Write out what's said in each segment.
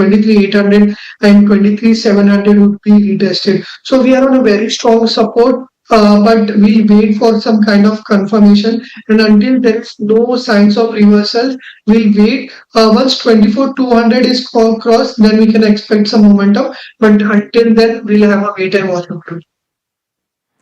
23,800 and 23,700 would be retested. So we are on a very strong support, but we'll wait for some kind of confirmation. And until there is no signs of reversal, we'll wait. Once 24,200 is crossed, then we can expect some momentum. But until then, we'll have a wait and watch.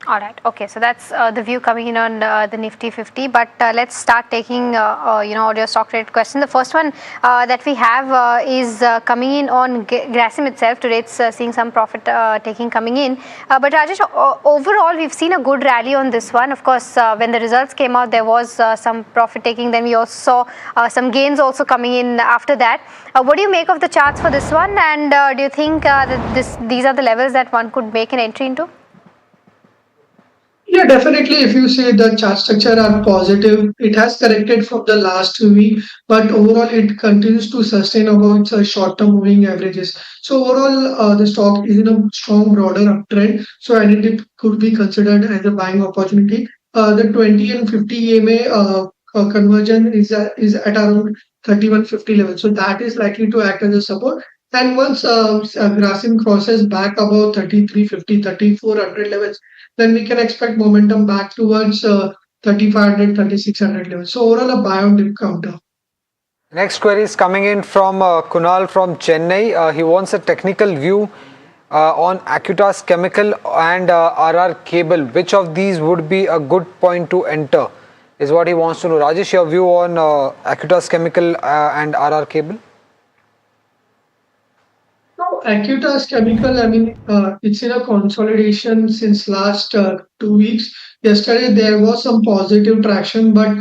All right. Okay. So that's the view coming in on the Nifty 50. But let's start taking, all your stock related questions. The first one that we have is coming in on Grasim itself. Today it's seeing some profit taking coming in. But Rajesh, overall, we've seen a good rally on this one. Of course, when the results came out, there was some profit taking. Then we also saw some gains also coming in after that. What do you make of the charts for this one? And do you think that these are the levels that one could make an entry into? Yeah, definitely. If you say the chart structure are positive, it has corrected from the last week, but overall it continues to sustain about its short-term moving averages. So overall, the stock is in a strong broader uptrend. So and it could be considered as a buying opportunity. The 20 and 50 EMA conversion is at around 3150 level. So that is likely to act as a support. And once Grasim crosses back about 3350, 3400 levels, then we can expect momentum back towards 3500, 3600 levels. So overall, a buy on dip counter. Next query is coming in from Kunal from Chennai. He wants a technical view on Acutaas Chemical and RR Cable. Which of these would be a good point to enter? Is what he wants to know. Rajesh, your view on Acutaas Chemical and RR Cable? No, Acutaas Chemical, I mean, it's in a consolidation since last 2 weeks. Yesterday, there was some positive traction, but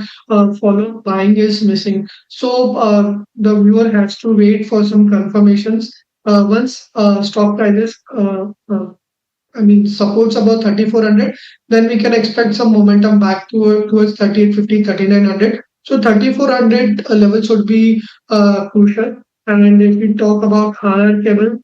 follow buying is missing. So the viewer has to wait for some confirmations. Once stock prices, supports about 3400, then we can expect some momentum back towards 3850, 3900. So 3400 levels would be crucial. And if we talk about RR Cable,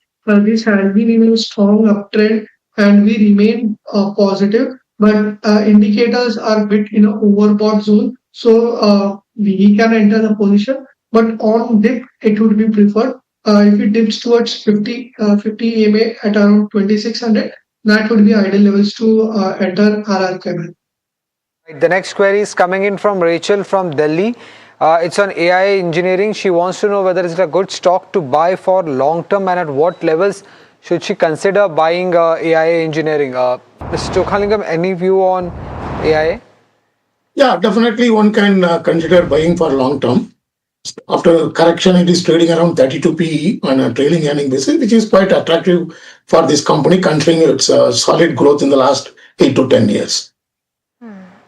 this has been in a strong uptrend and we remain positive, but indicators are a bit in an overbought zone. So we can enter the position, but on dip, it would be preferred. If it dips towards 50 EMA at around 2600, that would be ideal levels to enter RR Cable. The next query is coming in from Rachel from Delhi. It's on AI engineering. She wants to know whether it's a good stock to buy for long term and at what levels should she consider buying AI engineering. Mr. Chokhalingam, any view on AI? Yeah, definitely one can consider buying for long term. After correction, it is trading around 32 PE on a trailing earning basis, which is quite attractive for this company considering its solid growth in the last 8 to 10 years.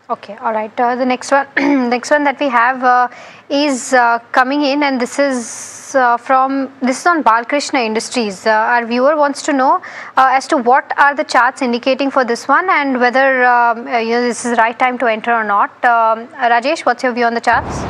Okay, all right. The next one that we have is coming in, and this is on Bal Krishna Industries. Our viewer wants to know as to what are the charts indicating for this one, and whether this is the right time to enter or not. Rajesh, what's your view on the charts?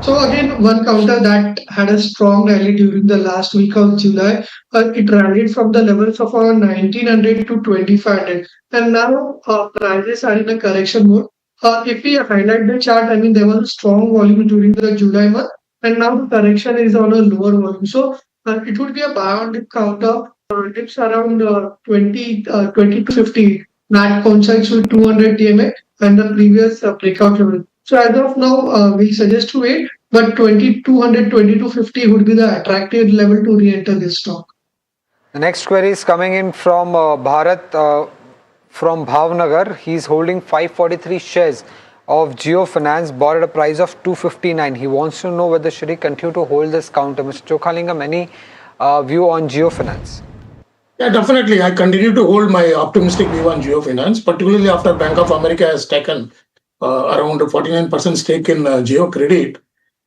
So again, one counter that had a strong rally during the last week of July. It rallied from the levels of around 1900 to 2500, and now prices are in a correction mode. If we highlight the chart, there was a strong volume during the July month, and now the correction is on a lower volume. So it would be a buy on dip counter. Dips around 20 to 50. That coincides with 200 DMA and the previous breakout level. So as of now, we suggest to wait, but 2200, 2250 would be the attractive level to re-enter this stock. The next query is coming in from Bharat from Bhavnagar. He's holding 543 shares of Geo Finance, bought at a price of 259. He wants to know whether should he continue to hold this counter. Mr. Chokhalingam, any view on Geo Finance? Yeah, definitely. I continue to hold my optimistic view on Geo Finance, particularly after Bank of America has taken around a 49% stake in Geo Credit.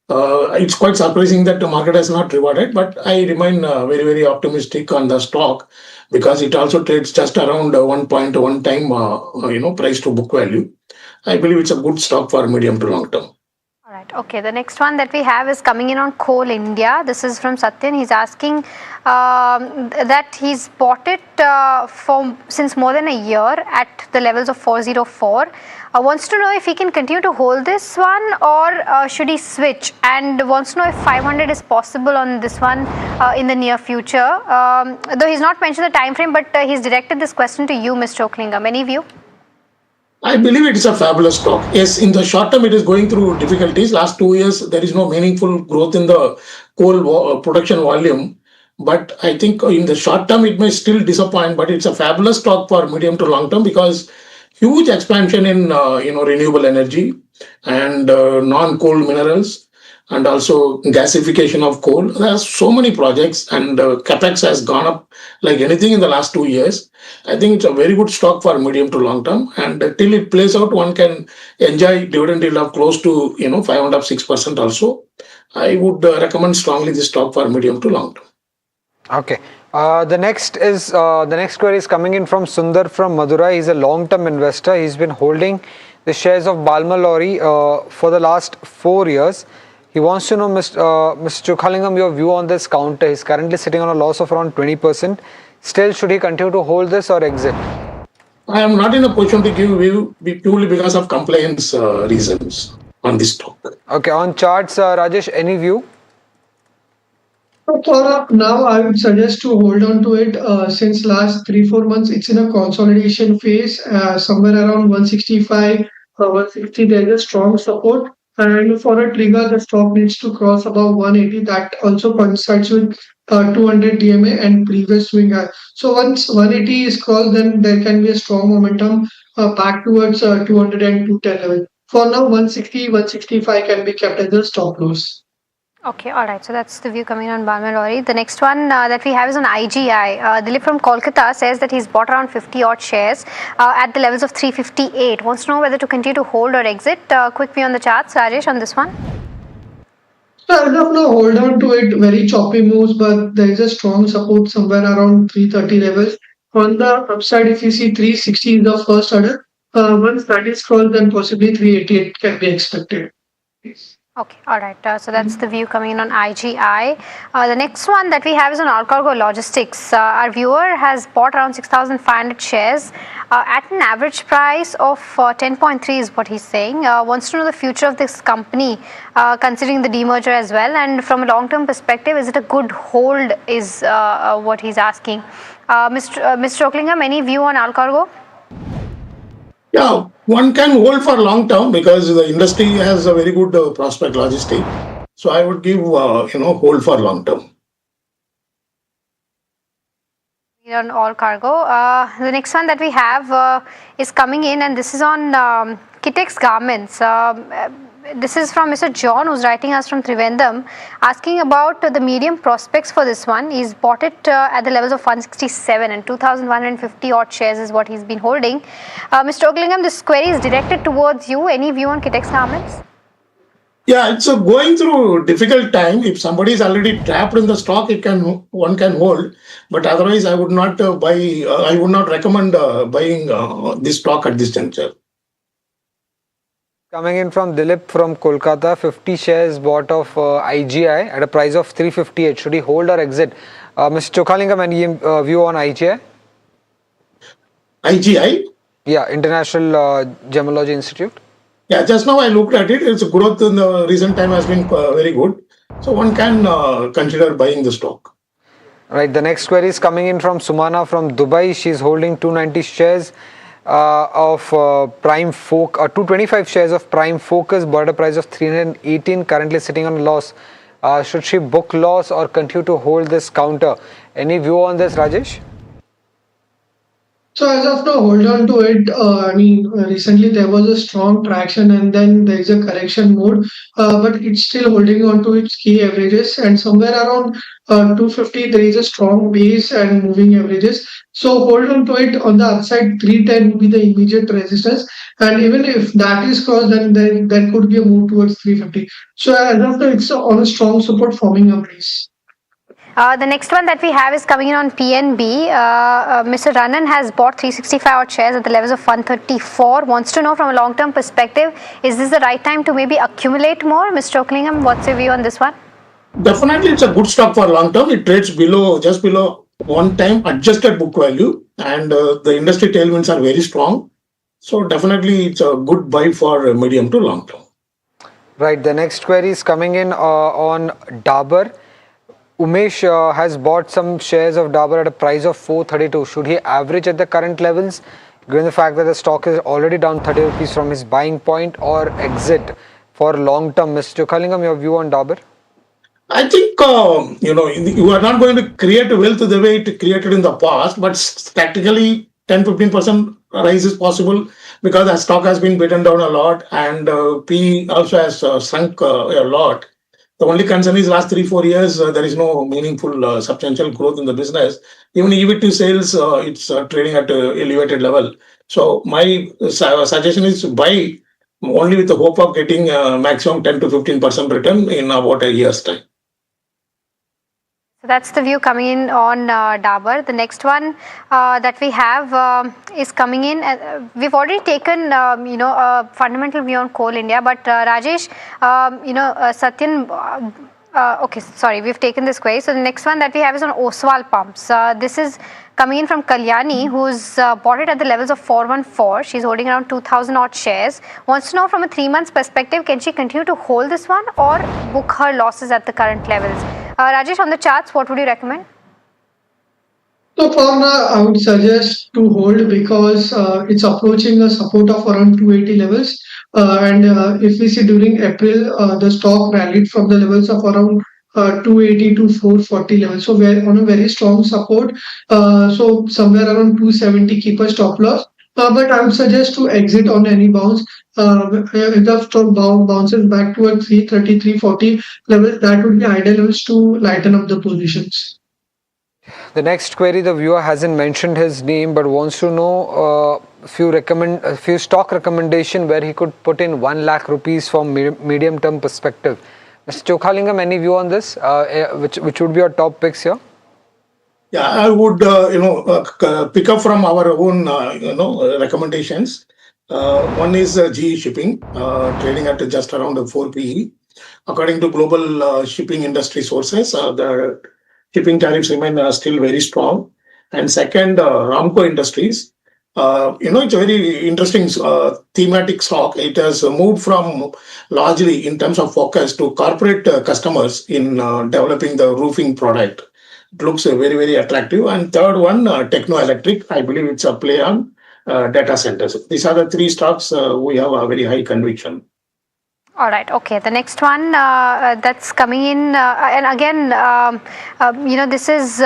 It's quite surprising that the market has not rewarded, but I remain very, very optimistic on the stock because it also trades just around 1.1 time, price to book value. I believe it's a good stock for medium to long term. All right. Okay. The next one that we have is coming in on Coal India. This is from Satyan. He's asking that he's bought it since more than a year at the levels of 404. Wants to know if he can continue to hold this one or should he switch, and wants to know if 500 is possible on this one in the near future. Though he's not mentioned the time frame, but he's directed this question to you, Mr. Oklingam. Any view? I believe it is a fabulous stock. Yes, in the short term, it is going through difficulties. Last 2 years, there is no meaningful growth in the coal production volume. But I think in the short term, it may still disappoint. But it's a fabulous stock for medium to long term because huge expansion in renewable energy and non-coal minerals, and also gasification of coal. There are so many projects, and capex has gone up like anything in the last 2 years. I think it's a very good stock for medium to long term, and till it plays out, one can enjoy dividend yield of close to 5.5-6% also. I would recommend strongly this stock for medium to long term. Okay. The next query is coming in from Sundar from Madurai. He's a long-term investor. He's been holding the shares of Balmori for the last 4 years. He wants to know, Mr. Chokhalingam, your view on this counter. He's currently sitting on a loss of around 20%. Still, should he continue to hold this or exit? I am not in a position to give view purely because of compliance reasons on this stock. Okay. On charts, Rajesh, any view? For now, I would suggest to hold on to it since last 3-4 months. It's in a consolidation phase, somewhere around 165, 160. There is a strong support, and for a trigger, the stock needs to cross above 180. That also coincides with 200 DMA and previous swing high. So once 180 is crossed, then there can be a strong momentum back towards 200 and 210 level. For now, 160, 165 can be kept as a stop loss. Okay, all right. So that's the view coming on Balmori. The next one that we have is on IGI. Dilip from Kolkata says that he's bought around 50 odd shares at the levels of 358. Wants to know whether to continue to hold or exit. Quick view on the charts, Rajesh, on this one. So as of now, hold on to it. Very choppy moves, but there is a strong support somewhere around 330 levels. On the upside, if you see 360 is the first order. Once that is crossed, then possibly 388 can be expected. Okay, all right. So that's the view coming in on IGI. The next one that we have is on Alcargo Logistics. Our viewer has bought around 6,500 shares at an average price of 10.3 is what he's saying. Wants to know the future of this company considering the demerger as well. And from a long-term perspective, is it a good hold is what he's asking. Mr. Oklingam, any view on Alcargo? Yeah, one can hold for long term because the industry has a very good prospect logistic. So I would give hold for long term. On Alcargo. The next one that we have is coming in, and this is on Kitex Garments. This is from Mr. John, who's writing us from Trivandrum, asking about the medium prospects for this one. He's bought it at the levels of 167 and 2,150 odd shares is what he's been holding. Mr. Oklingam, this query is directed towards you. Any view on Kitex Garments? Yeah, it's going through difficult time. If somebody is already trapped in the stock, one can hold. But otherwise, I would not buy. I would not recommend buying this stock at this juncture. Coming in from Dilip from Kolkata, 50 shares bought of IGI at a price of 358. Should he hold or exit? Mr. Chokhalingam, any view on IGI? IGI? Yeah, International Gemology Institute. Yeah, just now I looked at it. Its growth in the recent time has been very good. So one can consider buying the stock. Right. The next query is coming in from Sumana from Dubai. She's holding 290 shares of Prime Focus, 225 shares of Prime Focus, bought at a price of 318, currently sitting on loss. Should she book loss or continue to hold this counter? Any view on this, Rajesh? So as of now, hold on to it. Recently there was a strong traction and then there is a correction mode, but it's still holding on to its key averages, and somewhere around 250 there is a strong base and moving averages. So hold on to it. On the upside, 310 will be the immediate resistance, and even if that is crossed, then there could be a move towards 350. So as of now, it's on a strong support forming a base. The next one that we have is coming in on PNB. Mr. Ranan has bought 365 odd shares at the levels of 134. Wants to know from a long-term perspective, is this the right time to maybe accumulate more? Mr. Oklingam, what's your view on this one? Definitely, it's a good stock for long term. It trades just below one time adjusted book value, and the industry tailwinds are very strong. So definitely it's a good buy for medium to long term. Right, the next query is coming in on Dabur. Umesh has bought some shares of Dabur at a price of 432. Should he average at the current levels, given the fact that the stock is already down 30 rupees from his buying point, or exit for long term? Mr. Chokalingam, your view on Dabur? I think you are not going to create wealth the way it created in the past, but tactically 10-15% rise is possible because the stock has been beaten down a lot and P also has shrunk a lot. The only concern is last 3-4 years there is no meaningful substantial growth in the business. Even EV to sales, it's trading at a elevated level. So my suggestion is buy only with the hope of getting maximum 10-15% return in about a year's time. So that's the view coming in on Dabur. The next one that we have is coming in. We've already taken, a fundamental view on Coal India, but Rajesh, Satyan. Okay, sorry, we've taken this query. So the next one that we have is on Oswal pumps. This is coming in from Kalyani, who's bought it at the levels of 414. She's holding around 2,000 odd shares. Wants to know from a 3 months perspective, can she continue to hold this one or book her losses at the current levels? Rajesh, on the charts, what would you recommend? So for now, I would suggest to hold because it's approaching a support of around 280 levels. And if we see during April, the stock rallied from the levels of around 280 to 440 levels. So we're on a very strong support. So somewhere around 270, keep a stop loss. But I would suggest to exit on any bounce. If the stock bounces back to a 330, 340 levels, that would be ideal levels to lighten up the positions. The next query, the viewer hasn't mentioned his name but wants to know a few stock recommendation where he could put in 1 lakh rupees from medium term perspective. Mr. Chokalingam, any view on this? Which would be your top picks here? Yeah, I would pick up from our own recommendations. One is GE Shipping, trading at just around 4 PE. According to global shipping industry sources, the shipping tariffs remain still very strong. And second, Ramco Industries. It's a very interesting thematic stock. It has moved from largely in terms of focus to corporate customers in developing the roofing product. It looks very, very attractive. And third one, Techno Electric. I believe it's a play on data centers. These are the 3 stocks we have a very high conviction. All right. Okay. The next one that's coming in, and again, this is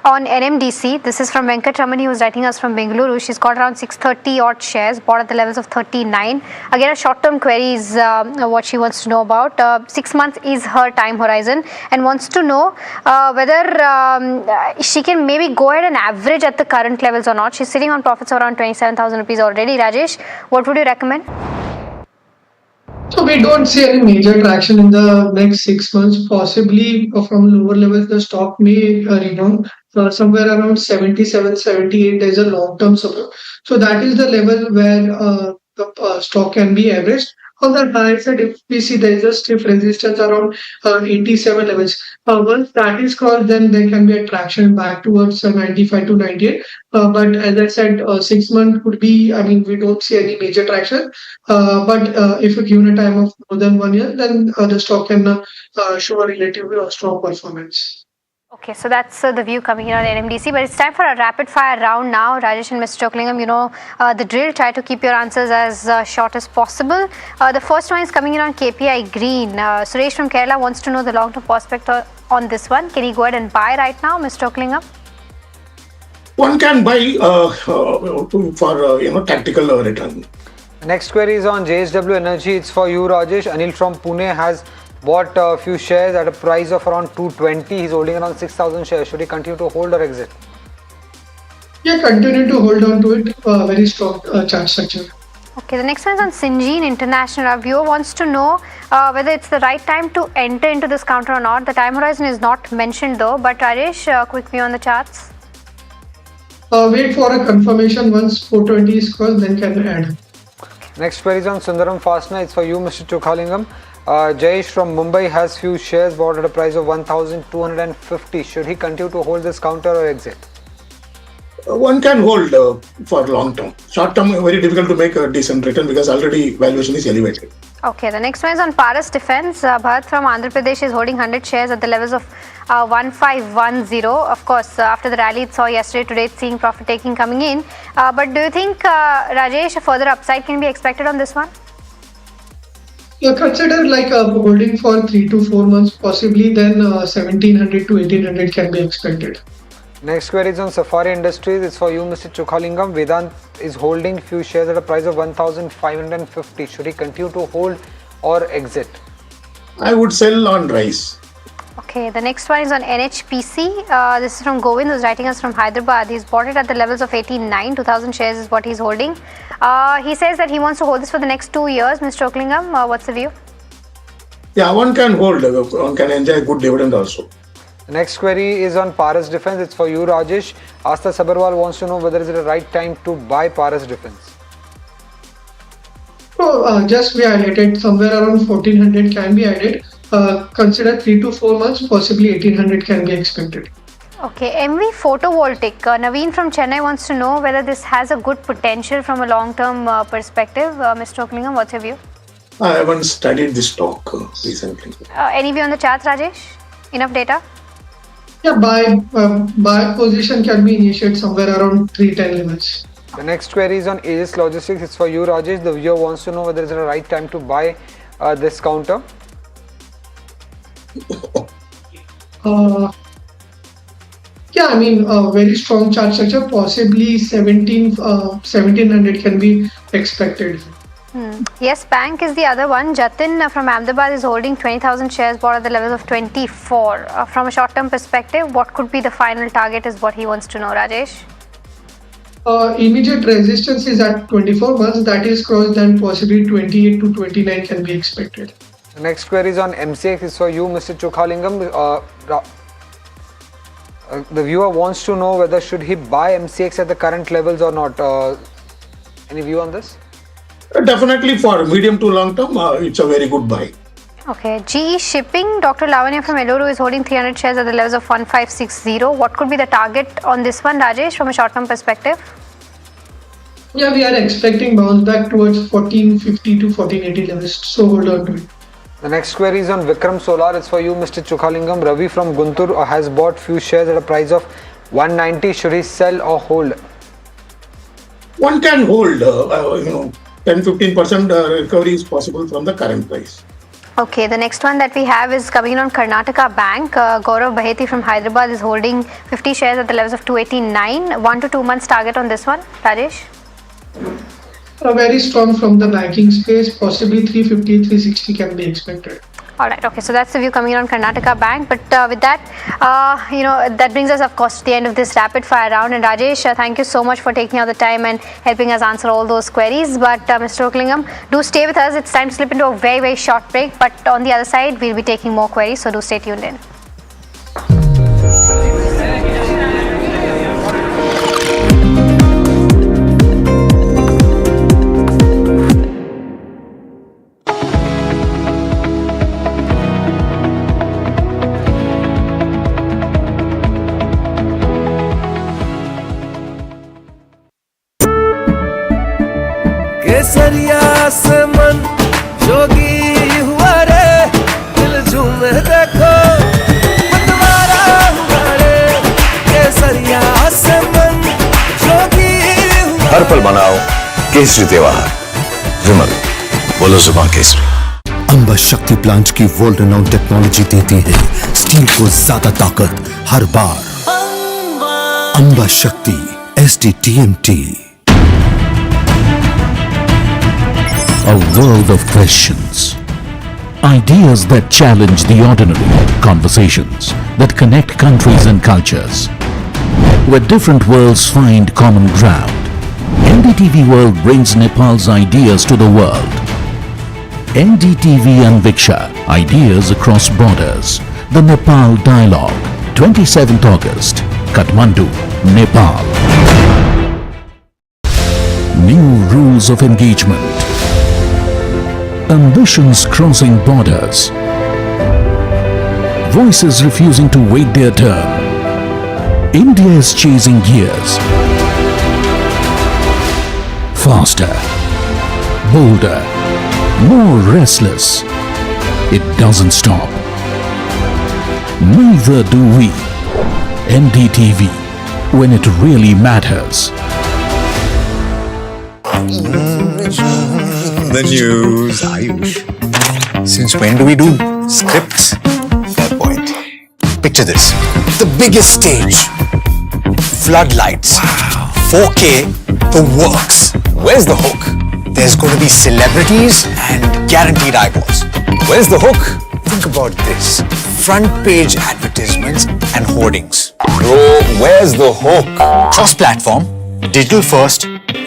on NMDC. This is from Venkatramani, who's writing us from Bengaluru. She's got around 630 odd shares, bought at the levels of 39. Again, a short-term query is what she wants to know about. 6 months is her time horizon, and wants to know whether she can maybe go ahead and average at the current levels or not. She's sitting on profits of around 27,000 rupees already. Rajesh, what would you recommend? So we don't see any major traction in the next 6 months. Possibly from lower levels, the stock may rebound somewhere around 77, 78. There's a long-term support. So that is the level where the stock can be averaged. On the high side, if we see there is a stiff resistance around 87 levels. Once that is crossed, then there can be a traction back towards 95 to 98. But as I said, 6 months could be, we don't see any major traction. But if given a time of more than 1 year, then the stock can show a relatively strong performance. Okay, so that's the view coming in on NMDC, but it's time for a rapid fire round now. Rajesh and Mr. Chokalingam, the drill. Try to keep your answers as short as possible. The first one is coming in on KPI Green. Suresh from Kerala wants to know the long-term prospect on this one. Can he go ahead and buy right now, Mr. Chokalingam? One can buy for tactical return. Next query is on JSW Energy. It's for you, Rajesh. Anil from Pune has bought a few shares at a price of around 220. He's holding around 6,000 shares. Should he continue to hold or exit? Yeah, continue to hold on to it. Very strong chart structure. Okay, the next one is on Syngene International. Our viewer wants to know whether it's the right time to enter into this counter or not. The time horizon is not mentioned though. But Rajesh, quick view on the charts. Wait for a confirmation. Once 420 is crossed, then can add. Next query is on Sundaram Fastener. It's for you, Mr. Chokalingam. Jayesh from Mumbai has few shares bought at a price of 1,250. Should he continue to hold this counter or exit? One can hold for long term. Short term, very difficult to make a decent return because already valuation is elevated. Okay, the next one is on Paras Defense. Bharat from Andhra Pradesh is holding 100 shares at the levels of 1510. Of course, after the rally it saw yesterday, today it's seeing profit taking coming in. But do you think, Rajesh, a further upside can be expected on this one? Consider like holding for 3 to 4 months, possibly then 1700 to 1800 can be expected. Next query is on Safari Industries. It's for you, Mr. Chokhalingam. Vedant is holding few shares at a price of 1,550. Should he continue to hold or exit? I would sell on rise. Okay, the next one is on NHPC. This is from Govind, who's writing us from Hyderabad. He's bought it at the levels of 89. 2,000 shares is what he's holding. He says that he wants to hold this for the next 2 years. Mr. Chokhalingam, what's the view? Yeah, one can hold. One can enjoy a good dividend also. The next query is on Paras Defense. It's for you, Rajesh. Asta Sabarwal wants to know whether is it the right time to buy Paras Defense. So just we highlighted somewhere around 1400 can be added. Consider 3 to 4 months, possibly 1800 can be expected. Okay, MV Photovoltaic. Naveen from Chennai wants to know whether this has a good potential from a long-term perspective. Mr. Chokhalingam, what's your view? I haven't studied this stock recently. Any view on the charts, Rajesh? Enough data? Yeah, buy position can be initiated somewhere around 310 levels. The next query is on Aegis Logistics. It's for you, Rajesh. The viewer wants to know whether it's the right time to buy this counter. Yeah, I mean, very strong chart structure, possibly 1700 can be expected. Yes, Bank is the other one. Jatin from Ahmedabad is holding 20,000 shares bought at the levels of 24. From a short-term perspective, what could be the final target is what he wants to know, Rajesh. Immediate resistance is at 24 months, that is crossed, then possibly 28 to 29 can be expected. The next query is on MCX. It's for you, Mr. Chokhalingam. The viewer wants to know whether should he buy MCX at the current levels or not. Any view on this? Definitely for medium to long term, it's a very good buy. Okay, GE Shipping. Dr. Lavanya from Eluru is holding 300 shares at the levels of 1560. What could be the target on this one, Rajesh, from a short-term perspective? Yeah, we are expecting bounce back towards 1450 to 1480 levels, so hold on to it. The next query is on Vikram Solar. It's for you, Mr. Chokhalingam. Ravi from Guntur has bought few shares at a price of 190. Should he sell or hold? One can hold, 10-15% recovery is possible from the current price. Okay, the next one that we have is coming in on Karnataka Bank. Gaurav Baheti from Hyderabad is holding 50 shares at the levels of 289. 1 to 2 months target on this one, Rajesh? Very strong from the banking space, possibly 350, 360 can be expected. Alright, okay, so that's the view coming in on Karnataka Bank. But with that, that brings us, of course, to the end of this rapid fire round. And Rajesh, thank you so much for taking out the time and helping us answer all those queries. But Mr. Chokhalingam, do stay with us. It's time to slip into a very, very short break. But on the other side, we'll be taking more queries, so do stay tuned in. केसरिया से मन जोगी हुआ रे दिल झूमे देखो पतवारा हुआ रे केसरिया से मन जोगी हुआ हर पल मनाओ केसरी त्योहार विमल बोलो जुबान केसरी अंबा शक्ति प्लांट की वर्ल्ड रेनाउंड टेक्नोलॉजी देती है स्टील को ज्यादा ताकत हर बार। अंबा शक्ति SDTMT, a world of questions, ideas that challenge the ordinary, conversations that connect countries and cultures, where different worlds find common ground. NDTV World brings Nepal's ideas to the world. NDTV Anviksha, ideas across borders. The Nepal Dialogue, 27th August, Kathmandu, Nepal. New rules of engagement. Ambitions crossing borders. Voices refusing to wait their turn. India is chasing gears. Faster, bolder, more restless. It doesn't stop. Neither do we. NDTV, when it really matters. The news, Ayush. Since when do we do scripts? Fair point. Picture this. The biggest stage. Floodlights. 4K. The works. Where's the hook? There's going to be celebrities and guaranteed eyeballs. Where's the hook? Think about this. Front page advertisements and hoardings. Bro, where's the hook? Cross-platform, digital first,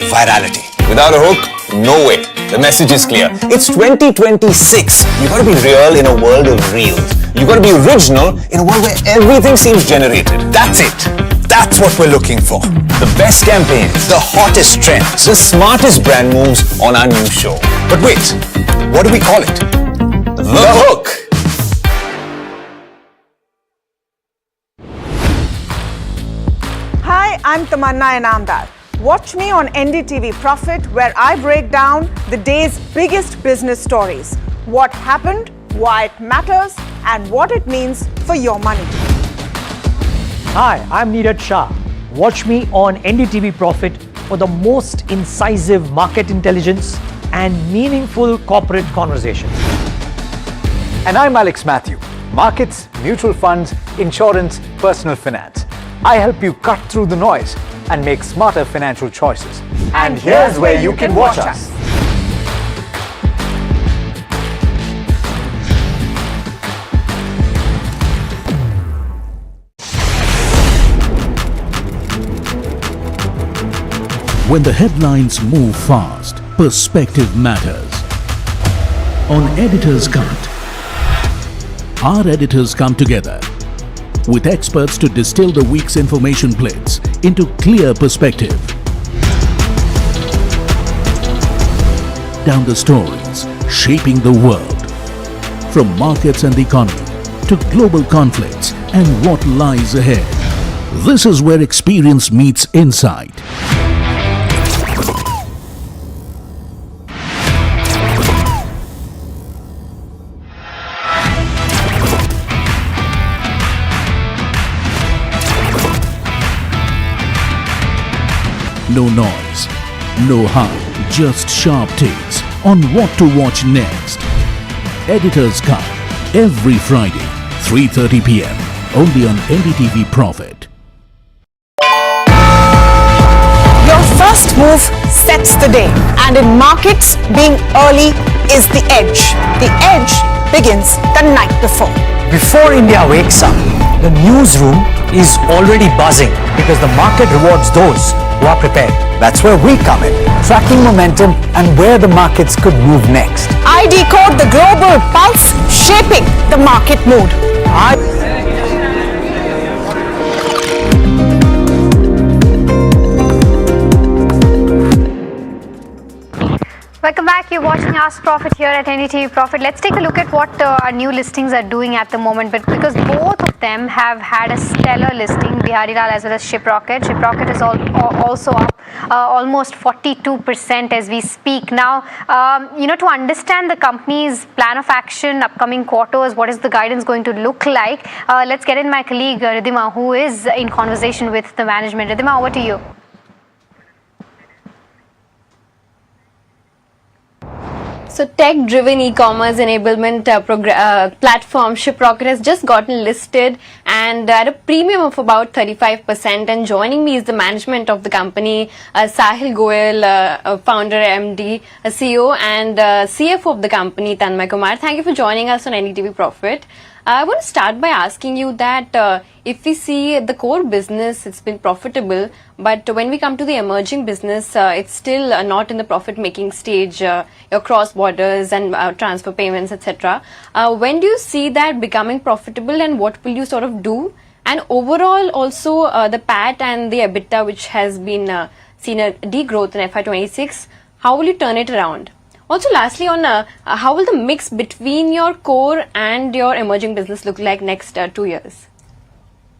virality. Without a hook, no way. The message is clear. It's 2026. You gotta be real in a world of reels. You gotta be original in a world where everything seems generated. That's it. That's what we're looking for. The best campaigns, the hottest trends, the smartest brand moves on our new show. But wait, what do we call it? The hook. Hi, I'm Tamanna Inamdar. Watch me on NDTV Profit, where I break down the day's biggest business stories. What happened, why it matters, and what it means for your money. Hi, I'm Neeraj Shah. Watch me on NDTV Profit for the most incisive market intelligence and meaningful corporate conversations. And I'm Alex Matthew. Markets, mutual funds, insurance, personal finance. I help you cut through the noise and make smarter financial choices. And here's where you can watch us. When the headlines move fast, perspective matters. On Editor's Cut, our editors come together with experts to distill the week's information plates into clear perspective. Down the stories shaping the world, from markets and the economy to global conflicts and what lies ahead. This is where experience meets insight. No noise, no hype, just sharp takes on what to watch next. Editor's Cut, every Friday, 3:30 p.m. only on NDTV Profit. Your first move sets the day, and in markets, being early is the edge. The edge begins the night before. Before India wakes up, the newsroom is already buzzing because the market rewards those who are prepared. That's where we come in, tracking momentum and where the markets could move next. I decode the global pulse, shaping the market mood. Welcome back. You're watching Ask Profit here at NDTV Profit. Let's take a look at what our new listings are doing at the moment. But because both of them have had a stellar listing, Biharilal as well as Shiprocket. Shiprocket is also up almost 42% as we speak. Now, to understand the company's plan of action, upcoming quarters, what is the guidance going to look like? Let's get in my colleague Ridhima, who is in conversation with the management. Ridhima, over to you. So tech-driven e-commerce enablement platform Shiprocket has just gotten listed and at a premium of about 35%. And joining me is the management of the company, Sahil Goel, founder, MD, CEO, and CFO of the company, Tanmay Kumar. Thank you for joining us on NDTV Profit. I want to start by asking you that if we see the core business, it's been profitable, but when we come to the emerging business, it's still not in the profit-making stage, your cross-borders and transfer payments, etc. When do you see that becoming profitable, and what will you sort of do? And overall, also the PAT and the EBITDA, which has been seen a degrowth in FY26, how will you turn it around? Also, lastly, on how will the mix between your core and your emerging business look like next 2 years?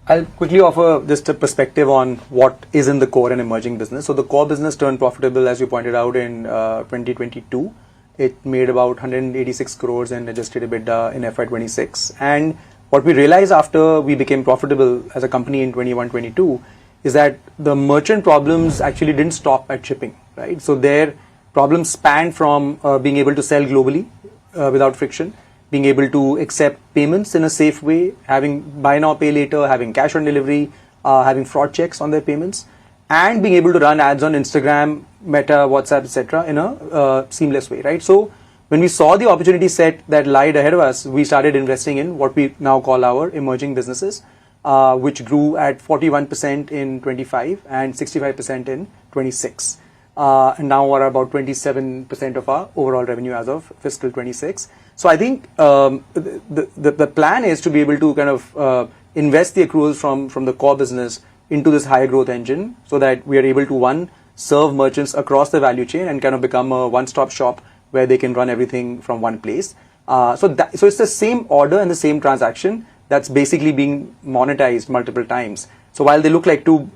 I'll quickly offer just a perspective on what is in the core and emerging business. So the core business turned profitable, as you pointed out, in 2022. It made about 186 crores in adjusted EBITDA in FY26. And what we realized after we became profitable as a company in 21-22 is that the merchant problems actually didn't stop at shipping, right? So their problems spanned from being able to sell globally without friction, being able to accept payments in a safe way, having buy now, pay later, having cash on delivery, having fraud checks on their payments, and being able to run ads on Instagram, Meta, WhatsApp, etc. in a seamless way, right? So when we saw the opportunity set that lied ahead of us, we started investing in what we now call our emerging businesses, which grew at 41% in 25 and 65% in 26. And now are about 27% of our overall revenue as of fiscal 26. So I think the plan is to be able to kind of invest the accruals from the core business into this higher growth engine, so that we are able to, one, serve merchants across the value chain and kind of become a one-stop shop where they can run everything from one place. So it's the same order and the same transaction that's basically being monetized multiple times. So while they look like two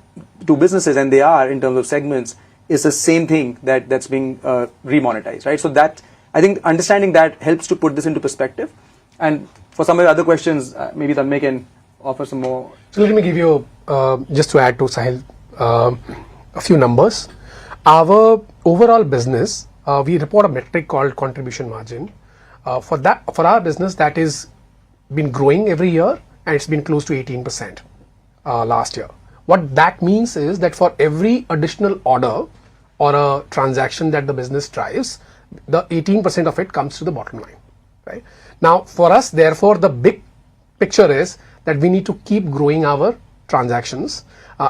businesses, and they are in terms of segments, it's the same thing that's being remonetized, right? So that, I think understanding that helps to put this into perspective. And for some of the other questions, maybe Tanmay can offer some more. So let me give you, just to add to Sahil, a few numbers. Our overall business, we report a metric called contribution margin. For our business, that is been growing every year, and it's been close to 18% last year. What that means is that for every additional order or a transaction that the business drives, the 18% of it comes to the bottom line, right? Now, for us, therefore, the big picture is that we need to keep growing our transactions.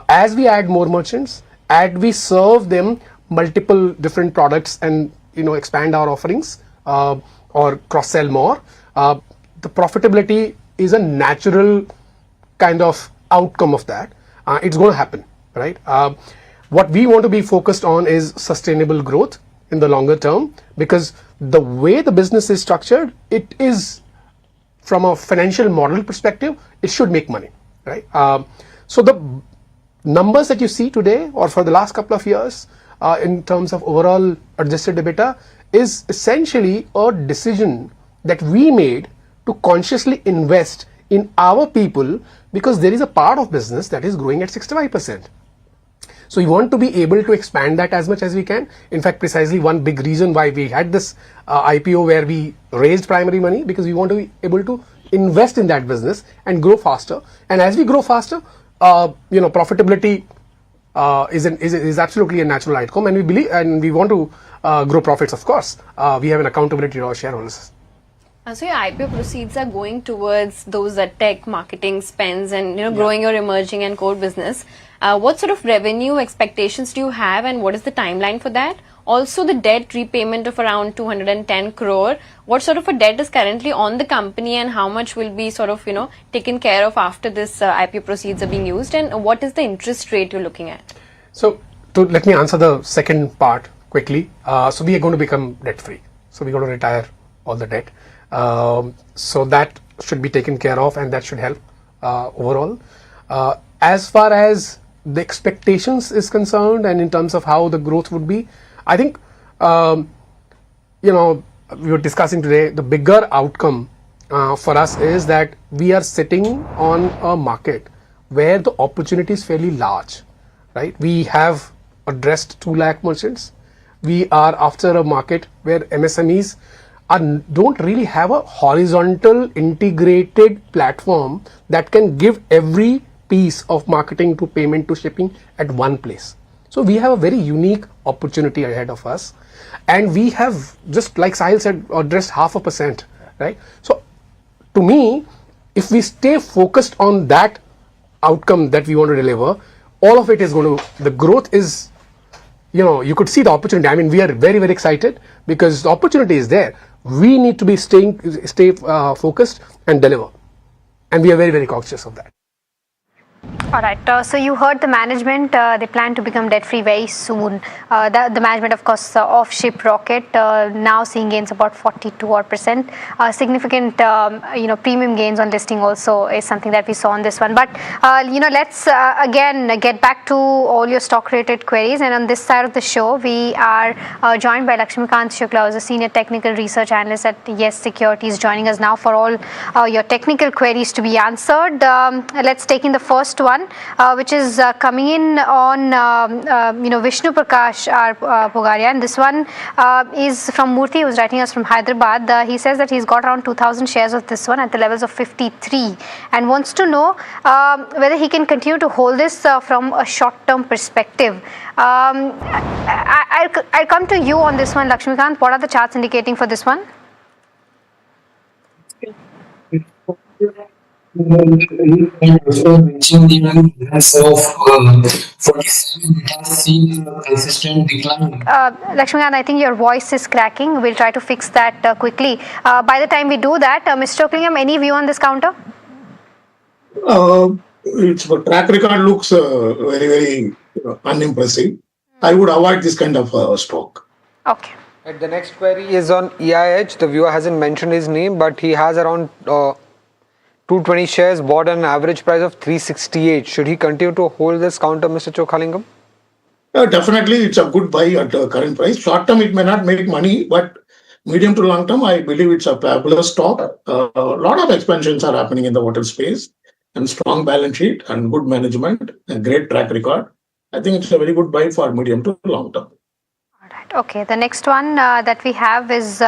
As we add more merchants, as we serve them multiple different products and, expand our offerings or cross-sell more, the profitability is a natural kind of outcome of that. It's going to happen, right? What we want to be focused on is sustainable growth in the longer term, because the way the business is structured, it is, from a financial model perspective, it should make money, right? So the numbers that you see today or for the last couple of years in terms of overall adjusted EBITDA is essentially a decision that we made to consciously invest in our people, because there is a part of business that is growing at 65%. So we want to be able to expand that as much as we can. In fact, precisely one big reason why we had this IPO where we raised primary money, because we want to be able to invest in that business and grow faster. And as we grow faster, profitability is absolutely a natural outcome, and we believe and we want to grow profits. Of course, we have an accountability to our shareholders. So your IPO proceeds are going towards those tech marketing spends and growing your emerging and core business. What sort of revenue expectations do you have, and what is the timeline for that? Also, the debt repayment of around 210 crore. What sort of a debt is currently on the company, and how much will be sort of taken care of after this IPO proceeds are being used, and what is the interest rate you're looking at? So let me answer the second part quickly. So we are going to become debt free. So we're going to retire all the debt. So that should be taken care of, and that should help overall. As far as the expectations is concerned, and in terms of how the growth would be, I think we were discussing today, the bigger outcome for us is that we are sitting on a market where the opportunity is fairly large, right? We have addressed 2 lakh merchants. We are after a market where MSMEs don't really have a horizontal integrated platform that can give every piece of marketing to payment to shipping at one place. So we have a very unique opportunity ahead of us, and we have, just like Sahil said, addressed 0.5%, right? So to me, if we stay focused on that outcome that we want to deliver, all of it is going to, the growth is, you could see the opportunity. I mean, we are very, very excited because the opportunity is there. We need to be stay focused and deliver, and we are very, very conscious of that. All right. So you heard the management. They plan to become debt-free very soon. The management, of course, of Shiprocket now seeing gains about 42%. Significant, premium gains on listing also is something that we saw on this one. But let's again get back to all your stock-related queries. And on this side of the show, we are joined by Lakshmikant Shukla, who's a senior technical research analyst at Yes Securities, joining us now for all your technical queries to be answered. Let's take in the first one, which is coming in on Vishnu Prakash Pugaria, and this one is from Murthy, who's writing us from Hyderabad. He says that he's got around 2,000 shares of this one at the levels of 53 and wants to know whether he can continue to hold this from a short-term perspective. I'll come to you on this one, Lakshmikant. What are the charts indicating for this one? Reaching the levels of 47, it has seen a consistent decline. Lakshmikant, I think your voice is cracking. We'll try to fix that quickly. By the time we do that, Mr. Oaklingham, any view on this counter? Its track record looks very, very unimpressive. I would avoid this kind of stock. Okay. The next query is on EIH. The viewer hasn't mentioned his name, but he has around 220 shares bought at an average price of 368. Should he continue to hold this counter, Mr. Chokhalingam? Definitely, it's a good buy at the current price. Short term, it may not make money, but medium to long term, I believe it's a fabulous stock. A lot of expansions are happening in the water space, and strong balance sheet and good management, a great track record. I think it's a very good buy for medium to long term. All right. Okay. The next one that we have is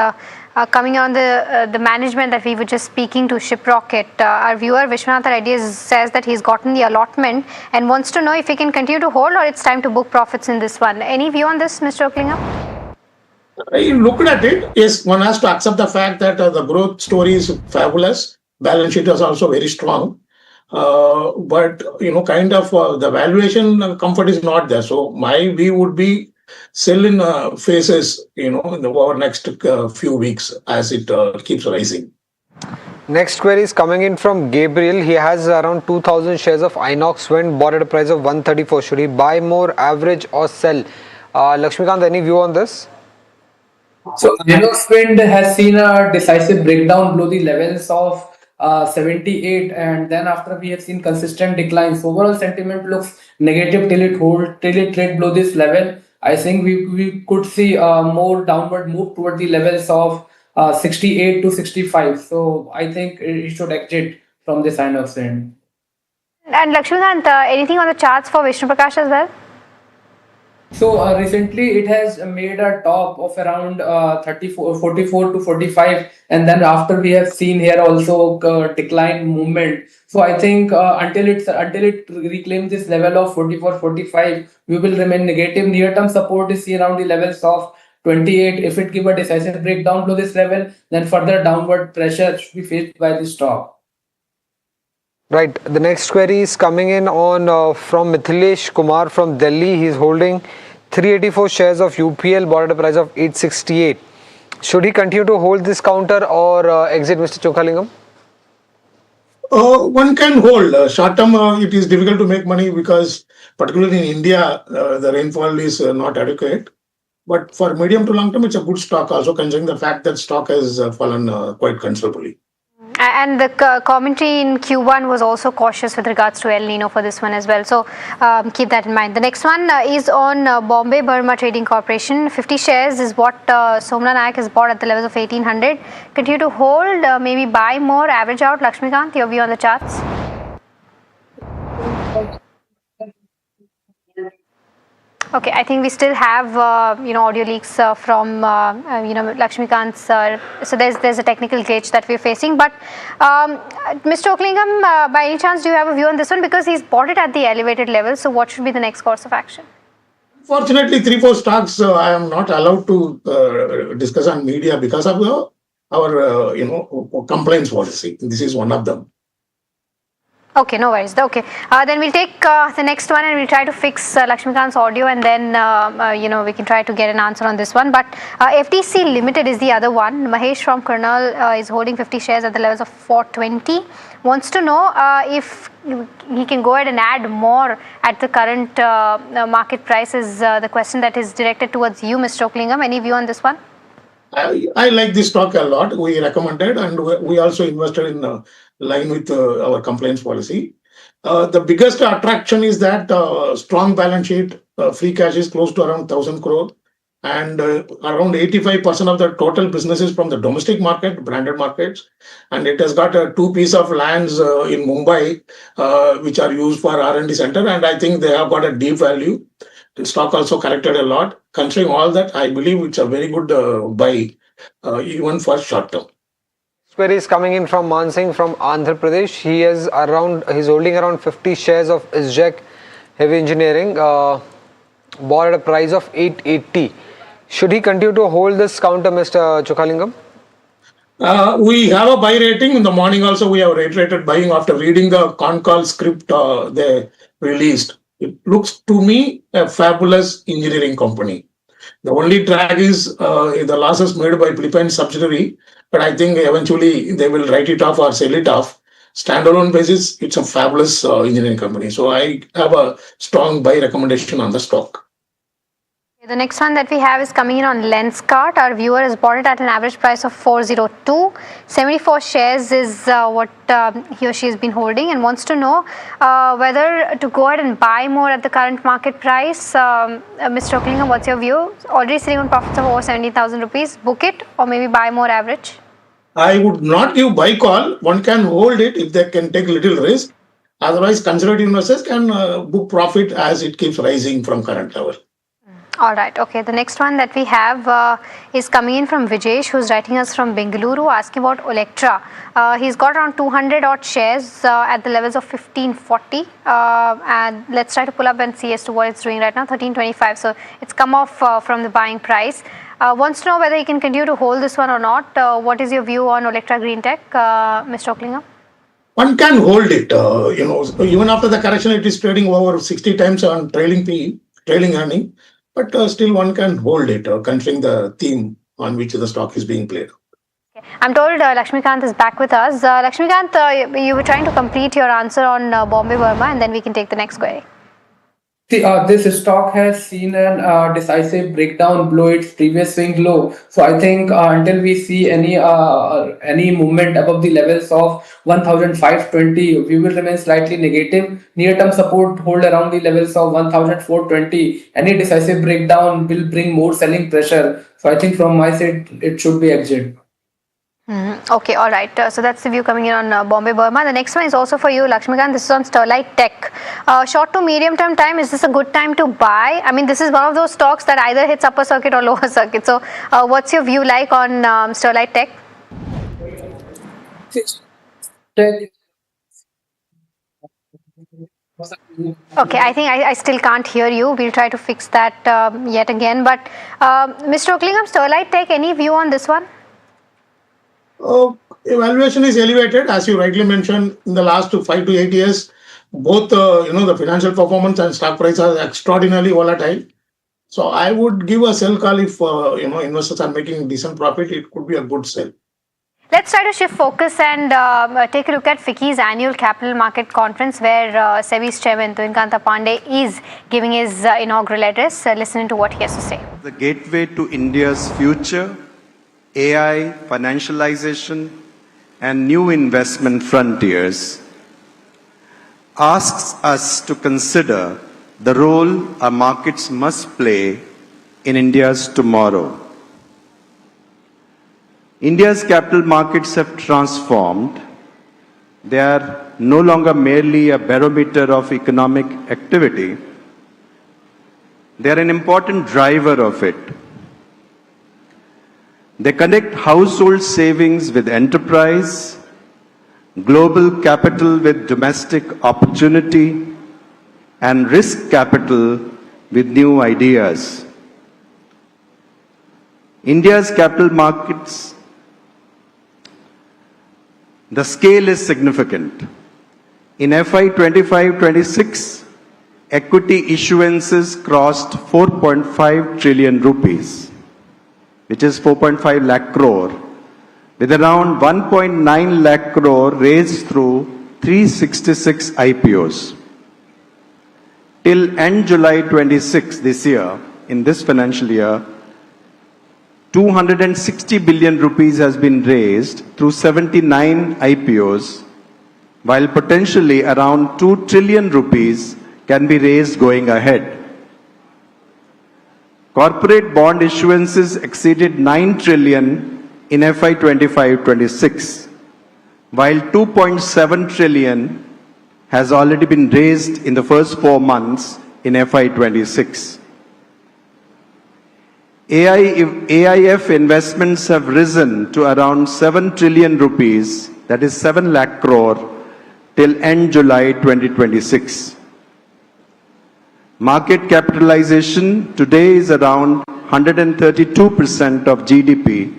coming on the management that we were just speaking to, Shiprocket. Our viewer Vishwanath Reddy says that he's gotten the allotment and wants to know if he can continue to hold or it's time to book profits in this one. Any view on this, Mr. Oaklingham? I looked at it. Yes, one has to accept the fact that the growth story is fabulous. Balance sheet is also very strong. But the valuation comfort is not there. So my view would be sell in phases, over next few weeks as it keeps rising. Next query is coming in from Gabriel. He has around 2,000 shares of Inox Wind bought at a price of 134. Should he buy more, average, or sell? Lakshmikant, any view on this? So Inox Wind has seen a decisive breakdown below the levels of 78, and then after we have seen consistent declines. Overall sentiment looks negative till it trade below this level. I think we could see a more downward move toward the levels of 68 to 65. So I think it should exit from this Inox Wind. And Lakshmikant, anything on the charts for Vishnu Prakash as well? So recently it has made a top of around 44 to 45, and then after we have seen here also decline movement. So I think until it reclaims this level of 44, 45, we will remain negative. Near term support is seen around the levels of 28. If it give a decisive breakdown below this level, then further downward pressure should be faced by this stock. Right. The next query is coming in on from Mithilesh Kumar from Delhi. He's holding 384 shares of UPL bought at a price of 868. Should he continue to hold this counter or exit, Mr. Chokhalingam? One can hold. Short term, it is difficult to make money because, particularly in India, the rainfall is not adequate. But for medium to long term, it's a good stock, also considering the fact that stock has fallen quite considerably. And the commentary in Q1 was also cautious with regards to El Nino for this one as well. So keep that in mind. The next one is on Bombay Burma Trading Corporation. 50 shares is what Somna Nayak has bought at the levels of 1800. Continue to hold, maybe buy more, average out. Lakshmikant, your view on the charts? Okay, I think we still have audio leaks from Lakshmikant's. So there's a technical glitch that we're facing. But Mr. Oaklingham, by any chance, do you have a view on this one? Because he's bought it at the elevated level. So what should be the next course of action? Fortunately, 3-4 stocks I am not allowed to discuss on media because of our compliance policy. This is one of them. Okay, no worries. Okay, then we'll take the next one and we'll try to fix Lakshmikant's audio, and then we can try to get an answer on this one. But FTC Limited is the other one. Mahesh from Karnal is holding 50 shares at the levels of 420. Wants to know if he can go ahead and add more at the current market price. Is the question that is directed towards you, Mr. Oklingam. Any view on this one? I like this stock a lot. We recommended, and we also invested in line with our compliance policy. The biggest attraction is that strong balance sheet, free cash is close to around 1,000 crore, and around 85% of the total business is from the domestic market, branded markets, and it has got two pieces of lands in Mumbai, which are used for R&D center, and I think they have got a deep value. The stock also corrected a lot. Considering all that, I believe it's a very good buy, even for short term. Query is coming in from Mansingh from Andhra Pradesh. He's holding around 50 shares of ISJEC Heavy Engineering, bought at a price of 880. Should he continue to hold this counter, Mr. Chokalingam? We have a buy rating. In the morning also, we have reiterated buying after reading the con call script they released. It looks to me a fabulous engineering company. The only drag is the losses made by Philippines subsidiary, but I think eventually they will write it off or sell it off. Standalone basis, it's a fabulous engineering company. So I have a strong buy recommendation on the stock. The next one that we have is coming in on Lenskart. Our viewer has bought it at an average price of 402. 74 shares is what he or she has been holding, and wants to know whether to go ahead and buy more at the current market price. Mr. Oklingam, what's your view? Already sitting on profits of over 70,000 rupees. Book it or maybe buy more average? I would not give buy call. One can hold it if they can take little risk. Otherwise, conservative investors can book profit as it keeps rising from current level. All right. Okay. The next one that we have is coming in from Vijesh, who's writing us from Bengaluru, asking about Olectra. He's got around 200 odd shares at the levels of 1540. And let's try to pull up and see as to what it's doing right now, 1325. So it's come off from the buying price. Wants to know whether he can continue to hold this one or not. What is your view on Olectra Green Tech, Mr. Oklingam? One can hold it. Even after the correction, it is trading over 60 times on trailing earning. But still one can hold it, considering the theme on which the stock is being played. Okay. I'm told Lakshmikant is back with us. Lakshmikant, you were trying to complete your answer on Bombay Burma, and then we can take the next query. See, this stock has seen an decisive breakdown below its previous swing low. So I think until we see any movement above the levels of 1,520, we will remain slightly negative. Near-term support hold around the levels of 1,420. Any decisive breakdown will bring more selling pressure. So I think from my side, it should be exit. Okay, all right. So that's the view coming in on Bombay Burma. The next one is also for you, Lakshmikant. This is on Sterlite Tech. Short to medium term time, is this a good time to buy? I mean, this is one of those stocks that either hits upper circuit or lower circuit. So what's your view like on Sterlite Tech? Okay, I think I still can't hear you. We'll try to fix that yet again. But Mr. Oklingam, Sterlite Tech, any view on this one? Evaluation is elevated, as you rightly mentioned. In the last 5 to 8 years, both the financial performance and stock price are extraordinarily volatile. So I would give a sell call if investors are making decent profit. It could be a good sell. Let's try to shift focus and take a look at FICCI's annual capital market conference, where SEBI's chairman Tuinkanta Pandey is giving his inaugural address. Listen to what he has to say. The gateway to India's future, AI, financialization, and new investment frontiers asks us to consider the role our markets must play in India's tomorrow. India's capital markets have transformed. They are no longer merely a barometer of economic activity. They are an important driver of it. They connect household savings with enterprise, global capital with domestic opportunity, and risk capital with new ideas. India's capital markets, the scale is significant. In FY 25-26, equity issuances crossed 4.5 trillion rupees, which is 4.5 lakh crore, with around 1.9 lakh crore raised through 366 IPOs. Till end July 26 this year, in this financial year, 260 billion rupees has been raised through 79 IPOs, while potentially around 2 trillion rupees can be raised going ahead. Corporate bond issuances exceeded 9 trillion in FY 25-26, while 2.7 trillion has already been raised in the first 4 months in FY 26. AIF investments have risen to around 7 trillion rupees, that is 7 lakh crore, till end July 2026. Market capitalization today is around 132% of GDP,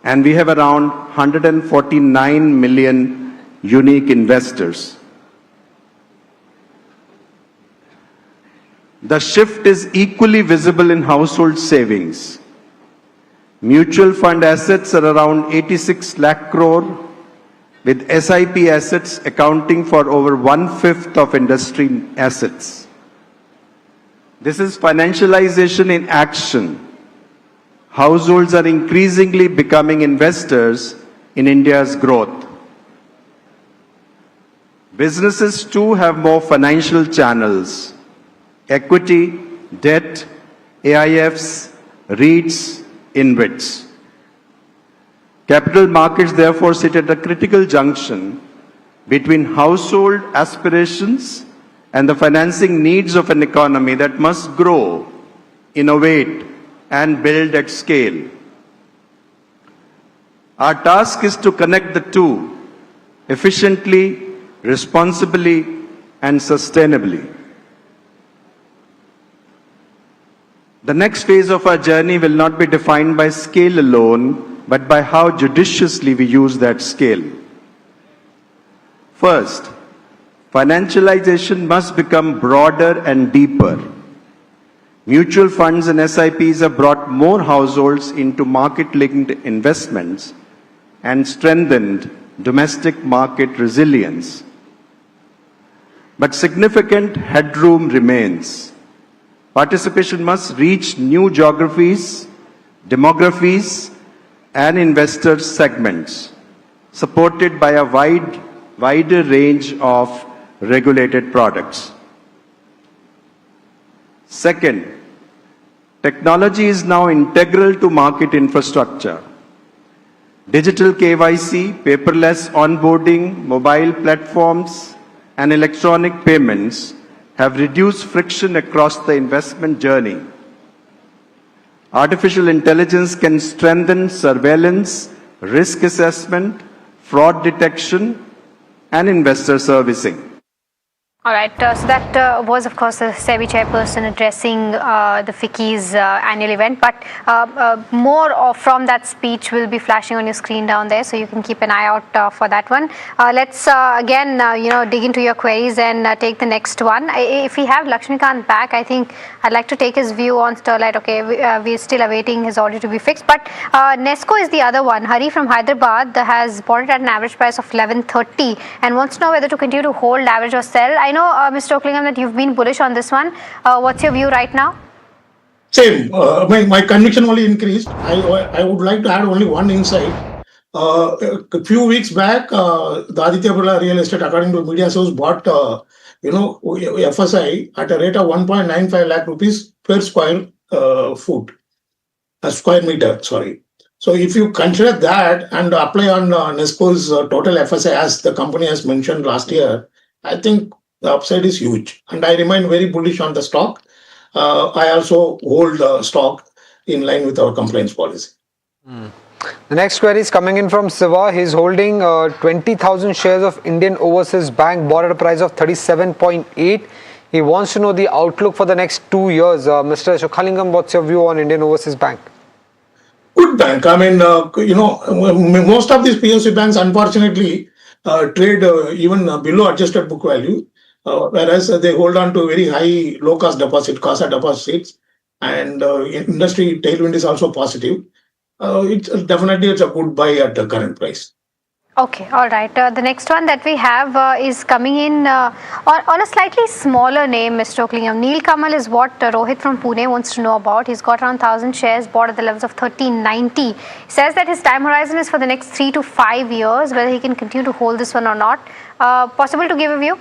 and we have around 149 million unique investors. The shift is equally visible in household savings. Mutual fund assets are around 86 lakh crore, with SIP assets accounting for over 1/5 of industry assets. This is financialization in action. Households are increasingly becoming investors in India's growth. Businesses too have more financial channels: equity, debt, AIFs, REITs, InvITs. Capital markets therefore sit at a critical junction between household aspirations and the financing needs of an economy that must grow, innovate, and build at scale. Our task is to connect the two efficiently, responsibly, and sustainably. The next phase of our journey will not be defined by scale alone, but by how judiciously we use that scale. First, financialization must become broader and deeper. Mutual funds and SIPs have brought more households into market-linked investments and strengthened domestic market resilience. But significant headroom remains. Participation must reach new geographies, demographies, and investor segments, supported by a wider range of regulated products. Second, technology is now integral to market infrastructure. Digital KYC, paperless onboarding, mobile platforms, and electronic payments have reduced friction across the investment journey. Artificial intelligence can strengthen surveillance, risk assessment, fraud detection, and investor servicing. All right, so that was, of course, the SEBI chairperson addressing the FICCI's annual event. But more from that speech will be flashing on your screen down there, so you can keep an eye out for that one. Let's again, dig into your queries and take the next one. If we have Lakshmikant back, I think I'd like to take his view on Sterlite. Okay, we're still awaiting his order to be fixed, but Nesco is the other one. Hari from Hyderabad has bought it at an average price of 1130 and wants to know whether to continue to hold, average, or sell. I know, Mr. Oaklingham, that you've been bullish on this one. What's your view right now? Same. My conviction only increased. I would like to add only one insight. A few weeks back, the Aditya Birla Real Estate, according to media source, bought FSI at a rate of 1.95 lakh rupees per square meter. Sorry. So if you consider that and apply on Nesco's total FSI, as the company has mentioned last year, I think the upside is huge, and I remain very bullish on the stock. I also hold the stock in line with our compliance policy. The next query is coming in from Siva. He's holding 20,000 shares of Indian Overseas Bank, bought at a price of 37.8. He wants to know the outlook for the next 2 years. Mr. Shokhalingam, what's your view on Indian Overseas Bank? Good bank. I mean, most of these PSU banks, unfortunately, trade even below adjusted book value, whereas they hold on to very high low-cost deposit, CASA deposits, and industry tailwind is also positive. It's a good buy at the current price. Okay, all right. The next one that we have is coming in on a slightly smaller name, Mr. Oaklingham. Neil Kamal is what Rohit from Pune wants to know about. He's got around 1,000 shares bought at the levels of 1390. He says that his time horizon is for the next 3 to 5 years, whether he can continue to hold this one or not. Possible to give a view?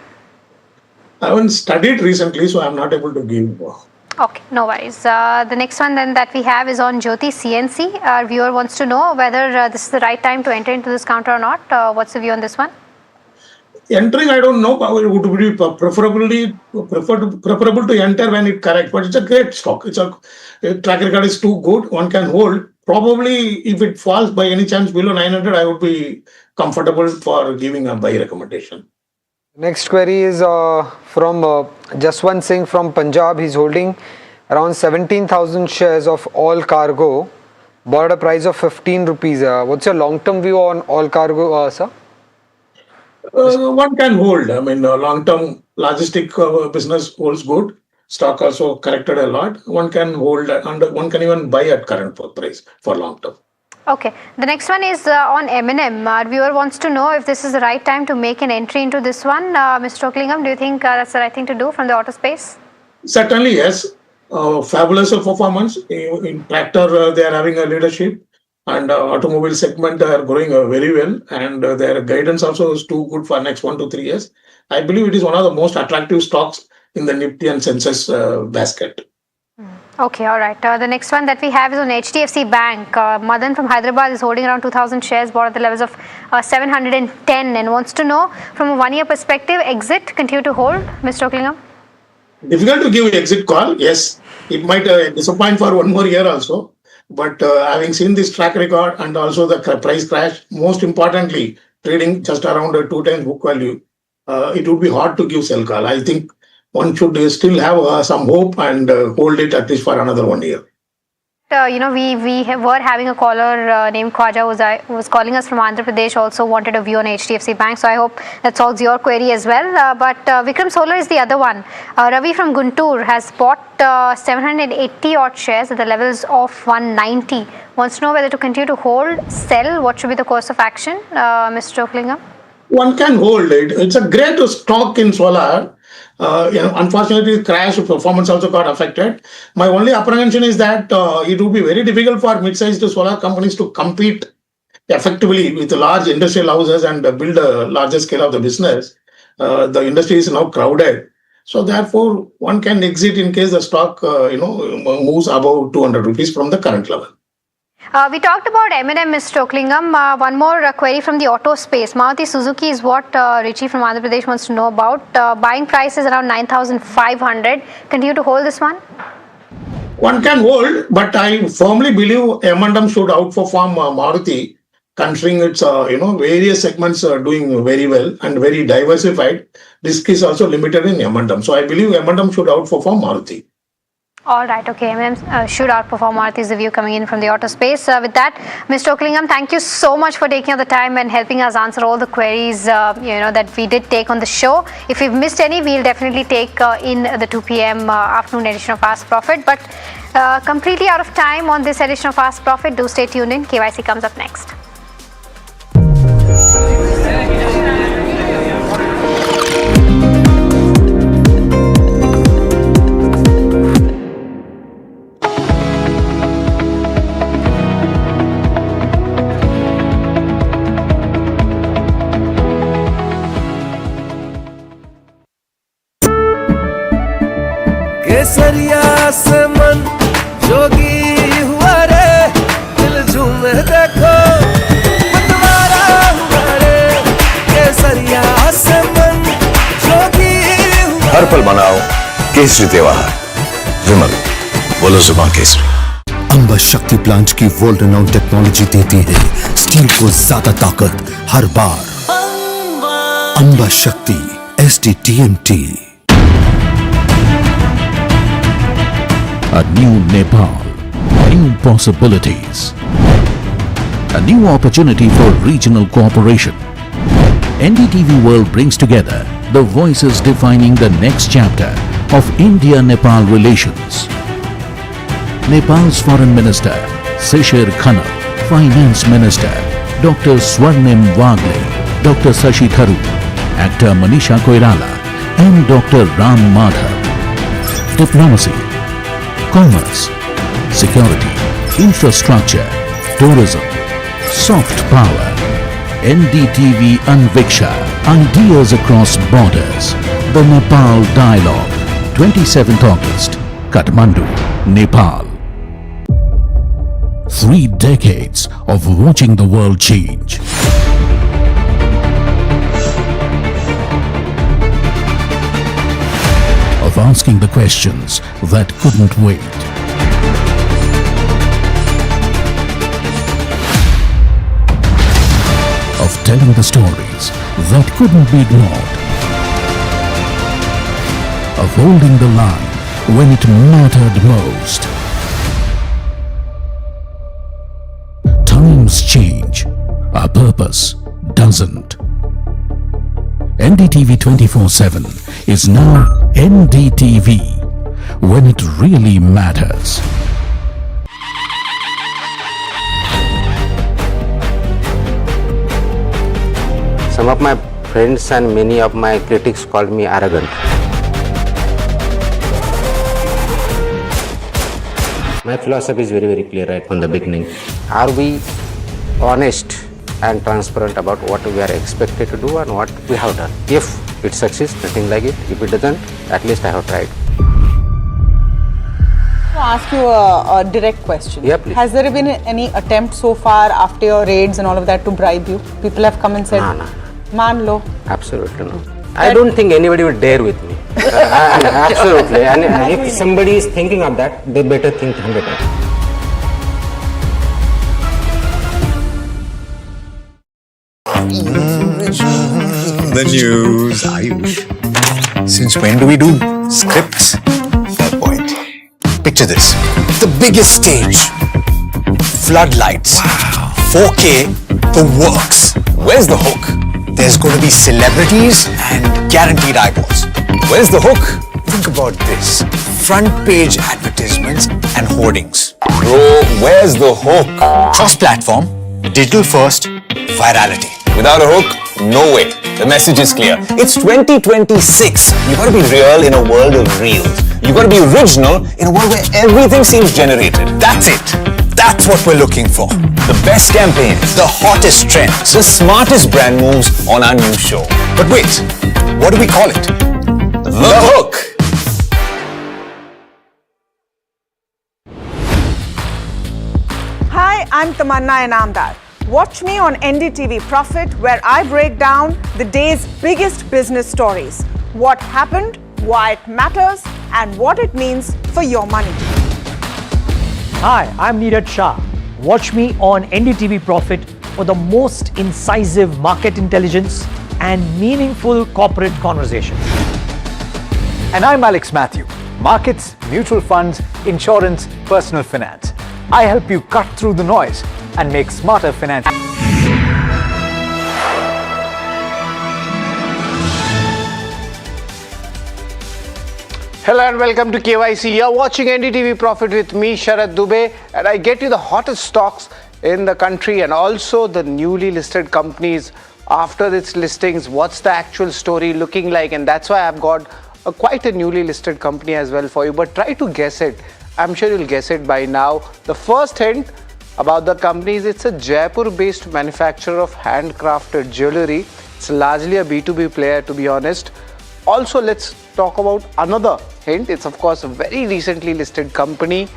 I haven't studied recently, so I'm not able to give. Okay, no worries. The next one then that we have is on Jyoti CNC. Our viewer wants to know whether this is the right time to enter into this counter or not. What's the view on this one? Entering, I don't know. It would be preferable to enter when it corrects, but it's a great stock. Its track record is too good. One can hold. Probably, if it falls by any chance below 900, I would be comfortable for giving a buy recommendation. Next query is from Jaswant Singh from Punjab. He's holding around 17,000 shares of Alcargo, bought at a price of 15 rupees. What's your long-term view on Alcargo, sir? One can hold. I mean, long-term logistic business holds good. Stock also corrected a lot. One can hold and one can even buy at current price for long-term. Okay. The next one is on M&M. Our viewer wants to know if this is the right time to make an entry into this one. Mr. Oaklingham, do you think that's the right thing to do from the auto space? Certainly, yes. Fabulous performance. In tractor, they are having a leadership. And automobile segment, they are growing very well. And their guidance also is too good for next 1 to 3 years. I believe it is one of the most attractive stocks in the Nifty and Census basket. Okay, all right. The next one that we have is on HDFC Bank. Madan from Hyderabad is holding around 2,000 shares bought at the levels of 710 and wants to know from a 1 year perspective, exit, continue to hold, Mr. Oaklingham? Difficult to give exit call. Yes, it might disappoint for 1 more year also. But having seen this track record and also the price crash, most importantly, trading just around 2 times book value, it would be hard to give sell call. I think one should still have some hope and hold it at least for another 1 year. Were having a caller named Khwaja who was calling us from Andhra Pradesh, also wanted a view on HDFC Bank. So I hope that solves your query as well. But Vikram Solar is the other one. Ravi from Guntur has bought 780 odd shares at the levels of 190. Wants to know whether to continue to hold, sell. What should be the course of action, Mr. Oaklingham? One can hold it. It's a great stock in solar. Unfortunately, crash performance also got affected. My only apprehension is that it would be very difficult for mid-sized solar companies to compete effectively with large industrial houses and build a larger scale of the business. The industry is now crowded. So therefore, one can exit in case the stock moves above 200 rupees from the current level. We talked about M&M, Mr. Oaklingham. One more query from the auto space. Maruti Suzuki is what Richie from Andhra Pradesh wants to know about. Buying price is around 9,500. Continue to hold this one? One can hold, but I firmly believe M&M should outperform Maruti, considering its various segments are doing very well and very diversified. Risk is also limited in M&M. So I believe M&M should outperform Maruti. All right, okay. M&M should outperform Maruti is the view coming in from the auto space. With that, Mr. Oaklingham, thank you so much for taking the time and helping us answer all the queries that we did take on the show. If we've missed any, we'll definitely take in the 2 p.m. afternoon edition of Fast Profit. But completely out of time on this edition of Fast Profit. Do stay tuned in. KYC comes up next. केसरिया से मन जोगी हुआ रे दिल झूमे देखो पतवारा हुआ रे केसरिया से मन जोगी हुआ हर पल मनाओ केसरी त्योहार विमल बोलो जुबान केसरी अंबा शक्ति प्लांट की वर्ल्ड रेनाउंड टेक्नोलॉजी देती है स्टील को ज्यादा ताकत हर बार अंबा शक्ति SDTMT A new Nepal, new possibilities, a new opportunity for regional cooperation, NDTV World brings together the voices defining the next chapter of India-Nepal relations. Nepal's Foreign Minister, Shishir Khanal, Finance Minister, Dr. Swarnim Wagle, Dr. Sashi Tharoor, actor Manisha Koirala, and Dr. Ram Madhav. Diplomacy, commerce, security, infrastructure, tourism, soft power. NDTV Anviksha, ideas across borders. The Nepal Dialogue, 27th August, Kathmandu, Nepal. 3 decades of watching the world change. Of asking the questions that couldn't wait. Of telling the stories that couldn't be ignored. Of holding the line when it mattered most. Times change, our purpose doesn't. NDTV 24/7 is now NDTV when it really matters. Some of my friends and many of my critics called me arrogant. My philosophy is very, very clear right from the beginning. Are we honest and transparent about what we are expected to do and what we have done? If it succeeds, nothing like it. If it doesn't, at least I have tried. To ask you a direct question. Yeah, please. Has there been any attempt so far after your raids and all of that to bribe you? People have come and said, No. "Man lo." Absolutely no. I don't think anybody would dare with me. Absolutely. And if somebody is thinking of that, they better think 100 times. The news, Ayush. Since when do we do scripts? Fair point. Picture this. The biggest stage. Floodlights. Wow. 4K. The works. Where's the hook? There's going to be celebrities and guaranteed eyeballs. Where's the hook? Think about this. Front page advertisements and hoardings. Bro, where's the hook? Cross-platform, digital first, virality. Without a hook, no way. The message is clear. It's 2026. You gotta be real in a world of reels. You gotta be original in a world where everything seems generated. That's it. That's what we're looking for. The best campaigns, the hottest trends, the smartest brand moves on our new show. But wait, what do we call it? The hook. Hi, I'm Tamanna Inamdar. Watch me on NDTV Profit, where I break down the day's biggest business stories. What happened, why it matters, and what it means for your money. Hi, I'm Neeraj Shah. Watch me on NDTV Profit for the most incisive market intelligence and meaningful corporate conversation. And I'm Alex Matthew. Markets, mutual funds, insurance, personal finance. I help you cut through the noise and make smarter financial. Hello and welcome to KYC. You're watching NDTV Profit with me, Sharad Dubey, and I get you the hottest stocks in the country and also the newly listed companies after its listings. What's the actual story looking like? And that's why I've got quite a newly listed company as well for you. But try to guess it. I'm sure you'll guess it by now. The first hint about the company is it's a Jaipur-based manufacturer of handcrafted jewelry. It's largely a B2B player, to be honest. Also, let's talk about another hint. It's of course a very recently listed company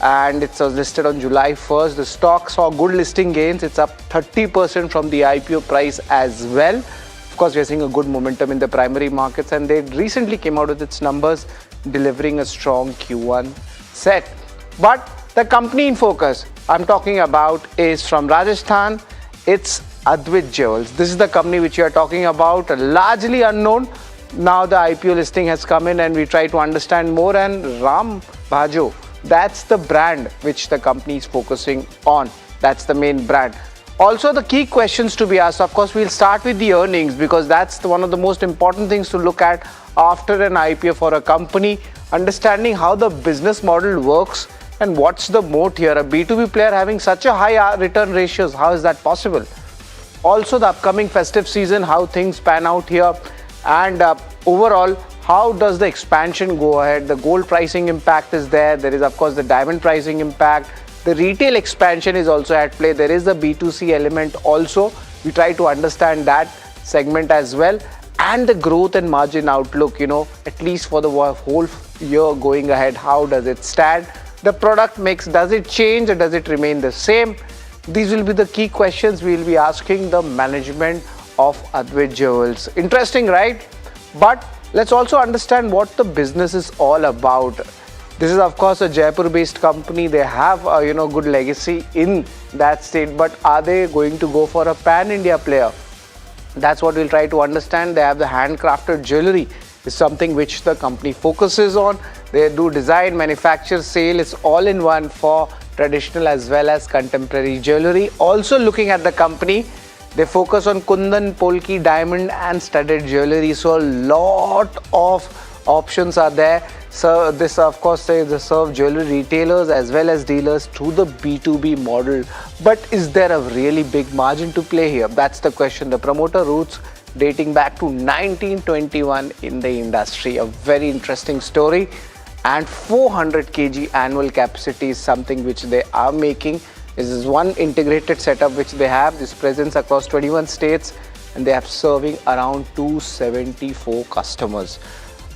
and it was listed on July 1st. The stock saw good listing gains. It's up 30% from the IPO price as well. Of course, we're seeing a good momentum in the primary markets and they recently came out with its numbers, delivering a strong Q1 set. But the company in focus I'm talking about is from Rajasthan. It's Adit Jewels. This is the company which you are talking about, largely unknown. Now the IPO listing has come in and we try to understand more, and Ram Bhajo, that's the brand which the company is focusing on. That's the main brand. Also, the key questions to be asked, of course, we'll start with the earnings because that's one of the most important things to look at after an IPO for a company, understanding how the business model works and what's the moat here. A B2B player having such a high return ratios, how is that possible? Also, the upcoming festive season, how things pan out here, and overall, how does the expansion go ahead? The gold pricing impact is there. There is, of course, the diamond pricing impact. The retail expansion is also at play. There is a B2C element also. We try to understand that segment as well. And the growth and margin outlook, at least for the whole year going ahead, how does it stand? The product mix, does it change or does it remain the same? These will be the key questions we will be asking the management of Adit Jewels. Interesting, right? But let's also understand what the business is all about. This is, of course, a Jaipur-based company. They have a good legacy in that state. But are they going to go for a pan-India player? That's what we'll try to understand. They have the handcrafted jewelry. Is something which the company focuses on. They do design, manufacture, sale. It's all in one for traditional as well as contemporary jewelry. Also looking at the company, they focus on kundan, polki, diamond and studded jewelry. So a lot of options are there. So this, of course, they serve jewelry retailers as well as dealers through the B2B model. But is there a really big margin to play here? That's the question. The promoter roots dating back to 1921 in the industry. A very interesting story. And 400 kg annual capacity is something which they are making. This is one integrated setup which they have. This presence across 21 states and they are serving around 274 customers.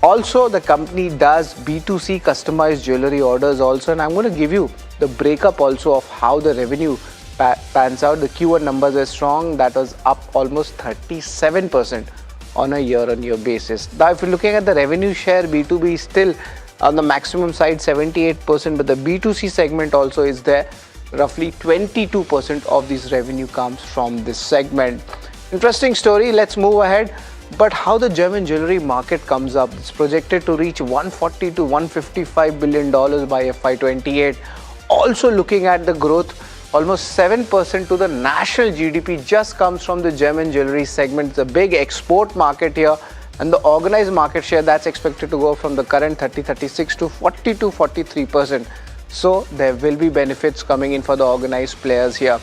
Also, the company does B2C customized jewelry orders also, and I'm going to give you the breakup also of how the revenue pans out. The Q1 numbers are strong. That was up almost 37% on a year-on-year basis. Now, if you're looking at the revenue share, B2B is still on the maximum side, 78%, but the B2C segment also is there. Roughly 22% of this revenue comes from this segment. Interesting story. Let's move ahead. But how the German jewelry market comes up, it's projected to reach $140 to $155 billion by FY28. Also looking at the growth, almost 7% to the national GDP just comes from the German jewelry segment. It's a big export market here, and the organized market share that's expected to go from the current 36 to 43%. So there will be benefits coming in for the organized players here.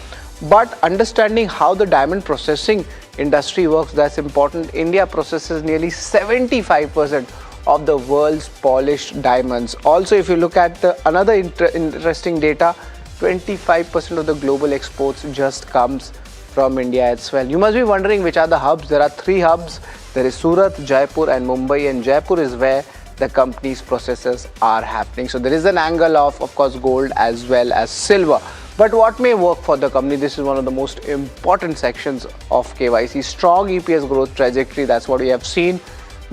But understanding how the diamond processing industry works, that's important. India processes nearly 75% of the world's polished diamonds. Also, if you look at another interesting data, 25% of the global exports just comes from India as well. You must be wondering which are the hubs. There are 3 hubs. There is Surat, Jaipur and Mumbai, and Jaipur is where the company's processes are happening. So there is an angle of course, gold as well as silver. But what may work for the company? This is one of the most important sections of KYC. Strong EPS growth trajectory, that's what we have seen.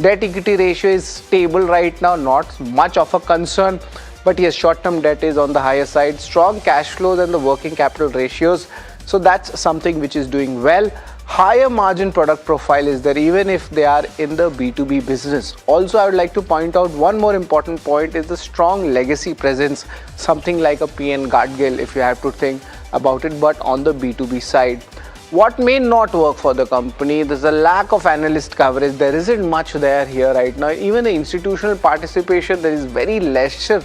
Debt equity ratio is stable right now, not much of a concern. But yes, short-term debt is on the higher side. Strong cash flows and the working capital ratios. So that's something which is doing well. Higher margin product profile is there even if they are in the B2B business. Also, I would like to point out one more important point is the strong legacy presence, something like a PN Gadgil if you have to think about it, but on the B2B side. What may not work for the company, there's a lack of analyst coverage. There isn't much there here right now. Even the institutional participation, there is very lesser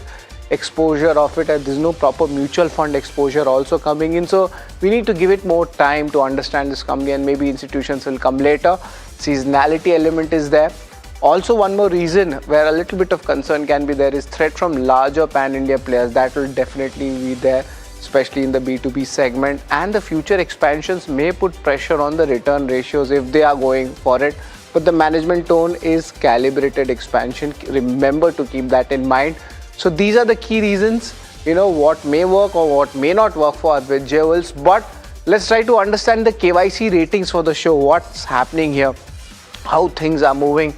exposure of it, and there's no proper mutual fund exposure also coming in. So we need to give it more time to understand this company, and maybe institutions will come later. Seasonality element is there. Also, one more reason where a little bit of concern can be there is threat from larger pan-India players. That will definitely be there, especially in the B2B segment, and the future expansions may put pressure on the return ratios if they are going for it. But the management tone is calibrated expansion. Remember to keep that in mind. So these are the key reasons, what may work or what may not work for Adit Jewels. But let's try to understand the KYC ratings for the show, what's happening here, how things are moving.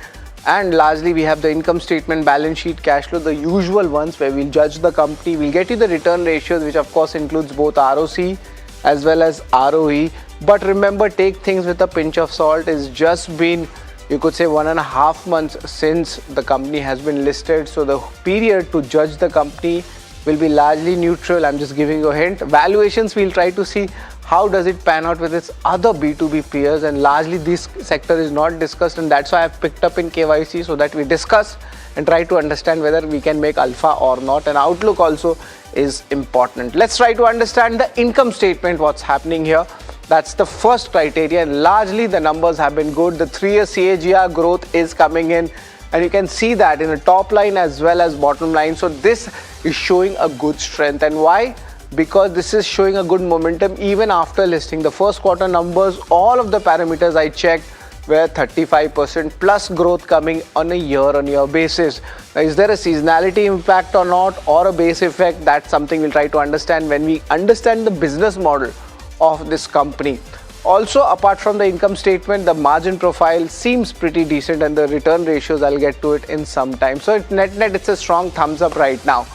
And largely we have the income statement, balance sheet, cash flow, the usual ones where we'll judge the company. We'll get you the return ratios, which of course includes both ROC as well as ROE. But remember, take things with a pinch of salt. It's just been, you could say, 1.5 months since the company has been listed. So the period to judge the company will be largely neutral. I'm just giving you a hint. Valuations, we'll try to see how does it pan out with its other B2B peers, and largely this sector is not discussed, and that's why I've picked up in KYC so that we discuss and try to understand whether we can make alpha or not, and outlook also is important. Let's try to understand the income statement, what's happening here. That's the first criteria, and largely the numbers have been good. The 3-year CAGR growth is coming in, and you can see that in the top line as well as bottom line. So this is showing a good strength. And why? Because this is showing a good momentum even after listing. The first quarter numbers, all of the parameters I checked were 35% plus growth coming on a year-on-year basis. Now, is there a seasonality impact or not, or a base effect? That's something we'll try to understand when we understand the business model of this company. Also, apart from the income statement, the margin profile seems pretty decent, and the return ratios, I'll get to it in some time. So net, it's a strong thumbs up right now.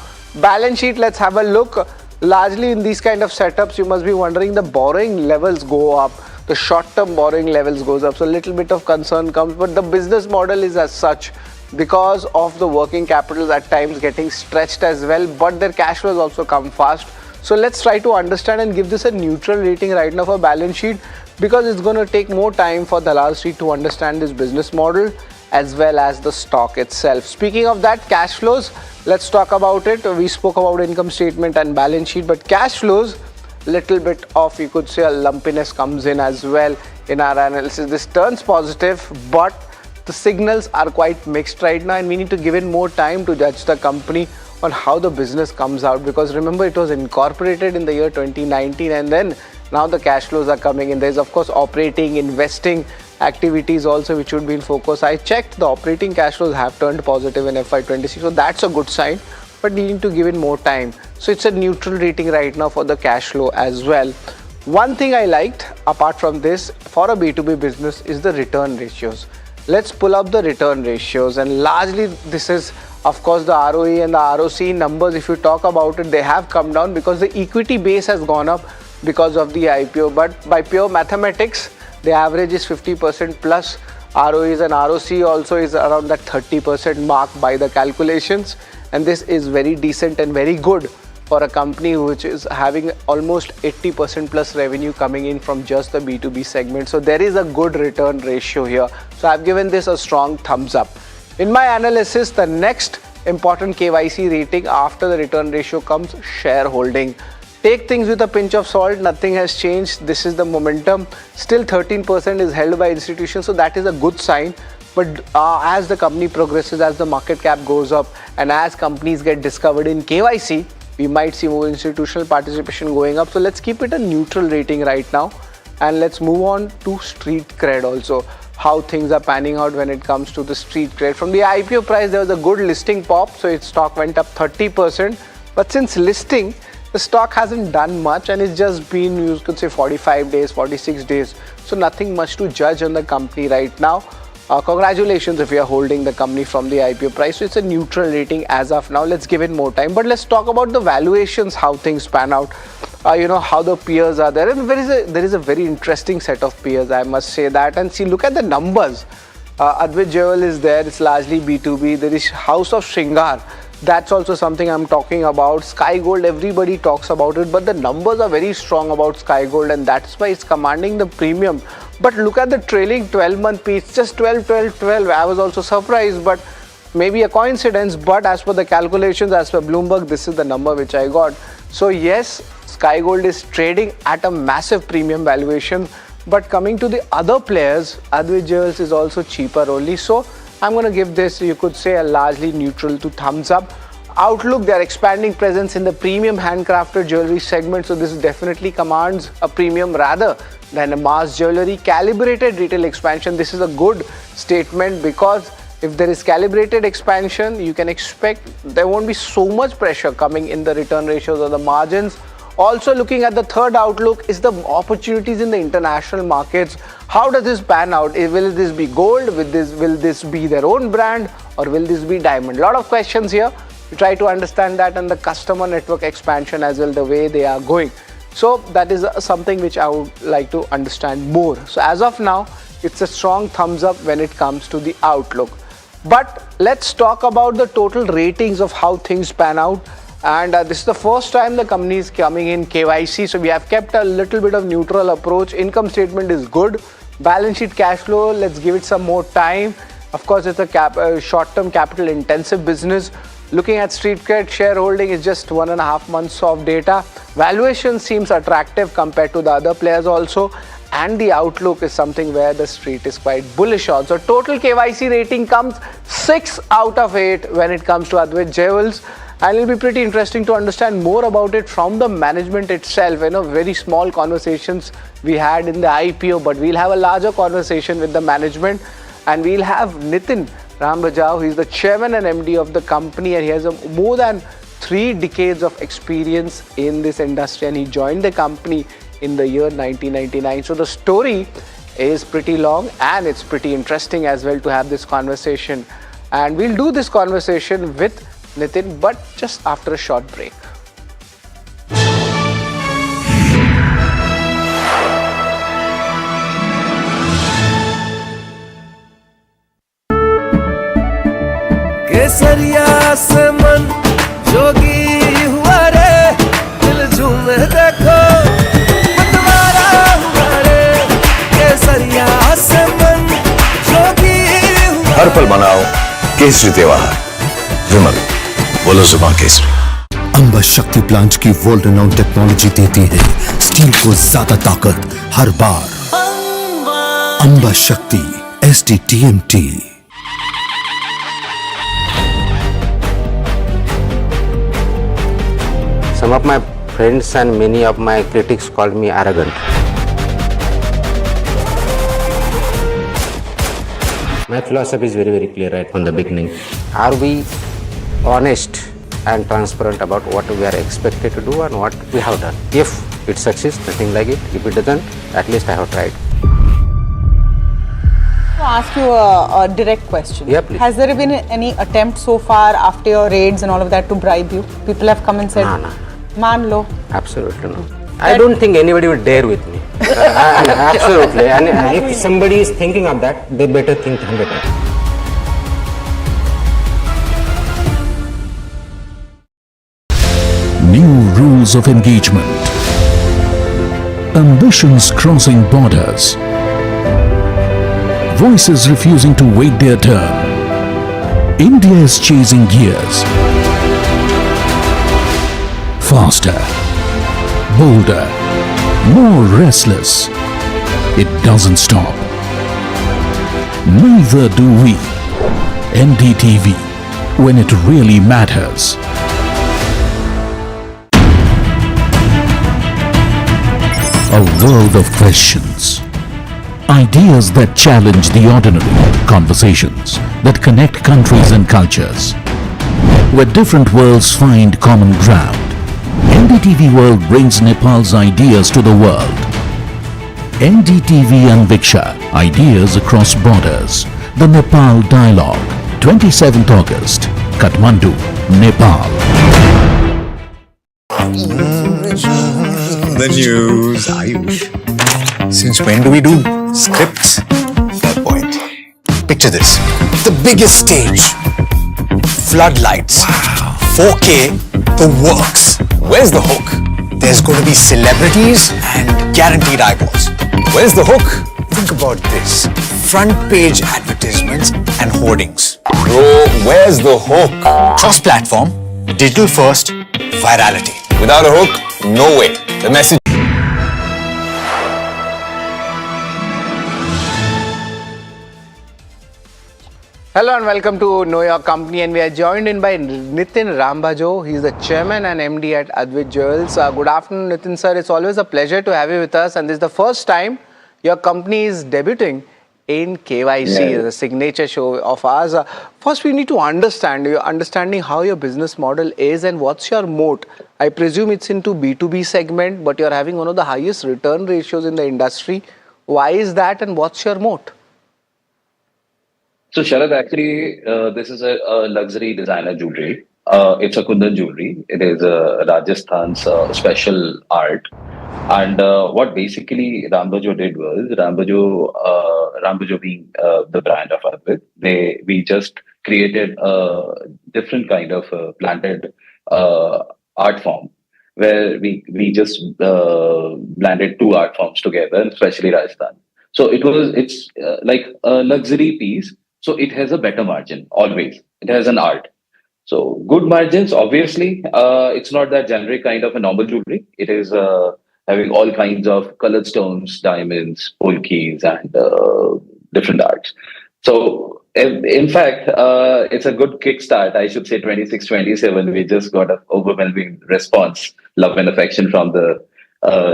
Balance sheet, let's have a look. Largely in these kind of setups, you must be wondering, the borrowing levels go up, the short-term borrowing levels goes up, so a little bit of concern comes, but the business model is as such because of the working capital at times getting stretched as well, but their cash flows also come fast. So let's try to understand and give this a neutral rating right now for balance sheet, because it's going to take more time for Dalal Street to understand this business model as well as the stock itself. Speaking of that, cash flows, let's talk about it. We spoke about income statement and balance sheet, but cash flows, little bit of, you could say, a lumpiness comes in as well in our analysis. This turns positive, but the signals are quite mixed right now, and we need to give it more time to judge the company on how the business comes out, because remember, it was incorporated in the year 2019, and then now the cash flows are coming in. There's of course operating, investing activities also which would be in focus. I checked, the operating cash flows have turned positive in FY26, so that's a good sign, but needing to give it more time. So it's a neutral rating right now for the cash flow as well. One thing I liked apart from this for a B2B business is the return ratios. Let's pull up the return ratios, and largely this is of course the ROE and the ROC numbers. If you talk about it, they have come down because the equity base has gone up because of the IPO, but by pure mathematics the average is 50% plus. ROEs and ROC also is around that 30% mark by the calculations, and this is very decent and very good for a company which is having almost 80% plus revenue coming in from just the B2B segment. So there is a good return ratio here. So I've given this a strong thumbs up. In my analysis, the next important KYC rating after the return ratio comes shareholding. Take things with a pinch of salt, nothing has changed. This is the momentum. Still 13% is held by institutions, so that is a good sign. But as the company progresses, as the market cap goes up, and as companies get discovered in KYC, we might see more institutional participation going up. So let's keep it a neutral rating right now, and let's move on to street cred also. How things are panning out when it comes to the street cred. From the IPO price, there was a good listing pop, so its stock went up 30%. But since listing, the stock hasn't done much, and it's just been, you could say, 45 days, 46 days. So nothing much to judge on the company right now. Congratulations if you are holding the company from the IPO price. So it's a neutral rating as of now. Let's give it more time. But let's talk about the valuations, how things pan out. How the peers are there. And there is a very interesting set of peers, I must say that. And see, look at the numbers. Adit Jewels is there. It's largely B2B. There is House of Shringar. That's also something I'm talking about. Sky Gold, everybody talks about it, but the numbers are very strong about Sky Gold, and that's why it's commanding the premium. But look at the trailing 12-month piece, just 12, 12, 12. I was also surprised, but maybe a coincidence. But as per the calculations, as per Bloomberg, this is the number which I got. So yes, Sky Gold is trading at a massive premium valuation. But coming to the other players, Adit Jewels is also cheaper only. So I'm going to give this, you could say, a largely neutral to thumbs up. Outlook, they are expanding presence in the premium handcrafted jewelry segment. So this definitely commands a premium rather than a mass jewelry. Calibrated retail expansion, this is a good statement, because if there is calibrated expansion, you can expect there won't be so much pressure coming in the return ratios or the margins. Also looking at the third outlook is the opportunities in the international markets. How does this pan out? Will this be gold? Will this be their own brand, or will this be diamond? A lot of questions here. We try to understand that, and the customer network expansion as well, the way they are going. So that is something which I would like to understand more. So as of now, it's a strong thumbs up when it comes to the outlook. But let's talk about the total ratings of how things pan out. And this is the first time the company is coming in KYC. So we have kept a little bit of neutral approach. Income statement is good. Balance sheet cash flow, let's give it some more time. Of course, it's a short-term capital intensive business. Looking at Streetcred shareholding is just 1.5 months of data. Valuation seems attractive compared to the other players also. And the outlook is something where the street is quite bullish on. So total KYC rating comes 6 out of 8 when it comes to Adit Jewels. And it'll be pretty interesting to understand more about it from the management itself. Very small conversations we had in the IPO, but we'll have a larger conversation with the management. And we'll have Nitin Rambajau, he's the chairman and MD of the company, and he has more than 3 decades of experience in this industry, and he joined the company in the year 1999. So the story is pretty long and it's pretty interesting as well to have this conversation. And we'll do this conversation with Nitin, but just after a short break. केसरिया से मन जोगी हुआ रे दिल झूमे देखो मतवारा हुआ रे केसरिया से मन जोगी हुआ हर पल मनाओ केसरी त्योहार विमल बोलो जुबान केसरी। अंबा शक्ति प्लांट की वर्ल्ड रेनाउंड टेक्नोलॉजी देती है स्टील को ज्यादा ताकत हर बार। अंबा शक्ति SDTMT। Some of my friends and many of my critics called me arrogant. My philosophy is very clear right from the beginning. Are we honest and transparent about what we are expected to do and what we have done? If it succeeds, nothing like it. If it doesn't, at least I have tried. To ask you a direct question. Yeah, please. Has there been any attempt so far after your raids and all of that to bribe you? People have come and said, No. "Man lo." Absolutely no. I don't think anybody would dare with me. Absolutely. And if somebody is thinking of that, they better think 100 times. New rules of engagement. Ambitions crossing borders. Voices refusing to wait their turn. India is chasing gears. Faster, bolder, more restless. It doesn't stop. Neither do we. NDTV, when it really matters. A world of questions. Ideas that challenge the ordinary. Conversations that connect countries and cultures. Where different worlds find common ground. NDTV World brings Nepal's ideas to the world. NDTV Anviksha, Ideas Across Borders. The Nepal Dialogue, 27th August, Kathmandu, Nepal. The news, Ayush. Since when do we do scripts? Fair point. Picture this. The biggest stage. Floodlights. 4K. The works. Where's the hook? There's going to be celebrities and guaranteed eyeballs. Where's the hook? Think about this. Front page advertisements and hoardings. Bro, where's the hook? Cross-platform, digital first, virality. Without a hook, no way. The message. Hello and welcome to Know Your Company, and we are joined in by Nitin Rambajau. He is the chairman and MD at Adit Jewels. Good afternoon, Nitin sir. It's always a pleasure to have you with us, and this is the first time your company is debuting in KYC, the signature show of ours. First, we need to understanding how your business model is and what's your moat. I presume it's into B2B segment, but you're having one of the highest return ratios in the industry. Why is that, and what's your moat? So Sharad, actually, this is a luxury designer jewelry. It's a Kundan jewelry. It is Rajasthan's special art. And what basically Rambajau did was, Rambajau being the brand of Adit, we just created a different kind of planted art form where we just blended two art forms together, especially Rajasthan. So it's like a luxury piece. So it has a better margin always. It has an art. So good margins, obviously. It's not that generic kind of a normal jewelry. It is having all kinds of colored stones, diamonds, polkis, and different arts. So in fact, it's a good kickstart. I should say 26, 27. We just got an overwhelming response, love and affection from the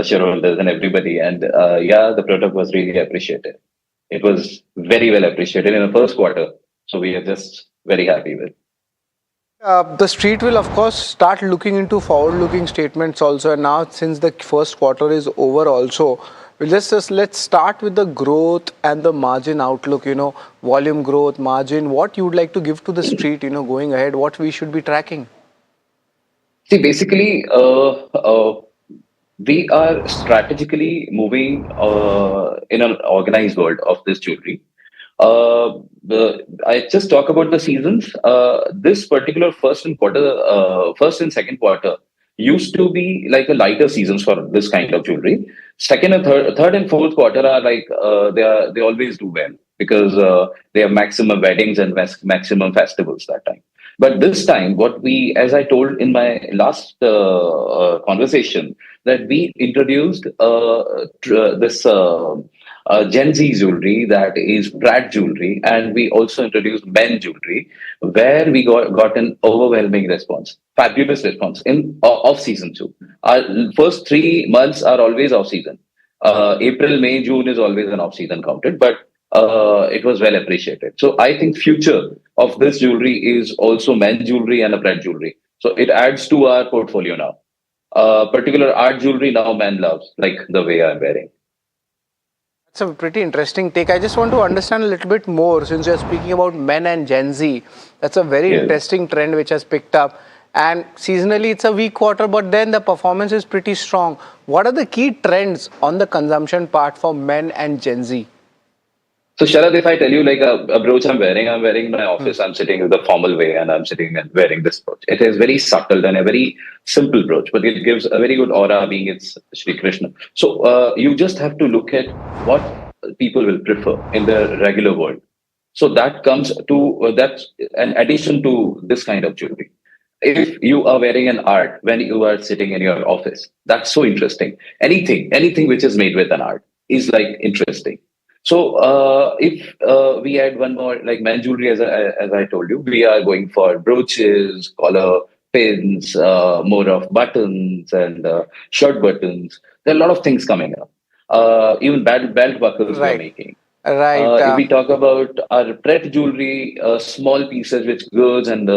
shareholders and everybody. And yeah, the product was really appreciated. It was very well appreciated in the first quarter. So we are just very happy with. The street will, of course, start looking into forward-looking statements also. And now, since the first quarter is over also, let's start with the growth and the margin outlook, volume growth, margin, what you would like to give to the street, going ahead, what we should be tracking. See, basically, we are strategically moving in an organized world of this jewelry. I just talk about the seasons. This particular first and second quarter used to be like a lighter seasons for this kind of jewelry. Second and third and fourth quarter are like they always do well because they have maximum weddings and maximum festivals that time. But this time, as I told in my last conversation, that we introduced this. Gen Z jewelry, that is Brad jewelry, and we also introduced men jewelry, where we got an overwhelming response, fabulous response in off season too. Our first 3 months are always off season. April, May, June is always an off season counted, but it was well appreciated. So I think future of this jewelry is also men jewelry and a Brad jewelry. So it adds to our portfolio now. Particular art jewelry now men loves, like the way I'm wearing. That's a pretty interesting take. I just want to understand a little bit more since you're speaking about men and Gen Z. That's a very interesting trend which has picked up. And seasonally, it's a weak quarter, but then the performance is pretty strong. What are the key trends on the consumption part for men and Gen Z? So Sharad, if I tell you like a brooch I'm wearing in my office, I'm sitting in the formal way and I'm sitting and wearing this brooch. It is very subtle and a very simple brooch, but it gives a very good aura being it's Shri Krishna. So you just have to look at what people will prefer in the regular world. So that comes to, that's an addition to this kind of jewelry. If you are wearing an art when you are sitting in your office, that's so interesting. Anything which is made with an art is like interesting. So if we add one more, like men jewelry, as I told you, we are going for brooches, collar, pins, more of buttons and shirt buttons. There are a lot of things coming up. Even belt buckles we are making. Right. If we talk about our pret jewelry, small pieces which girls and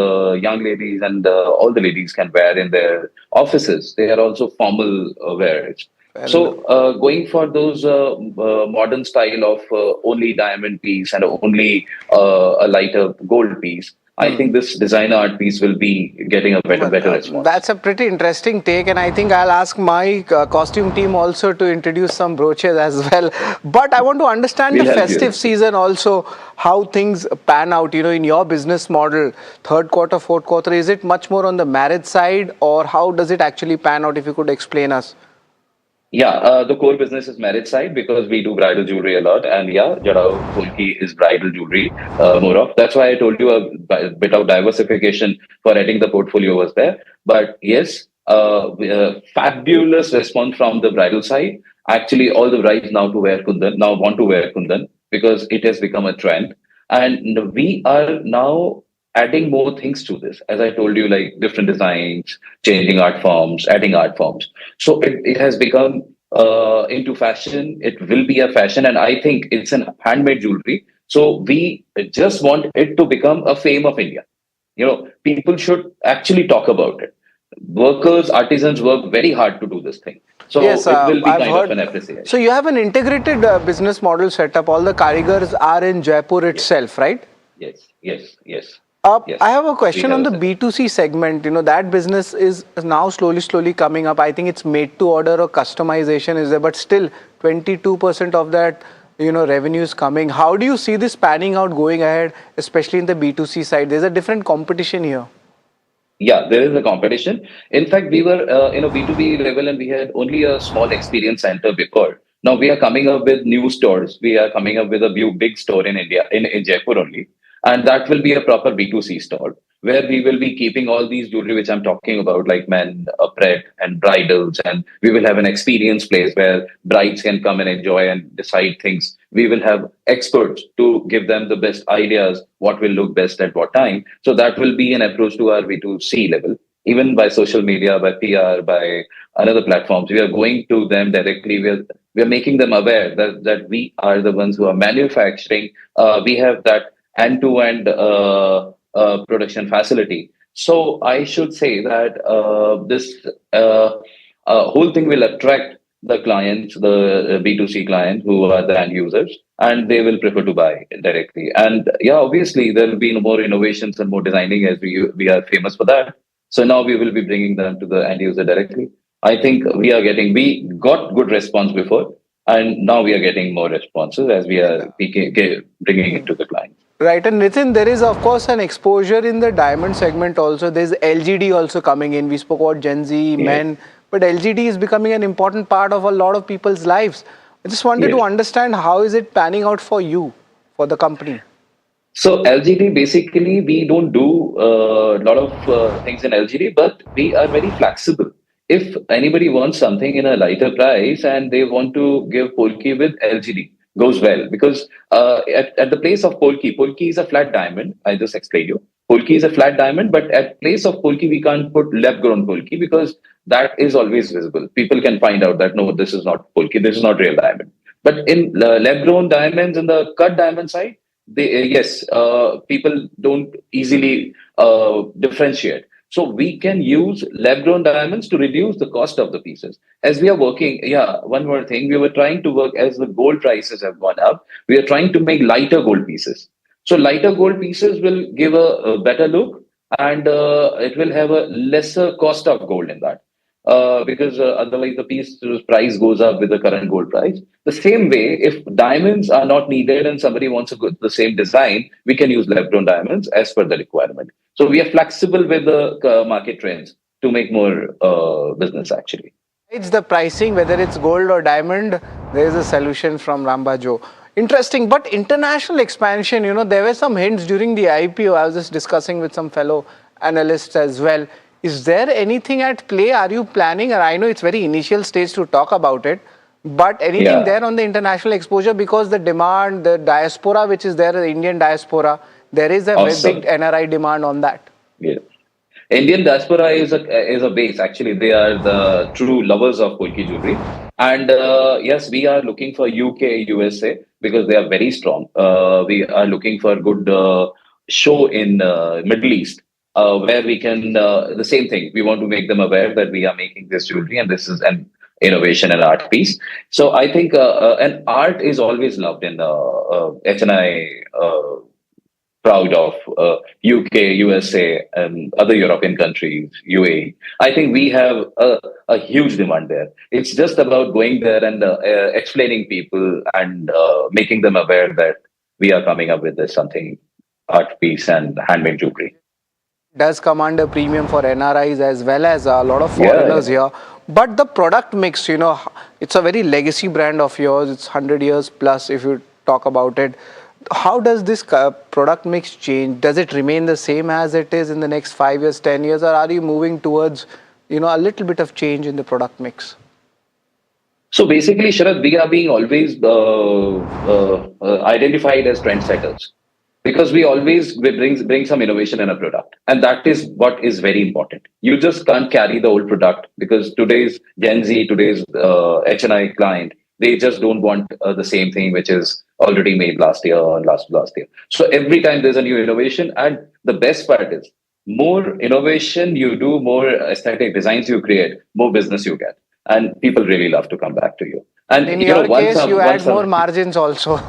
young ladies and all the ladies can wear in their offices, they are also formal wears. So going for those modern style of only diamond piece and only a lighter gold piece, I think this designer art piece will be getting a better response. That's a pretty interesting take, and I think I'll ask my costume team also to introduce some brooches as well. But I want to understand the festive season also, how things pan out, in your business model, third quarter, fourth quarter. Is it much more on the marriage side, or how does it actually pan out, if you could explain us? Yeah, the core business is marriage side because we do bridal jewelry a lot, and yeah, Jadao Polki is bridal jewelry more of. That's why I told you a bit of diversification for adding the portfolio was there. But yes, fabulous response from the bridal side. Actually, all the brides now want to wear kundan because it has become a trend, and we are now adding more things to this. As I told you, like different designs, changing art forms, adding art forms. So it has become into fashion. It will be a fashion. And I think it's an handmade jewelry. So we just want it to become a fame of India. People should actually talk about it. Workers, artisans work very hard to do this thing. So yes, it will be I've kind heard, of an appreciation. So you have an integrated business model set up. All the karigars are in Jaipur itself, right? Yes. Yes. I have a question on the B2C segment. That business is now slowly coming up. I think it's made to order or customization is there, but still 22% of that, revenue is coming. How do you see this panning out going ahead, especially in the B2C side? There's a different competition here. Yeah, there is a competition. In fact, we were in a B2B level and we had only a small experience center before. Now we are coming up with new stores. We are coming up with a new big store in India, in Jaipur only. And that will be a proper B2C store where we will be keeping all these jewelry which I'm talking about, like men, pret, and bridals. And we will have an experience place where brides can come and enjoy and decide things. We will have experts to give them the best ideas, what will look best at what time. So that will be an approach to our B2C level, even by social media, by PR, by another platforms. We are going to them directly. We are making them aware that we are the ones who are manufacturing. We have that end-to-end production facility. So I should say that this whole thing will attract the clients, the B2C clients who are the end users, and they will prefer to buy directly. And yeah, obviously there will be more innovations and more designing as we are famous for that. So now we will be bringing them to the end user directly. I think we got good response before, and now we are getting more responses as we are bringing it to the client. Right, and Nitin, there is of course an exposure in the diamond segment also. There's LGD also coming in. We spoke about Gen Z, men, but LGD is becoming an important part of a lot of people's lives. I just wanted to understand, how is it panning out for you, for the company? So LGD, basically, we don't do a lot of things in LGD, but we are very flexible. If anybody wants something in a lighter price and they want to give Polki with LGD, goes well, because at the place of Polki is a flat diamond. I just explained you. Polki is a flat diamond, but at place of Polki, we can't put lab-grown Polki because that is always visible. People can find out that, no, this is not Polki, this is not real diamond. But in lab-grown diamonds, in the cut diamond side, people don't easily differentiate. So we can use lab-grown diamonds to reduce the cost of the pieces. As we are working, one more thing, we were trying to work as the gold prices have gone up. We are trying to make lighter gold pieces. So lighter gold pieces will give a better look, and it will have a lesser cost of gold in that. Because otherwise the piece price goes up with the current gold price. The same way, if diamonds are not needed and somebody wants the same design, we can use lab-grown diamonds as per the requirement. So we are flexible with the market trends to make more business actually. It's the pricing, whether it's gold or diamond, there is a solution from Rambajo. Interesting, but international expansion, there were some hints during the IPO. I was just discussing with some fellow analysts as well. Is there anything at play? Are you planning? And I know it's very initial stage to talk about it, but anything there on the international exposure? Because the demand, the diaspora which is there, the Indian diaspora, there is a very big NRI demand on that. Yeah. Indian diaspora is a base. Actually, they are the true lovers of Polki jewelry. And yes, we are looking for UK, USA, because they are very strong. We are looking for good show in Middle East. Where we can, the same thing, we want to make them aware that we are making this jewelry and this is an innovation and art piece. So I think and art is always loved in HNI, proud of UK, USA, and other European countries, UAE. I think we have a huge demand there. It's just about going there and explaining people and making them aware that we are coming up with this something art piece and handmade jewelry. Does command a premium for NRIs as well as a lot of foreigners here. But the product mix, it's a very legacy brand of yours. It's 100 years plus if you talk about it. How does this product mix change? Does it remain the same as it is in the next 5 years, 10 years, or are you moving towards, a little bit of change in the product mix? So basically, Sharad, we are being always identified as trendsetters. Because we always bring some innovation in a product. And that is what is very important. You just can't carry the old product because today's Gen Z, today's HNI client, they just don't want the same thing which is already made last year or last year. So every time there's a new innovation, and the best part is more innovation you do, more aesthetic designs you create, more business you get. And people really love to come back to you. And in your case, you add more margins also.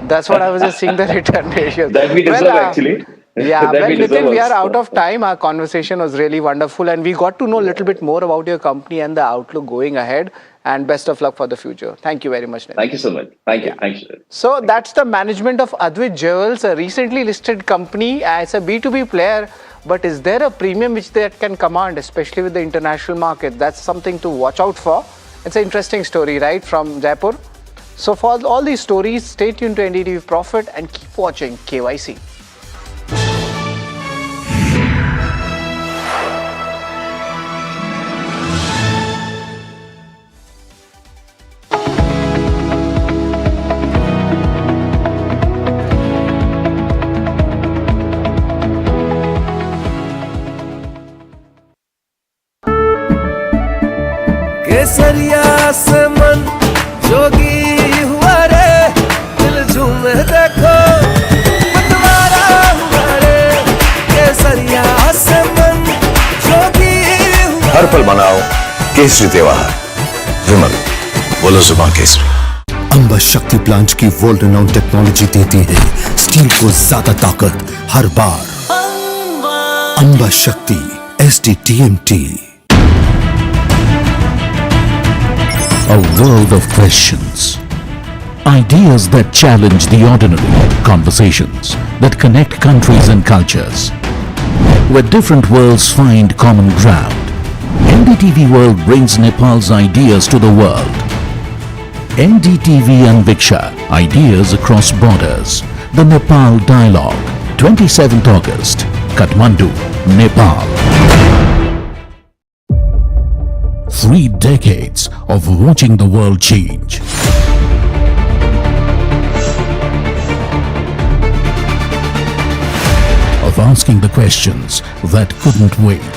That's what I was just seeing, the return ratio. That we deserve actually. Yeah, well, Nitin, we are out of time. Our conversation was really wonderful and we got to know a little bit more about your company and the outlook going ahead. And best of luck for the future. Thank you very much, Nitin. Thank you so much. Thank you. Thank you. So that's the management of Adit Jewels, a recently listed company as a B2B player. but is there a premium which they can command, especially with the international market? That's something to watch out for. It's an interesting story, right, from Jaipur. So for all these stories, stay tuned to NDTV Profit and keep watching KYC. केसरिया से मन जोगी हुआ रे दिल झूमे देखो पतवारा हुआ रे केसरिया से मन जोगी हुआ हर पल मनाओ केसरी त्योहार। विमल बोलो जुबान केसरी। अंबा शक्ति प्लांट की वर्ल्ड रेनाउंड टेक्नोलॉजी देती है स्टील को ज्यादा ताकत हर बार। अंबा शक्ति SDTMT। A world of questions. Ideas that challenge the ordinary. Conversations that connect countries and cultures. Where different worlds find common ground. NDTV World brings Nepal's ideas to the world. NDTV Anviksha. Ideas across borders. The Nepal Dialogue. 27th August. Kathmandu, Nepal. 3 decades of watching the world change. Of asking the questions that couldn't wait.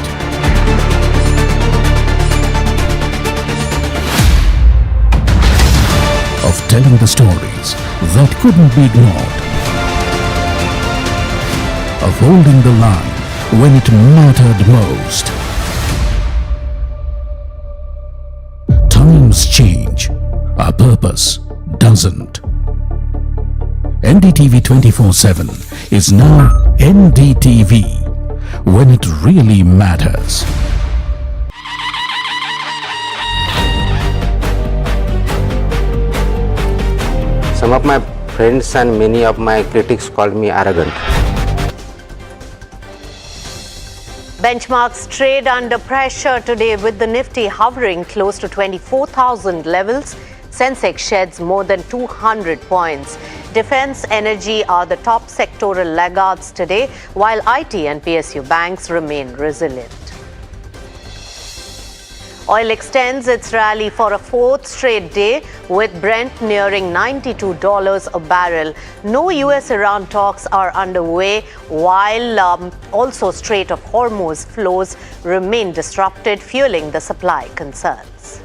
Of telling the stories that couldn't be ignored. Of holding the line when it mattered most. Times change, our purpose doesn't. NDTV 24/7 is now NDTV when it really matters. Some of my friends and many of my critics called me arrogant. Benchmarks trade under pressure today with the Nifty hovering close to 24,000 levels. Sensex sheds more than 200 points. Defense, energy are the top sectoral laggards today, while IT and PSU banks remain resilient. Oil extends its rally for a 4th straight day with Brent nearing $92 a barrel. No US-Iran talks are underway while also Strait of Hormuz flows remain disrupted, fueling the supply concerns.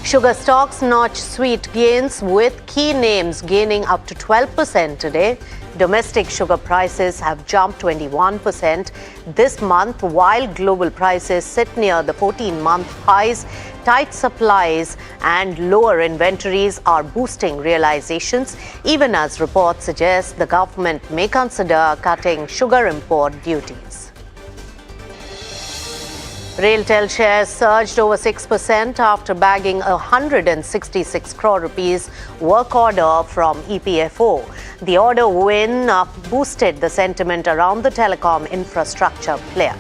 Sugar stocks notch sweet gains with key names gaining up to 12% today. Domestic sugar prices have jumped 21% this month, while global prices sit near the 14-month highs. Tight supplies and lower inventories are boosting realizations, even as reports suggest the government may consider cutting sugar import duties. RailTel shares surged over 6% after bagging a 166 crore rupees work order from EPFO. The order win boosted the sentiment around the telecom infrastructure player.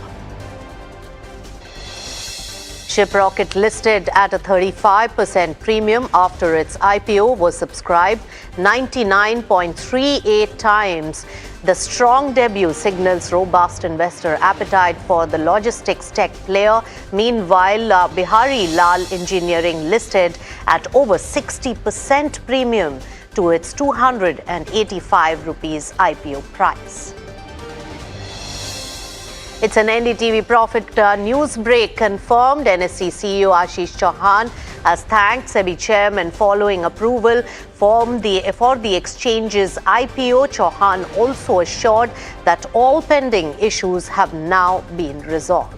Shiprocket listed at a 35% premium after its IPO was subscribed 99.38 times. The strong debut signals robust investor appetite for the logistics tech player. Meanwhile, Bihari Lal Engineering listed at over 60% premium to its 285 rupees IPO price. It's an NDTV Profit news break confirmed. NSE CEO Ashish Chauhan has thanked SEBI chairman following approval for the exchange's IPO. Chauhan also assured that all pending issues have now been resolved.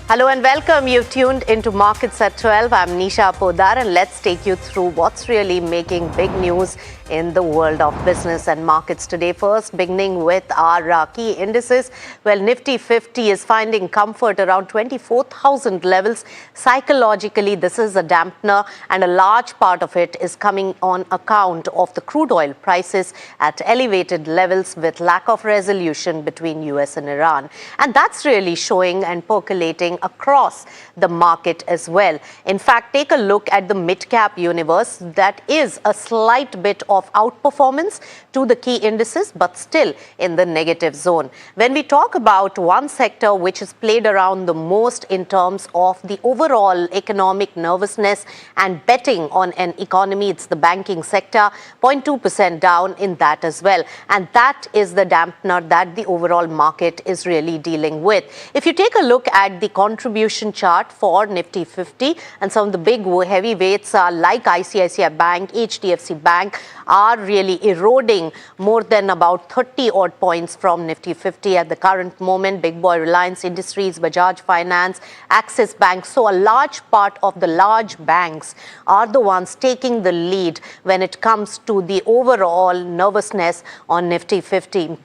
Hello and welcome. You've tuned into Markets at 12. I'm Nisha Podar and let's take you through what's really making big news in the world of business and markets today. First, beginning with our key indices. Well, Nifty 50 is finding comfort around 24,000 levels. Psychologically, this is a dampener, and a large part of it is coming on account of the crude oil prices at elevated levels with lack of resolution between US and Iran. And that's really showing and percolating across the market as well. In fact, take a look at the mid-cap universe. That is a slight bit of outperformance to the key indices, but still in the negative zone. When we talk about one sector which is played around the most in terms of the overall economic nervousness and betting on an economy, it's the banking sector, 0.2% down in that as well. And that is the dampener that the overall market is really dealing with. If you take a look at the contribution chart for Nifty 50, and some of the big heavyweights like ICICI Bank, HDFC Bank are really eroding more than about 30 odd points from Nifty 50 at the current moment. Big boy Reliance Industries, Bajaj Finance, Axis Bank. So a large part of the large banks are the ones taking the lead when it comes to the overall nervousness on Nifty 50.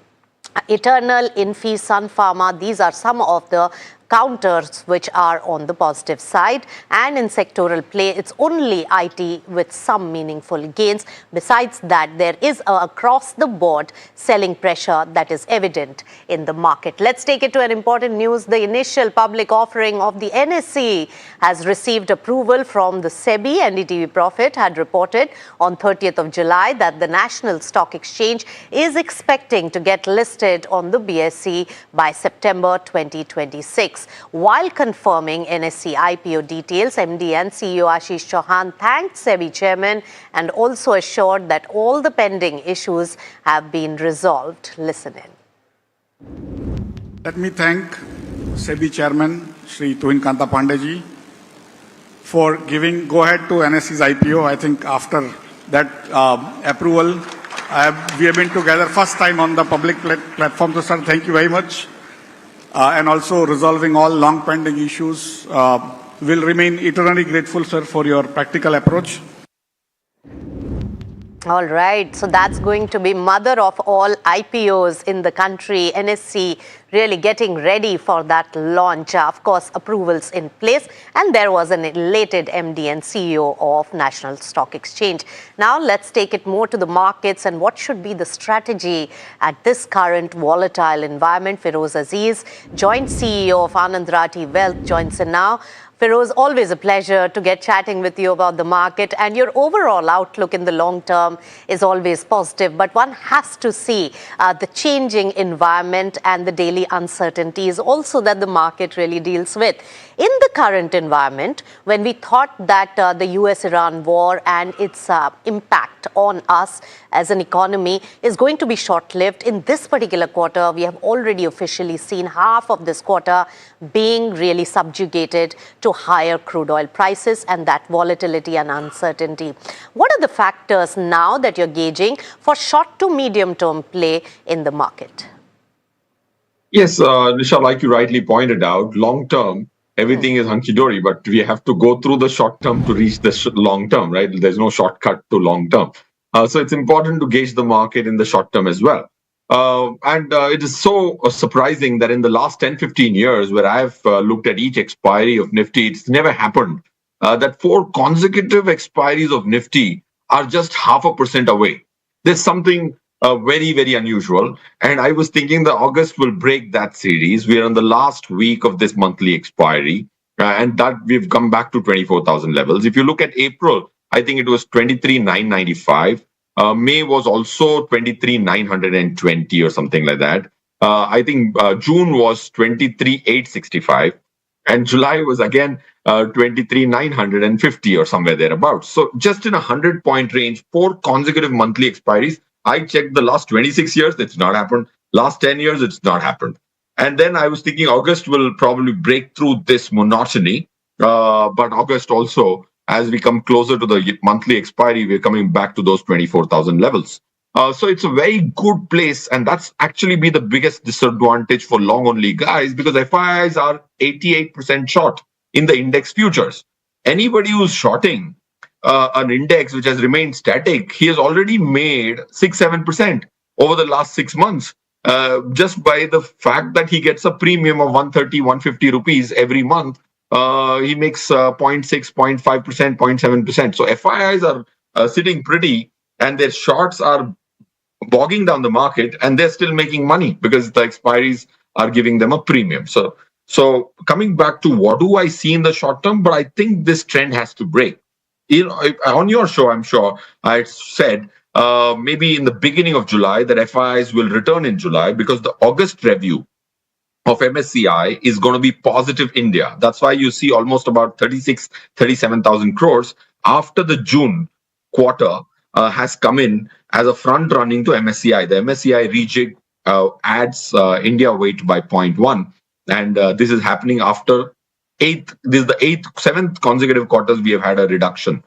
Eternal, Infi, Sun Pharma, these are some of the counters which are on the positive side. And in sectoral play, it's only IT with some meaningful gains. Besides that, there is across the board selling pressure that is evident in the market. Let's take it to an important news. The initial public offering of the NSE has received approval from the SEBI. NDTV Profit had reported on 30th of July that the National Stock Exchange is expecting to get listed on the BSE by September 2026. While confirming NSE IPO details, MD and CEO Ashish Chauhan thanked SEBI chairman and also assured that all the pending issues have been resolved. Listen in. Let me thank SEBI chairman Shri Tuhin Kanta Pandeji for giving go-ahead to NSE's IPO. I think after that approval, we have been together first time on the public platform. So sir, thank you very much. And also resolving all long pending issues. Will remain eternally grateful, sir, for your practical approach. All right, so that's going to be mother of all IPOs in the country. NSE really getting ready for that launch. Of course, approvals in place, and there was an elated MD and CEO of National Stock Exchange. Now let's take it more to the markets and what should be the strategy at this current volatile environment. Feroz Aziz, joint CEO of Anand Rathi Wealth, joins in now. Feroz, always a pleasure to get chatting with you about the market, and your overall outlook in the long term is always positive, but one has to see the changing environment and the daily uncertainties also that the market really deals with. In the current environment, when we thought that the US-Iran war and its impact on us as an economy is going to be short-lived, in this particular quarter, we have already officially seen half of this quarter being really subjugated to higher crude oil prices and that volatility and uncertainty. What are the factors now that you're gauging for short to medium term play in the market? Yes, Nisha, like you rightly pointed out, long term, everything is hunky-dory, but we have to go through the short term to reach the long term, right? There's no shortcut to long term. So it's important to gauge the market in the short term as well. And it is so surprising that in the last 10, 15 years, where I've looked at each expiry of Nifty, it's never happened that 4 consecutive expiries of Nifty are just 0.5% away. There's something very, very unusual. And I was thinking that August will break that series. We are on the last week of this monthly expiry, and that we've come back to 24,000 levels. If you look at April, I think it was 23,995. May was also 23,920 or something like that. I think June was 23,865. And July was again 23,950 or somewhere thereabouts. So just in a 100-point range, 4 consecutive monthly expiries. I checked the last 26 years, it's not happened. Last 10 years, it's not happened. And then I was thinking August will probably break through this monotony. But August also, as we come closer to the monthly expiry, we're coming back to those 24,000 levels. So it's a very good place, and that's actually be the biggest disadvantage for long-only guys because FIIs are 88% short in the index futures. Anybody who's shorting an index which has remained static, he has already made 6-7% over the last 6 months. Just by the fact that he gets a premium of 130, 150 rupees every month, he makes 0.6, 0.5%, 0.7%. So FIIs are sitting pretty, and their shorts are bogging down the market, and they're still making money because the expiries are giving them a premium. So coming back to what do I see in the short term, but I think this trend has to break. On your show, I'm sure I said maybe in the beginning of July that FIIs will return in July because the August review of MSCI is going to be positive India. That's why you see almost about 37,000 crores after the June quarter has come in as a front running to MSCI. The MSCI rejig adds India weight by 0.1, and this is happening after seventh consecutive quarters we have had a reduction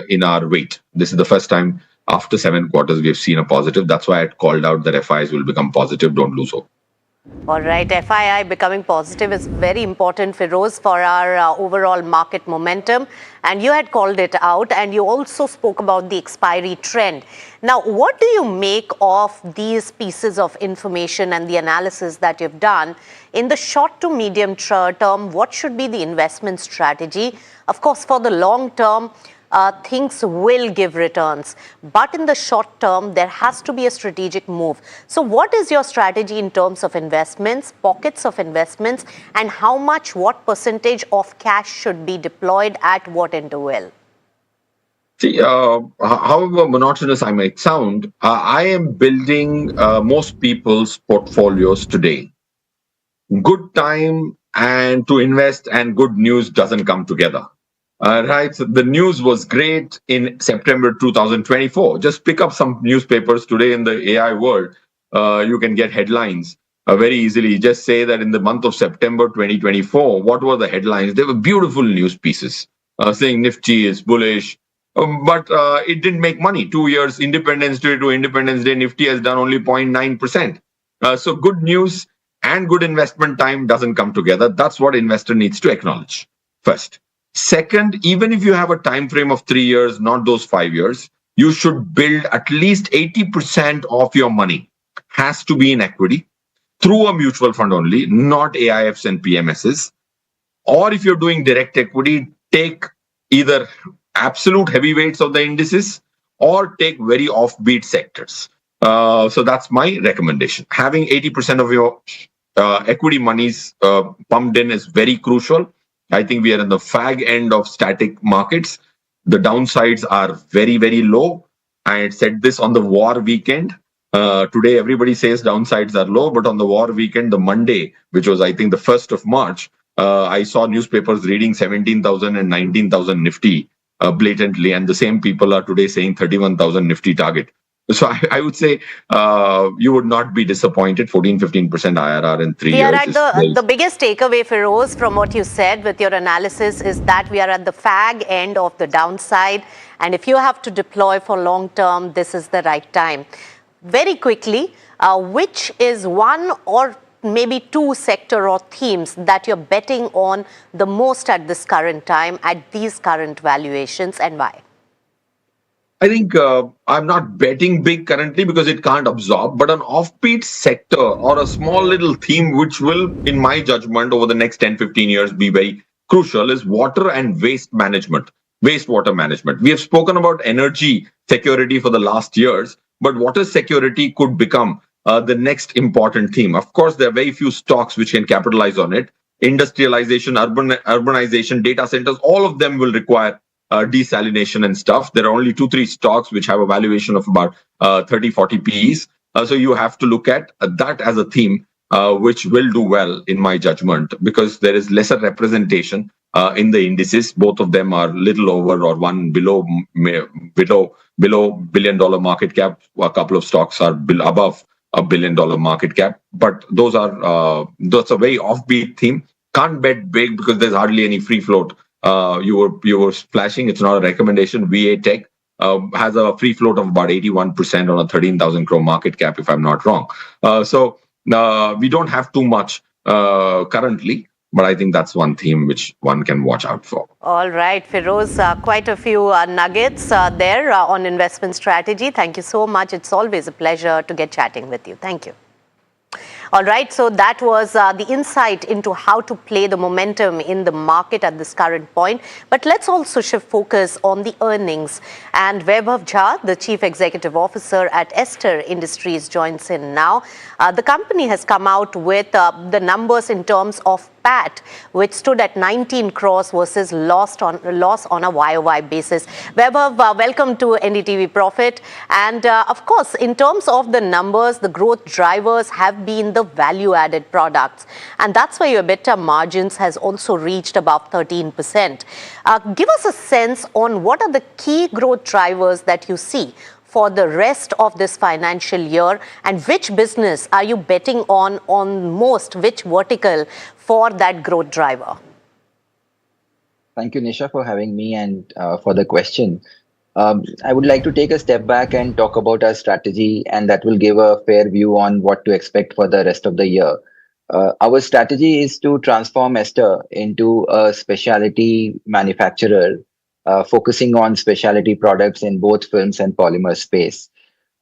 in our weight. This is the first time after 7 quarters we have seen a positive. That's why I had called out that FIs will become positive. Don't lose hope. All right, FII becoming positive is very important, Feroz, for our overall market momentum. And you had called it out, and you also spoke about the expiry trend. Now, what do you make of these pieces of information and the analysis that you've done? In the short to medium term, what should be the investment strategy? Of course, for the long term, things will give returns. But in the short term, there has to be a strategic move. So what is your strategy in terms of investments, pockets of investments, and how much, what percentage of cash should be deployed at what interval? See, however monotonous I might sound, I am building most people's portfolios today. Good time and to invest and good news doesn't come together. Right, so the news was great in September 2024. Just pick up some newspapers today in the AI world. You can get headlines very easily. Just say that in the month of September 2024, what were the headlines? They were beautiful news pieces saying Nifty is bullish, but it didn't make money. 2 years, Independence Day to Independence Day, Nifty has done only 0.9%. So good news and good investment time doesn't come together. That's what investor needs to acknowledge first. Second, even if you have a time frame of 3 years, not those 5 years, you should build at least 80% of your money has to be in equity through a mutual fund only, not AIFs and PMSs. Or if you're doing direct equity, take either absolute heavyweights of the indices or take very offbeat sectors. So that's my recommendation. Having 80% of your equity monies pumped in is very crucial. I think we are in the fag end of static markets. The downsides are very, very low. I had said this on the war weekend. Today, everybody says downsides are low, but on the war weekend, the Monday, which was, I think, the 1st of March, I saw newspapers reading 17,000 and 19,000 Nifty blatantly, and the same people are today saying 31,000 Nifty target. So I would say you would not be disappointed. 14-15% IRR in 3 years. We are at the biggest takeaway, Feroz, from what you said with your analysis is that we are at the fag end of the downside. And if you have to deploy for long term, this is the right time. Very quickly, which is one or maybe two sector or themes that you're betting on the most at this current time, at these current valuations, and why? I think I'm not betting big currently because it can't absorb, but an offbeat sector or a small little theme which will, in my judgment, over the next 10-15 years be very crucial is water and waste management, wastewater management. We have spoken about energy security for the last years, but water security could become the next important theme. Of course, there are very few stocks which can capitalize on it. Industrialization, urbanization, data centers, all of them will require desalination and stuff. There are only 2-3 stocks which have a valuation of about 30-40 PEs. So you have to look at that as a theme which will do well in my judgment because there is lesser representation in the indices. Both of them are little over or one below $1 billion market cap. A couple of stocks are above $1 billion market cap. But those are that's a very offbeat theme. Can't bet big because there's hardly any free float. You were flashing. It's not a recommendation. VA Tech has a free float of about 81% on a 13,000 crore market cap, if I'm not wrong. So we don't have too much currently. But I think that's one theme which one can watch out for. All right, Feroz, quite a few nuggets there on investment strategy. Thank you so much. It's always a pleasure to get chatting with you. Thank you. All right, so that was the insight into how to play the momentum in the market at this current point. But let's also shift focus on the earnings. And Vaibhav Jha, the Chief Executive Officer at Esther Industries, joins in now. The company has come out with the numbers in terms of PAT, which stood at 19 crores versus loss on a YOY basis. Vaibhav, welcome to NDTV Profit. And of course, in terms of the numbers, the growth drivers have been the value-added products. And that's why your EBITDA margins has also reached above 13%. Give us a sense on what are the key growth drivers that you see for the rest of this financial year, and which business are you betting on most, which vertical for that growth driver? Thank you, Nisha, for having me and for the question. I would like to take a step back and talk about our strategy, and that will give a fair view on what to expect for the rest of the year. Our strategy is to transform Esther into a specialty manufacturer, focusing on specialty products in both films and polymer space.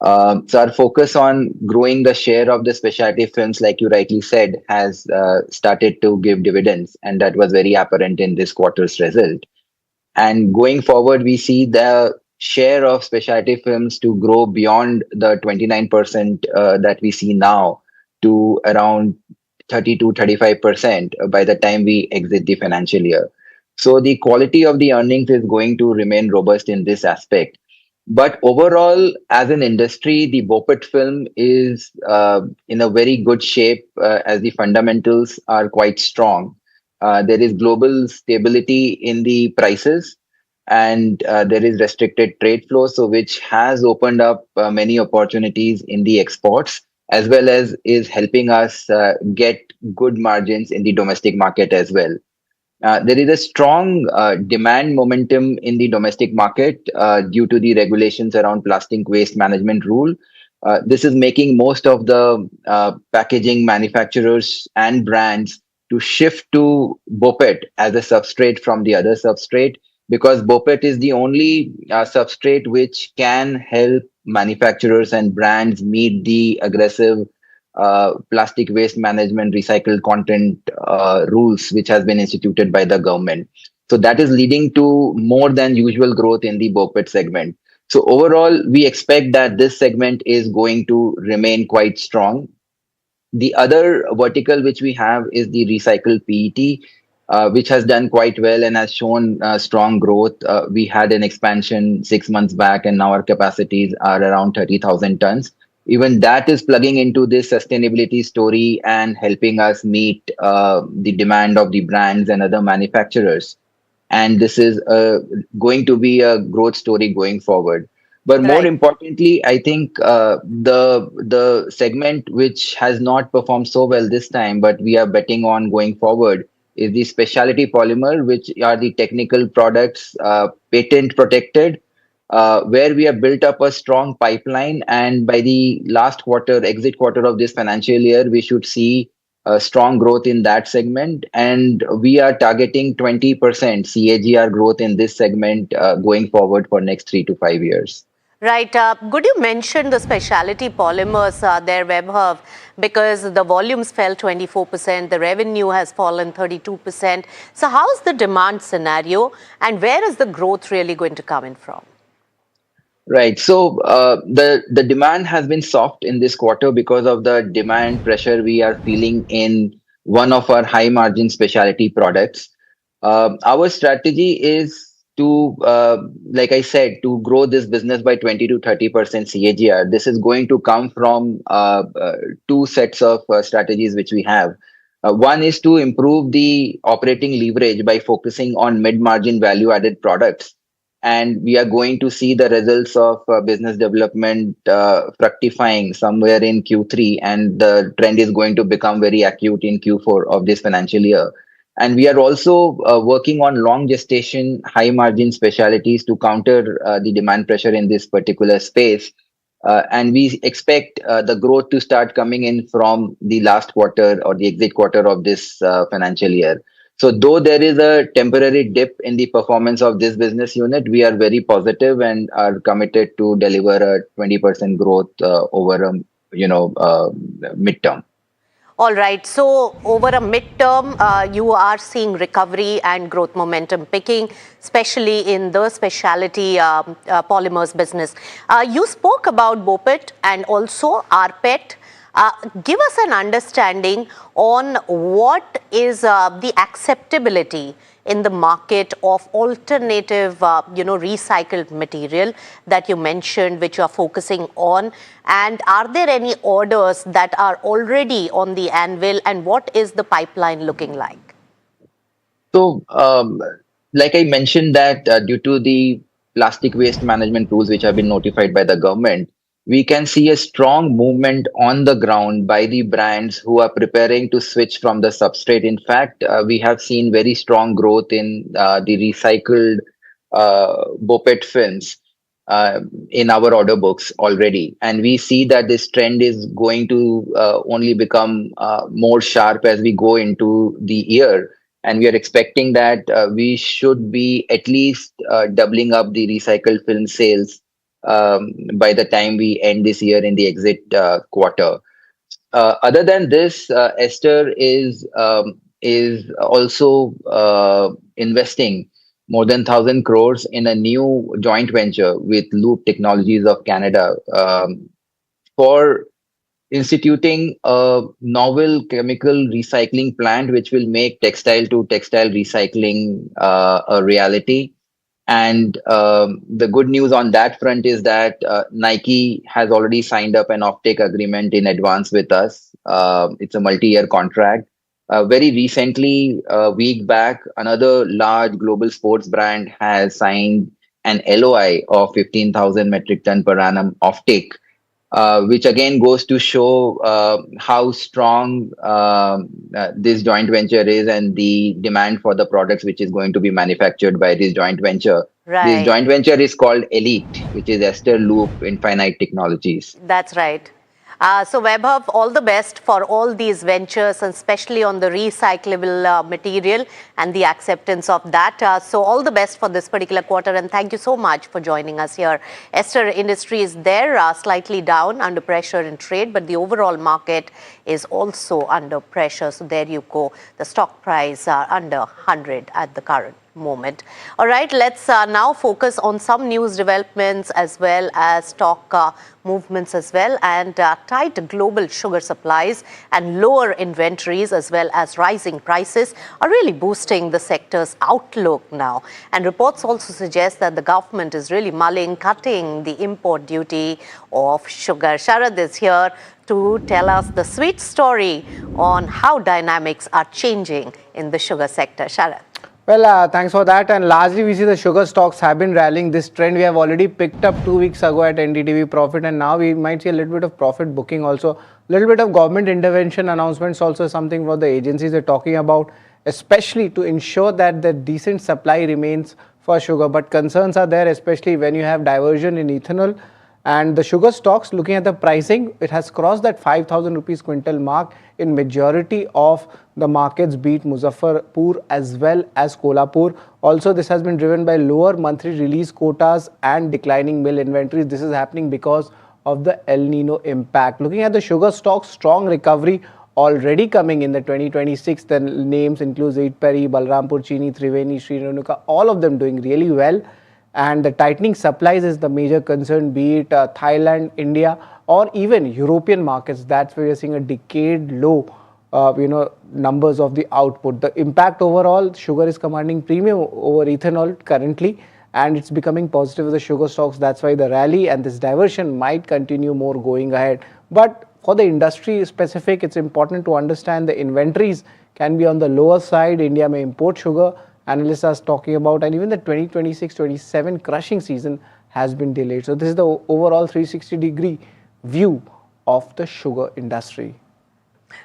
So our focus on growing the share of the specialty films, like you rightly said, has started to give dividends, and that was very apparent in this quarter's result. And going forward, we see the share of specialty films to grow beyond the 29% that we see now to around 30 to 35% by the time we exit the financial year. So the quality of the earnings is going to remain robust in this aspect. But overall, as an industry, the BOPET film is in a very good shape as the fundamentals are quite strong. There is global stability in the prices, and there is restricted trade flow, so which has opened up many opportunities in the exports, as well as is helping us get good margins in the domestic market as well. There is a strong demand momentum in the domestic market due to the regulations around plastic waste management rule. This is making most of the packaging manufacturers and brands to shift to BOPET as a substrate from the other substrate, because BOPET is the only substrate which can help manufacturers and brands meet the aggressive plastic waste management recycled content rules which has been instituted by the government. So that is leading to more than usual growth in the BOPET segment. So overall, we expect that this segment is going to remain quite strong. The other vertical which we have is the recycled PET, which has done quite well and has shown strong growth. We had an expansion 6 months back, and now our capacities are around 30,000 tons. Even that is plugging into this sustainability story and helping us meet the demand of the brands and other manufacturers. And this is going to be a growth story going forward. But more importantly, I think the segment which has not performed so well this time, but we are betting on going forward, is the specialty polymer, which are the technical products, patent protected, where we have built up a strong pipeline. And by the last quarter, exit quarter of this financial year, we should see a strong growth in that segment. And we are targeting 20% CAGR growth in this segment going forward for next 3 to 5 years. Right. Could you mention the specialty polymers there, Vaibhav, because the volumes fell 24%, the revenue has fallen 32%. So how's the demand scenario, and where is the growth really going to come in from? Right. So the demand has been soft in this quarter because of the demand pressure we are feeling in one of our high margin specialty products. Our strategy is to, like I said, to grow this business by 20 to 30% CAGR. This is going to come from two sets of strategies which we have. One is to improve the operating leverage by focusing on mid-margin value-added products. And we are going to see the results of business development fructifying somewhere in Q3, and the trend is going to become very acute in Q4 of this financial year. And we are also working on long gestation, high margin specialties to counter the demand pressure in this particular space. And we expect the growth to start coming in from the last quarter or the exit quarter of this financial year. So though there is a temporary dip in the performance of this business unit, we are very positive and are committed to deliver a 20% growth over a midterm. All right. So over a midterm, you are seeing recovery and growth momentum picking, especially in the specialty polymers business. You spoke about BOPET and also RPET. Give us an understanding on what is the acceptability in the market of alternative, recycled material that you mentioned, which you are focusing on. And are there any orders that are already on the anvil, and what is the pipeline looking like? So, like I mentioned that due to the plastic waste management rules which have been notified by the government, we can see a strong movement on the ground by the brands who are preparing to switch from the substrate. In fact, we have seen very strong growth in the recycled BOPET films in our order books already. And we see that this trend is going to only become more sharp as we go into the year. And we are expecting that we should be at least doubling up the recycled film sales by the time we end this year in the exit quarter. Other than this, Esther is also investing more than 1,000 crores in a new joint venture with Loop Technologies of Canada for instituting a novel chemical recycling plant which will make textile to textile recycling a reality. And the good news on that front is that Nike has already signed up an offtake agreement in advance with us. It's a multi-year contract. Very recently, a week back, another large global sports brand has signed an LOI of 15,000 metric ton per annum offtake, which again goes to show how strong this joint venture is and the demand for the products which is going to be manufactured by this joint venture. Right. This joint venture is called Elite, which is Esther Loop Infinite Technologies. That's right. So Vaibhav, all the best for all these ventures, and especially on the recyclable material and the acceptance of that. So all the best for this particular quarter, and thank you so much for joining us here. Esther Industries there slightly down, under pressure in trade, but the overall market is also under pressure. So there you go. The stock price under 100 at the current moment. All right, let's now focus on some news developments as well as stock movements as well, and tight global sugar supplies and lower inventories as well as rising prices are really boosting the sector's outlook now. And reports also suggest that the government is really mulling cutting the import duty of sugar. Sharad is here to tell us the sweet story on how dynamics are changing in the sugar sector. Sharad. Well, thanks for that. And largely, we see the sugar stocks have been rallying. This trend we have already picked up 2 weeks ago at NDTV Profit, and now we might see a little bit of profit booking also. A little bit of government intervention announcements also, something what the agencies are talking about, especially to ensure that the decent supply remains for sugar. But concerns are there, especially when you have diversion in ethanol. And the sugar stocks, looking at the pricing, it has crossed that 5,000 rupees quintal mark in majority of the markets, be it Muzaffarpur as well as Kolhapur. Also, this has been driven by lower monthly release quotas and declining mill inventories. This is happening because of the El Nino impact. Looking at the sugar stocks, strong recovery already coming in the 2026. The names include Zaidpuri, Balrampur, Chini, Triveni, Sri Renuka, all of them doing really well. And the tightening supplies is the major concern, be it Thailand, India, or even European markets. That's where we're seeing a decade low, numbers of the output. The impact overall, sugar is commanding premium over ethanol currently, and it's becoming positive with the sugar stocks. That's why the rally and this diversion might continue more going ahead. But for the industry specific, it's important to understand the inventories can be on the lower side. India may import sugar, analysts are talking about, and even the 2026-27 crushing season has been delayed. So this is the overall 360-degree view of the sugar industry.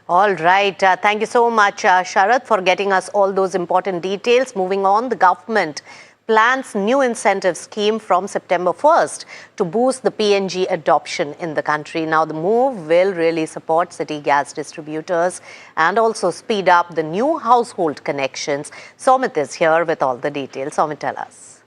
All right. Thank you so much, Sharad, for getting us all those important details. Moving on, the government plans new incentive scheme from September 1st to boost the PNG adoption in the country. Now, the move will really support city gas distributors and also speed up the new household connections. Somit is here with all the details. Somit, tell us.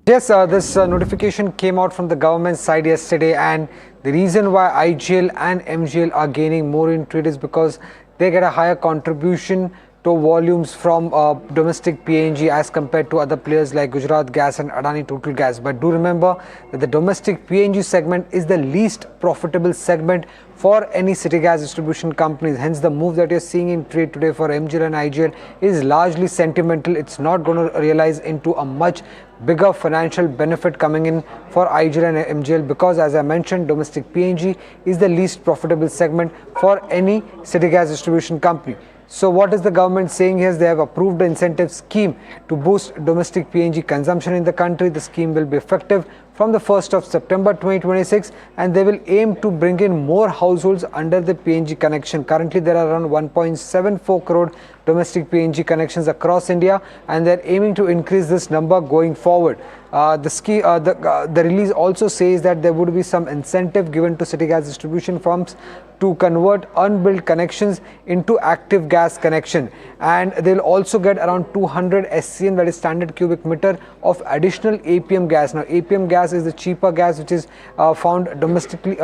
Yes, this notification came out from the government side yesterday, and the reason why IGL and MGL are gaining more in trade is because they get a higher contribution to volumes from domestic PNG as compared to other players like Gujarat Gas and Adani Total Gas. But do remember that the domestic PNG segment is the least profitable segment for any city gas distribution companies. Hence, the move that you're seeing in trade today for MGL and IGL is largely sentimental. It's not going to realize into a much bigger financial benefit coming in for IGL and MGL, because as I mentioned, domestic PNG is the least profitable segment for any city gas distribution company. So what is the government saying here? They have approved the incentive scheme to boost domestic PNG consumption in the country. The scheme will be effective from the 1st of September 2026, and they will aim to bring in more households under the PNG connection. Currently, there are around 1.74 crore domestic PNG connections across India, and they're aiming to increase this number going forward. The release also says that there would be some incentive given to city gas distribution firms to convert unbilled connections into active gas connection, and they'll also get around 200 SCM, that is standard cubic meter, of additional APM gas. Now, APM gas is the cheaper gas which is found domestically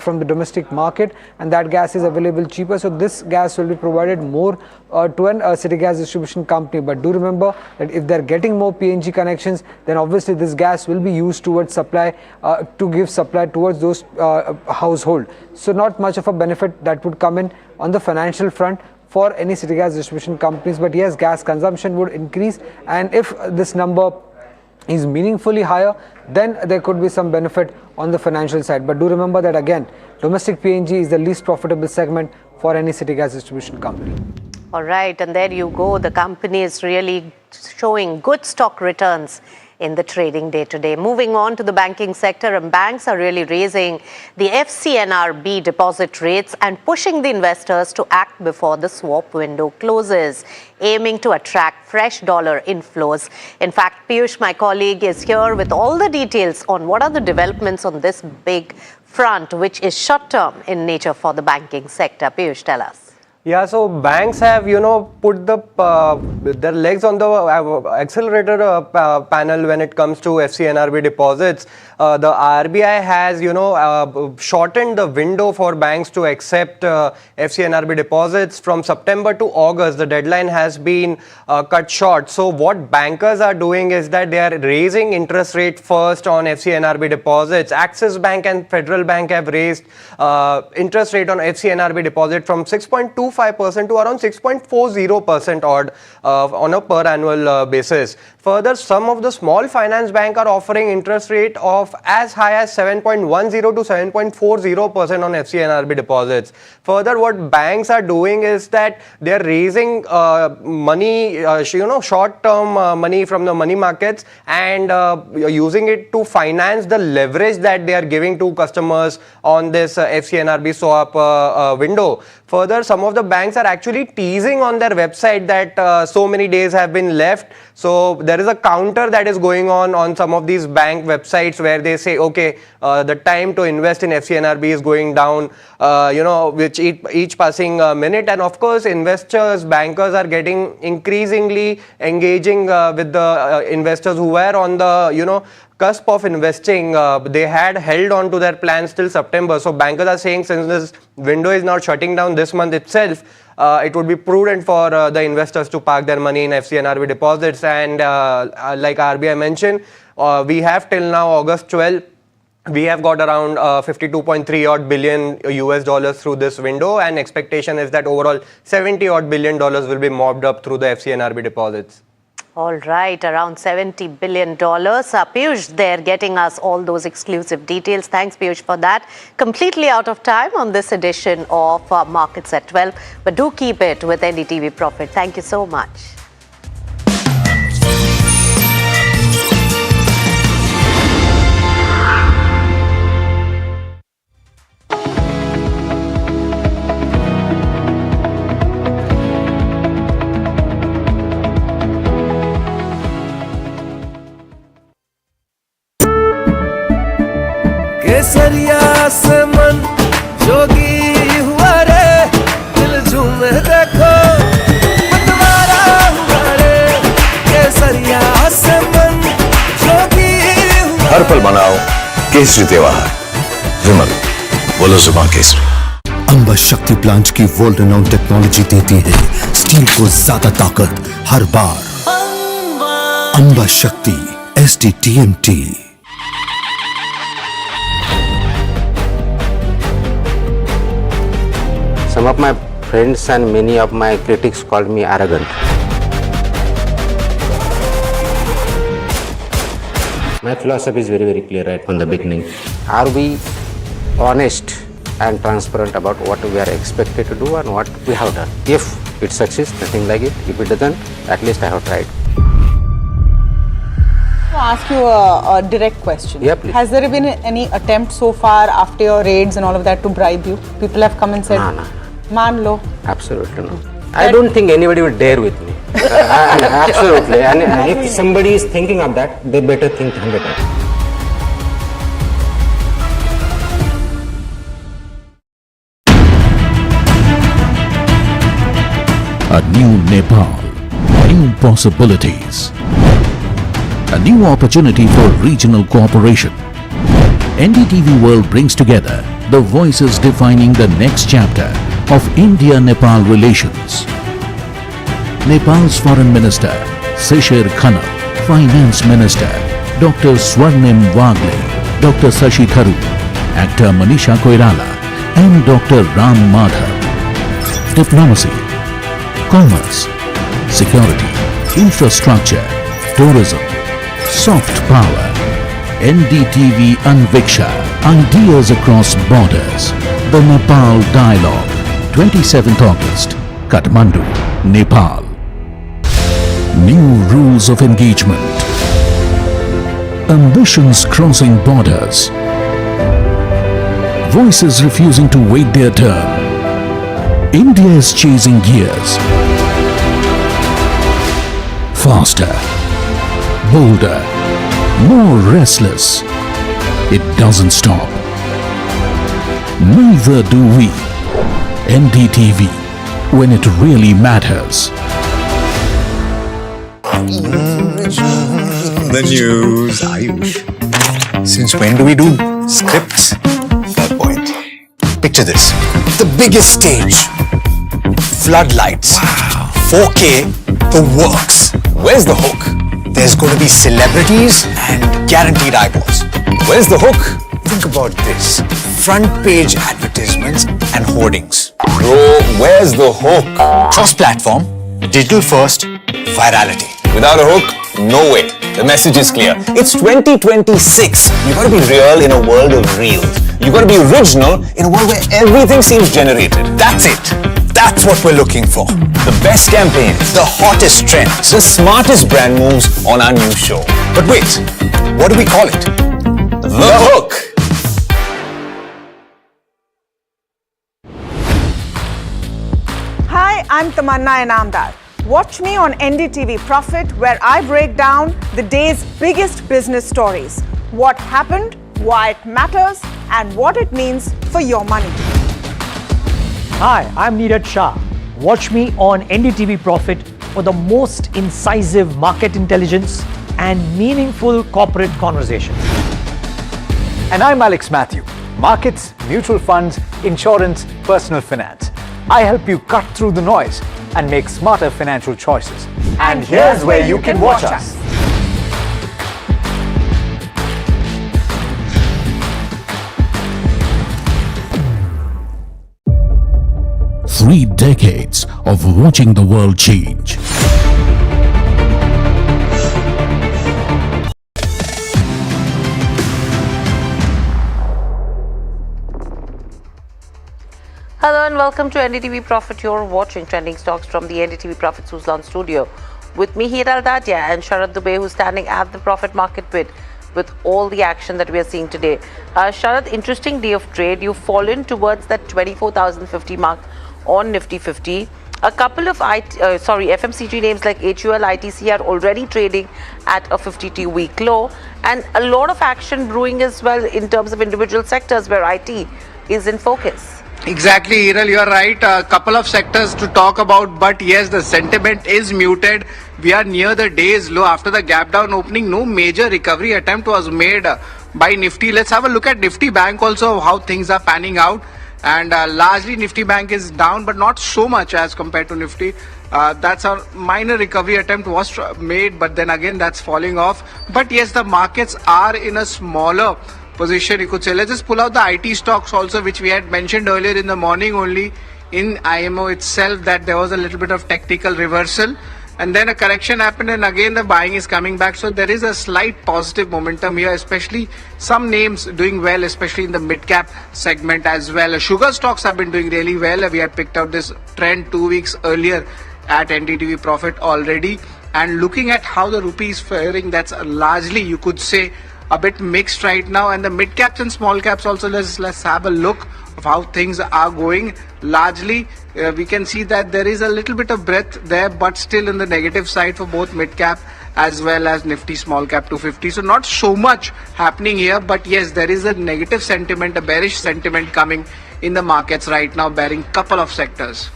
from the domestic market, and that gas is available cheaper. So this gas will be provided more to a city gas distribution company. But do remember that if they're getting more PNG connections, then obviously this gas will be used towards supply to give supply towards those household. So not much of a benefit that would come in on the financial front for any city gas distribution companies. But yes, gas consumption would increase, and if this number is meaningfully higher, then there could be some benefit on the financial side. But do remember that again, domestic PNG is the least profitable segment for any city gas distribution company. All right, and there you go. The company is really showing good stock returns in the trading day today. Moving on to the banking sector, and banks are really raising the FCNRB deposit rates and pushing the investors to act before the swap window closes, aiming to attract fresh dollar inflows. In fact, Piyush, my colleague, is here with all the details on what are the developments on this big front, which is short-term in nature for the banking sector. Piyush, tell us. Yeah, so banks have, put their legs on the accelerator panel when it comes to FCNRB deposits. The RBI has, shortened the window for banks to accept FCNRB deposits from September to August. The deadline has been cut short. So what bankers are doing is that they are raising interest rate first on FCNRB deposits. Axis Bank and Federal Bank have raised interest rate on FCNRB deposit from 6.25% to around 6.40% odd on a per annual basis. Further, some of the small finance banks are offering interest rate of as high as 7.10 to 7.40% on FCNRB deposits. Further, what banks are doing is that they are raising money, short-term money from the money markets and using it to finance the leverage that they are giving to customers on this FCNRB swap window. Further, some of the banks are actually teasing on their website that so many days have been left. So there is a counter that is going on some of these bank websites where they say, okay, the time to invest in FCNRB is going down, which each passing minute. And of course, investors, bankers are getting increasingly engaging with the investors who were on the, cusp of investing. They had held on to their plans till September. So bankers are saying, since this window is now shutting down this month itself, it would be prudent for the investors to park their money in FCNRB deposits. And like RBI mentioned, we have till now August 12. We have got around 52.3 odd billion US dollars through this window, and expectation is that overall 70 odd billion dollars will be mobbed up through the FCNRB deposits. All right, around $70 billion. Piyush there getting us all those exclusive details. Thanks, Piyush, for that. Completely out of time on this edition of Markets at 12. But do keep it with NDTV Profit. Thank you so much. केसरिया से मन जोगी हुआ रे दिल झूमे देखो मतवारा हुआ रे केसरिया से मन जोगी हुआ हर पल मनाओ केसरी त्योहार विमल बोलो जुबां केसरी। अंबा शक्ति प्लांट की वर्ल्ड रेनाउंड टेक्नोलॉजी देती है स्टील को ज्यादा ताकत हर बार। अंबा शक्ति SDTMT। Some of my friends and many of my critics called me arrogant. My philosophy is very, very clear right from the beginning. Are we honest and transparent about what we are expected to do and what we have done? If it succeeds, nothing like it. If it doesn't, at least I have tried. I'll ask you a direct question. Yeah, please. Has there been any attempt so far after your raids and all of that to bribe you? People have come and said, No. "Man lo." Absolutely no. I don't think anybody would dare with me. Absolutely. And if somebody is thinking of that, they better think 100 times. A new Nepal, new possibilities, a new opportunity for regional cooperation. NDTV World brings together the voices defining the next chapter of India-Nepal relations. Nepal's Foreign Minister, Shishir Khanna, Finance Minister, Dr. Swarnim Wagle, Dr. Sashi Tharoor, actor Manisha Koirala, and Dr. Ram Madhav. Diplomacy, commerce, security, infrastructure, tourism, soft power, NDTV Anviksha, ideas across borders. The Nepal Dialogue, 27th August, Kathmandu, Nepal. New rules of engagement. Ambitions crossing borders. Voices refusing to wait their turn. India is chasing gears. Faster, bolder, more restless. It doesn't stop. Neither do we. NDTV, when it really matters. The news, Ayush. Since when do we do scripts? Fair point. Picture this. The biggest stage. Floodlights. 4K, the works. Where's the hook? There's going to be celebrities and guaranteed eyeballs. Where's the hook? Think about this. Front page advertisements and hoardings. Bro, where's the hook? Cross-platform, digital first, virality. Without a hook, no way. The message is clear. It's 2026. You gotta be real in a world of reels. You gotta be original in a world where everything seems generated. That's it. That's what we're looking for. The best campaigns, the hottest trends, the smartest brand moves on our new show. But wait, what do we call it? The hook. Hi, I'm Tamanna Inamdar. Watch me on NDTV Profit, where I break down the day's biggest business stories. What happened, why it matters, and what it means for your money. Hi, I'm Neeraj Shah. Watch me on NDTV Profit for the most incisive market intelligence and meaningful corporate conversation. And I'm Alex Matthew. Markets, mutual funds, insurance, personal finance. I help you cut through the noise and make smarter financial choices. And here's where you can watch us. 3 decades of watching the world change. Hello and welcome to NDTV Profit. You're watching trending stocks from the NDTV Profit Suzlon studio. With me, Hiral Dadia and Sharad Dubey, who's standing at the profit market bid with all the action that we are seeing today. Sharad, interesting day of trade. You've fallen towards that 24,050 mark on Nifty 50. A couple of FMCG names like HUL, ITC are already trading at a 52-week low, and a lot of action brewing as well in terms of individual sectors where IT is in focus. Exactly, Hiral, you are right. A couple of sectors to talk about, but yes, the sentiment is muted. We are near the day's low. After the gap down opening, no major recovery attempt was made by Nifty. Let's have a look at Nifty Bank also, how things are panning out. And largely Nifty Bank is down, but not so much as compared to Nifty. That's a minor recovery attempt was made, but then again that's falling off. But yes, the markets are in a smaller position, you could say. Let's just pull out the IT stocks also, which we had mentioned earlier in the morning only in IMO itself, that there was a little bit of technical reversal. And then a correction happened, and again the buying is coming back. So there is a slight positive momentum here, especially some names doing well, especially in the mid-cap segment as well. Sugar stocks have been doing really well. We had picked out this trend 2 weeks earlier at NDTV Profit already. And looking at how the rupee is faring, that's largely, you could say, a bit mixed right now. And the mid-caps and small caps also, let's have a look of how things are going. Largely, we can see that there is a little bit of breadth there, but still in the negative side for both mid-cap as well as Nifty small cap 250. So not so much happening here, but yes, there is a negative sentiment, a bearish sentiment coming in the markets right now, bearing couple of sectors.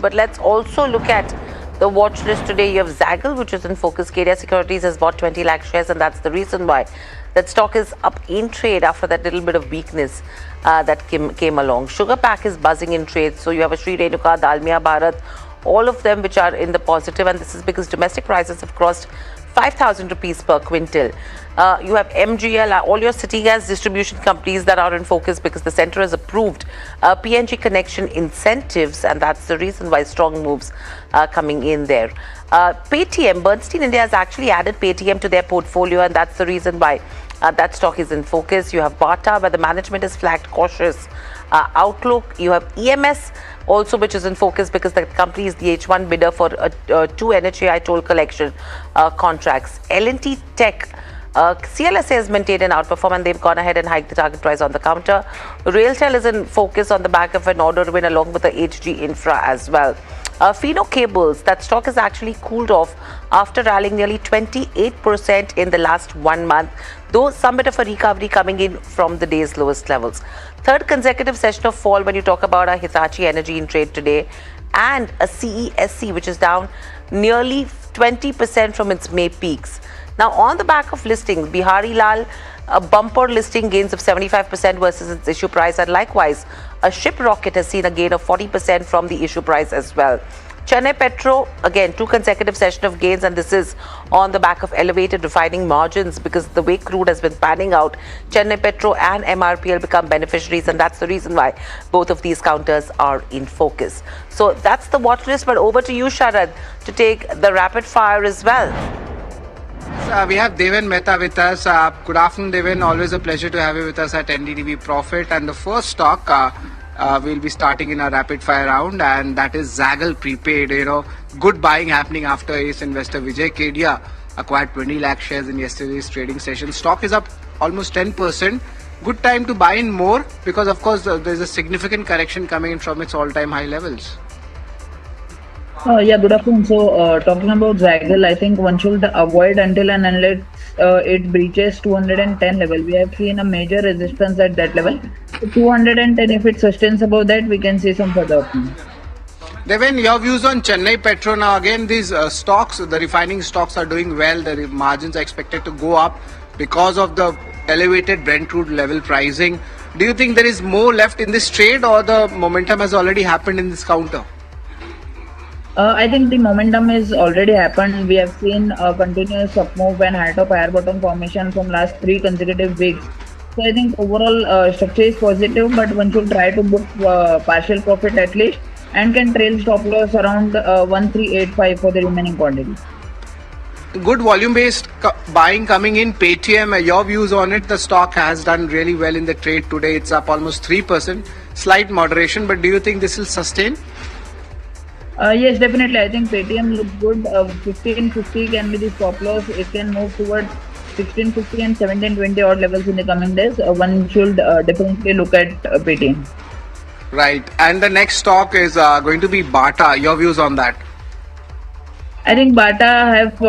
But let's also look at the watch list today. You have Zaggle, which is in focus. KDA Securities has bought 20 lakh shares, and that's the reason why that stock is up in trade after that little bit of weakness that came along. Sugar Pack is buzzing in trade. So you have a Sri Renuka, Dalmia Bharat, all of them which are in the positive, and this is because domestic prices have crossed 5,000 rupees per quintal. You have MGL, all your city gas distribution companies that are in focus because the centre has approved PNG connection incentives, and that's the reason why strong moves are coming in there. Paytm, Bernstein India has actually added Paytm to their portfolio, and that's the reason why that stock is in focus. You have Bata, where the management is flagged cautious outlook. You have EMS also, which is in focus because the company is the H1 bidder for 2 NHAI toll collection contracts. L&T Tech, CLSA has maintained an outperform, and they've gone ahead and hiked the target price on the counter. Railtel is in focus on the back of an order win along with the HG Infra as well. Fino Cables, that stock has actually cooled off after rallying nearly 28% in the last 1 month, though some bit of a recovery coming in from the day's lowest levels. Third consecutive session of fall when you talk about a Hitachi Energy in trade today, and a CESC, which is down nearly 20% from its May peaks. Now, on the back of listings, Bihari Lal, a bumper listing gains of 75% versus its issue price, and likewise, a Shiprocket has seen a gain of 40% from the issue price as well. Chennai Petro, again, 2 consecutive sessions of gains, and this is on the back of elevated refining margins because the way crude has been panning out, Chennai Petro and MRPL become beneficiaries, and that's the reason why both of these counters are in focus. So that's the watch list, but over to you, Sharad, to take the rapid fire as well. We have Deven Mehta with us. Good afternoon, Deven. Always a pleasure to have you with us at NDTV Profit. And the first stock we'll be starting in a rapid fire round, and that is Zaggle Prepaid. You know, good buying happening after ace investor Vijay Kedia acquired 20 lakh shares in yesterday's trading session. Stock is up almost 10%. Good time to buy in more because, of course, there's a significant correction coming in from its all-time high levels. Yeah, good afternoon. So, talking about Zaggle, I think one should avoid until and unless it breaches 210 level. We have seen a major resistance at that level. So 210, if it sustains above that, we can see some further options. Devin, your views on Chennai Petro. Now, again, these stocks, the refining stocks are doing well. The margins are expected to go up because of the elevated Brent crude level pricing. Do you think there is more left in this trade, or the momentum has already happened in this counter? I think the momentum has already happened. We have seen a continuous up move and high top higher bottom formation from last 3 consecutive weeks. So I think overall structure is positive, but one should try to book partial profit at least and can trail stop loss around 1385 for the remaining quantity. Good volume-based buying coming in. Paytm, your views on it? The stock has done really well in the trade today. It's up almost 3%. Slight moderation, but do you think this will sustain? Yes, definitely. I think Paytm looks good. 1550 can be the stop loss. It can move towards 1650 and 1720 odd levels in the coming days. One should definitely look at Paytm. Right. And the next stock is going to be Bata. Your views on that? I think Bata have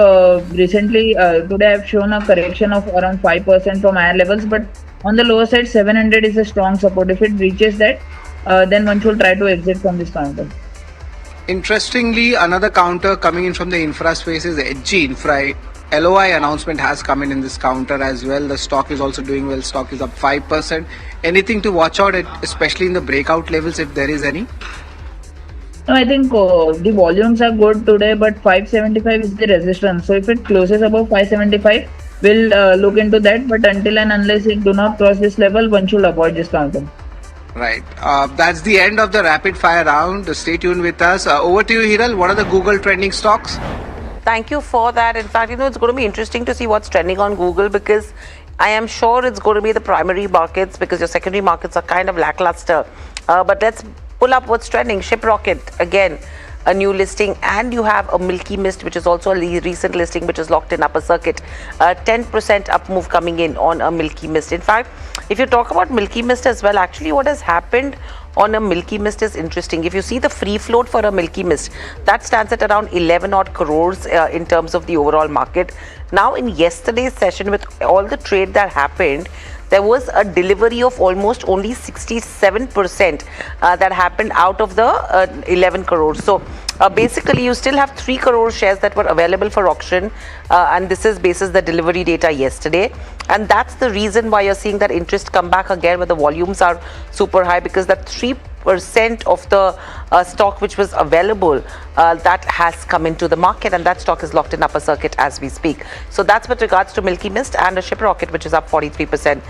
recently today have shown a correction of around 5% from higher levels, but on the lower side, 700 is a strong support. If it reaches that, then one should try to exit from this counter. Interestingly, another counter coming in from the infra space is HG Infra. LOI announcement has come in this counter as well. The stock is also doing well. Stock is up 5%. Anything to watch out, especially in the breakout levels, if there is any? No, I think the volumes are good today, but 575 is the resistance. So if it closes above 575, we'll look into that. But until and unless it do not cross this level, one should avoid this counter. Right. That's the end of the rapid fire round. Stay tuned with us. Over to you, Hiral. What are the Google trending stocks? Thank you for that. In fact, it's going to be interesting to see what's trending on Google, because I am sure it's going to be the primary markets, because your secondary markets are kind of lackluster. But let's pull up what's trending. Shiprocket, again, a new listing, and you have a Milky Mist, which is also a recent listing, which is locked in upper circuit. 10% up move coming in on a Milky Mist. In fact, if you talk about Milky Mist as well, actually what has happened on a Milky Mist is interesting. If you see the free float for a Milky Mist, that stands at around 11 odd crores in terms of the overall market. Now, in yesterday's session, with all the trade that happened, there was a delivery of almost only 67% that happened out of the 11 crores. So basically, you still have 3 crore shares that were available for auction, and this is basis the delivery data yesterday. And that's the reason why you're seeing that interest come back again, where the volumes are super high, because that 3% of the stock which was available, that has come into the market, and that stock is locked in upper circuit as we speak. So that's with regards to Milky Mist and a Shiprocket, which is up 43%.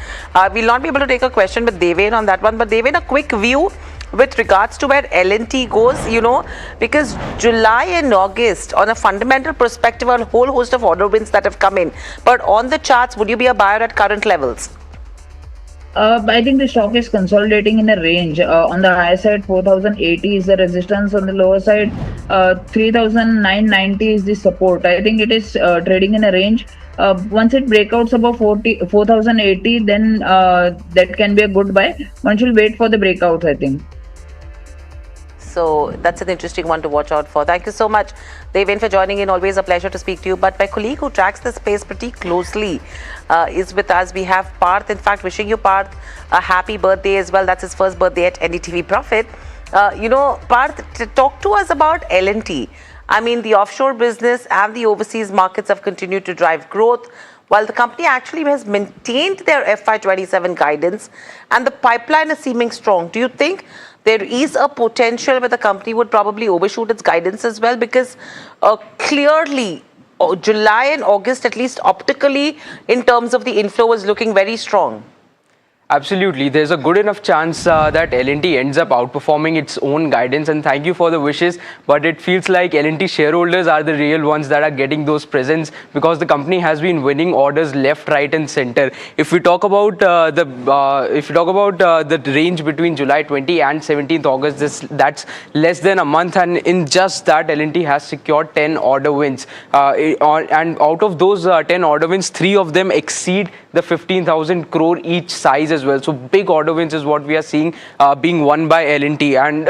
We'll not be able to take a question with Deven on that one, but Deven, a quick view with regards to where L&T goes, because July and August, on a fundamental perspective, a whole host of order wins that have come in. But on the charts, would you be a buyer at current levels? I think the stock is consolidating in a range. On the higher side, 4,080 is the resistance. On the lower side, 3,990 is the support. I think it is trading in a range. Once it breakouts above 4,080, then that can be a good buy. One should wait for the breakouts, I think. So that's an interesting one to watch out for. Thank you so much, Deven, for joining in. Always a pleasure to speak to you. But my colleague who tracks the space pretty closely is with us. We have Parth. In fact, wishing you, Parth, a happy birthday as well. That's his first birthday at NDTV Profit. Parth, talk to us about L&T. I mean, the offshore business and the overseas markets have continued to drive growth, while the company actually has maintained their FY27 guidance, and the pipeline is seeming strong. Do you think there is a potential where the company would probably overshoot its guidance as well? Because clearly, July and August, at least optically, in terms of the inflow, is looking very strong. Absolutely. There's a good enough chance that L&T ends up outperforming its own guidance, and thank you for the wishes, but it feels like L&T shareholders are the real ones that are getting those presents, because the company has been winning orders left, right and center. If we talk about the range between July 20 and 17th August, that's less than a month, and in just that, L&T has secured 10 order wins. And out of those 10 order wins, 3 of them exceed the 15,000 crore each size as well. So big order wins is what we are seeing being won by L&T. And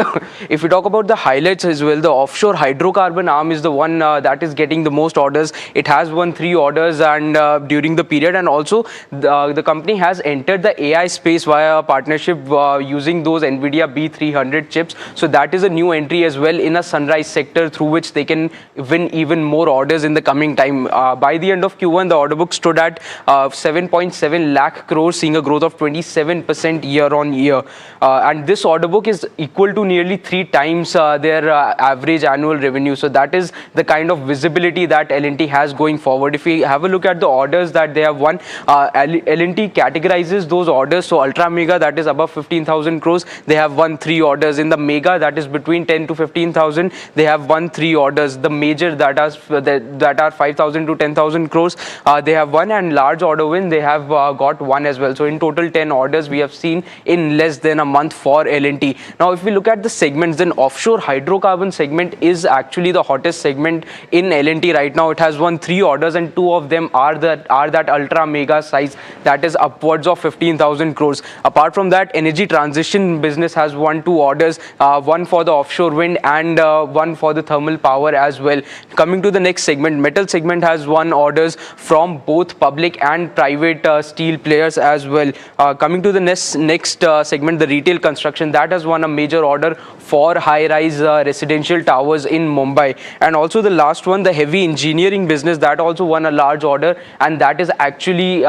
if we talk about the highlights as well, the offshore hydrocarbon arm is the one that is getting the most orders. It has won 3 orders and during the period, and also the company has entered the AI space via a partnership using those NVIDIA B300 chips. So that is a new entry as well in a sunrise sector through which they can win even more orders in the coming time. By the end of Q1, the order book stood at 7.7 lakh crores, seeing a growth of 27% year on year. And this order book is equal to nearly 3 times their average annual revenue. So that is the kind of visibility that L&T has going forward. If we have a look at the orders that they have won, L&T categorizes those orders. So ultra mega, that is above 15,000 crores, they have won 3 orders. In the mega, that is between 10 to 15,000, they have won 3 orders. The major that are 5,000 to 10,000 crores, they have won, and large order win, they they have got one as well. So in total 10 orders we have seen in less than a month for L&T. Now if we look at the segments, then offshore hydrocarbon segment is actually the hottest segment in L&T right now. It has won 3 orders and 2 of them are that ultra mega size, that is upwards of 15,000 crores. Apart from that, energy transition business has won 2 orders, one for the offshore wind and one for the thermal power as well. Coming to the next segment, metal segment has won orders from both public and private steel players as well. Coming to the next segment, the retail construction, that has won a major order for high-rise residential towers in Mumbai. And also the last one, the heavy engineering business, that also won a large order, and that is actually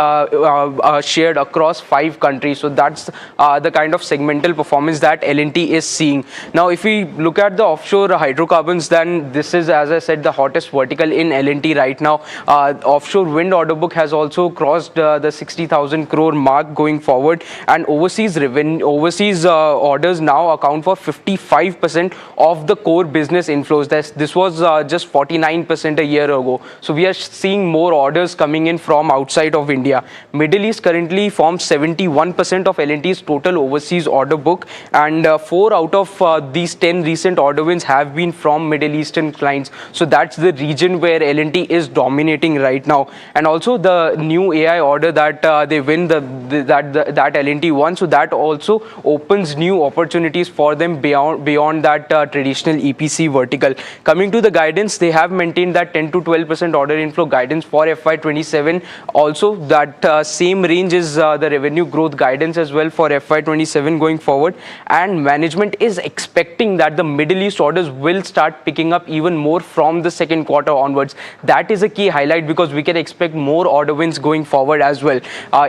shared across 5 countries. So that's the kind of segmental performance that L&T is seeing. Now if we look at the offshore hydrocarbons, then this is, as I said, the hottest vertical in L&T right now. Offshore wind order book has also crossed the 60,000 crore mark going forward, and overseas orders now account for 55% of the core business inflows. This was just 49% a year ago. So we are seeing more orders coming in from outside of India. Middle East currently forms 71% of L&T's total overseas order book, and 4 out of these 10 recent order wins have been from Middle Eastern clients. So that's the region where L&T is dominating right now. And also the new AI order that they win, that L&T won, so that also opens new opportunities for them beyond that traditional EPC vertical. Coming to the guidance, they have maintained that 10 to 12% order inflow guidance for FY27. Also that same range is the revenue growth guidance as well for FY27 going forward. And management is expecting that the Middle East orders will start picking up even more from the second quarter onwards. That is a key highlight because we can expect more order wins going forward as well.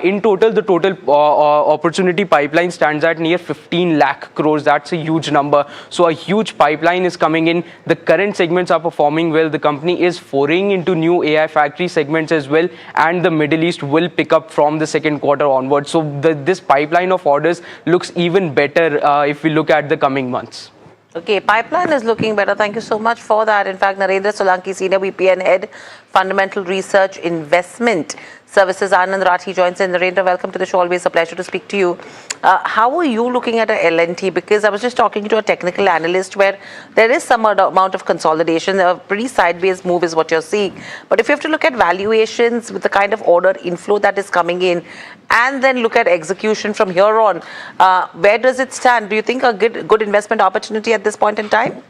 In total, the total opportunity pipeline stands at near 15 lakh crores. That's a huge number. So a huge pipeline is coming in. The current segments are performing well. The company is foraying into new AI factory segments as well, and the Middle East will pick up from the second quarter onwards. So this pipeline of orders looks even better if we look at the coming months. Okay, pipeline is looking better. Thank you so much for that. In fact, Narendra Solanki, Senior VP and Head, Fundamental Research Investment Services, Anand Rathi joins in. Narendra, welcome to the show. Always a pleasure to speak to you. How are you looking at a L&T? Because I was just talking to a technical analyst where there is some amount of consolidation. A pretty sideways move is what you're seeing. But if you have to look at valuations with the kind of order inflow that is coming in, and then look at execution from here on, where does it stand? Do you think a good investment opportunity at this point in time?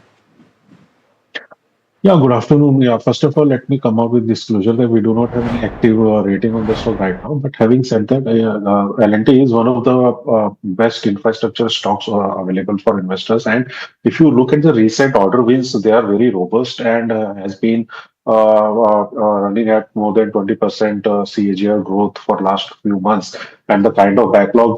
Yeah, good afternoon. Yeah, first of all, let me come out with disclosure that we do not have any active rating on the stock right now. But having said that, L&T is one of the best infrastructure stocks available for investors. And if you look at the recent order wins, they are very robust and has been running at more than 20% CAGR growth for last few months. And the kind of backlog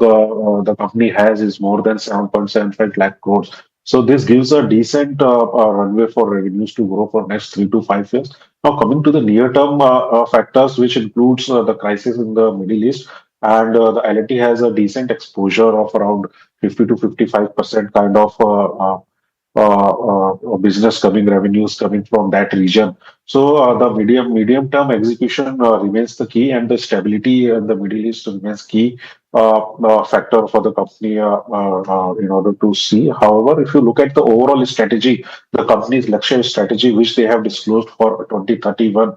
the company has is more than 7.75 lakh crores. So this gives a decent runway for revenues to grow for next 3 to 5 years. Now coming to the near-term factors, which includes the crisis in the Middle East, and the L&T has a decent exposure of around 50 to 55% kind of business revenues coming from that region. So the medium-term execution remains the key, and the stability in the Middle East remains key factor for the company in order to see. However, if you look at the overall strategy, the company's Lakshya strategy, which they have disclosed for 2031,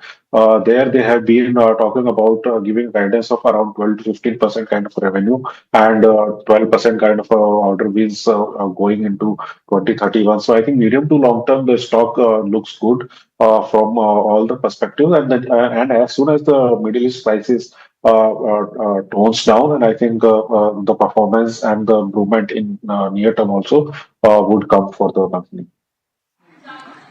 there they have been talking about giving guidance of around 12 to 15% kind of revenue and 12% kind of order wins going into 2031. So I think medium to long term, the stock looks good from all the perspectives. And as soon as the Middle East crisis tones down, and I think the performance and the improvement in near term also would come for the company.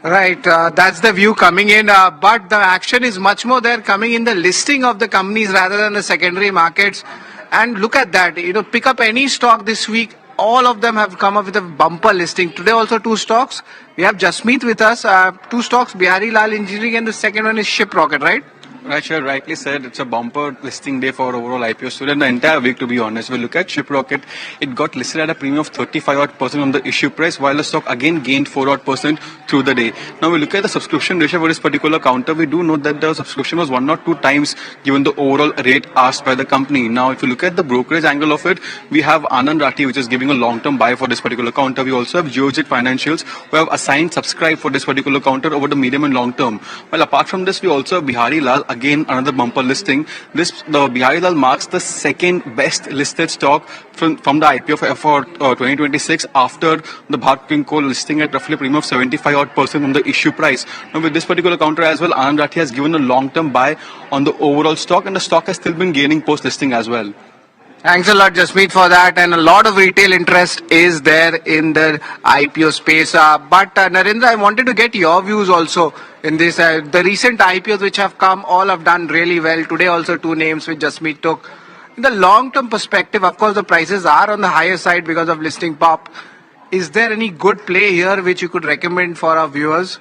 Right, that's the view coming in, but the action is much more there coming in the listing of the companies rather than the secondary markets. And look at that, pick up any stock this week, all of them have come up with a bumper listing. Today also 2 stocks. We have Jasmeet with us, 2 stocks, Bihari Lal Engineering, and the second one is Shiprocket, right? Rachel rightly said it's a bumper listing day for overall IPO story and the entire week, to be honest. If we look at Shiprocket, it got listed at a premium of 35% on the issue price, while the stock again gained 4% through the day. Now we look at the subscription ratio for this particular counter. We do note that the subscription was 1 or 2 times given the overall rate asked by the company. Now if you look at the brokerage angle of it, we have Anand Rathi, which is giving a long-term buy for this particular counter. We also have Geo Financials, who have assigned subscribe for this particular counter over the medium and long term. Well, apart from this, we also have Bihari Lal, again another bumper listing. The Bihari Lal marks the second best listed stock from the IPO for 2026 after the Bharat King Coal listing at roughly a premium of 75% on the issue price. Now with this particular counter as well, Anand Rathi has given a long-term buy on the overall stock, and the stock has still been gaining post-listing as well. Thanks a lot, Jasmeet, for that. And a lot of retail interest is there in the IPO space. But Narendra, I wanted to get your views also in this. The recent IPOs which have come, all have done really well. Today also 2 names which Jasmeet took. In the long-term perspective, of course, the prices are on the higher side because of listing pop. Is there any good play here which you could recommend for our viewers?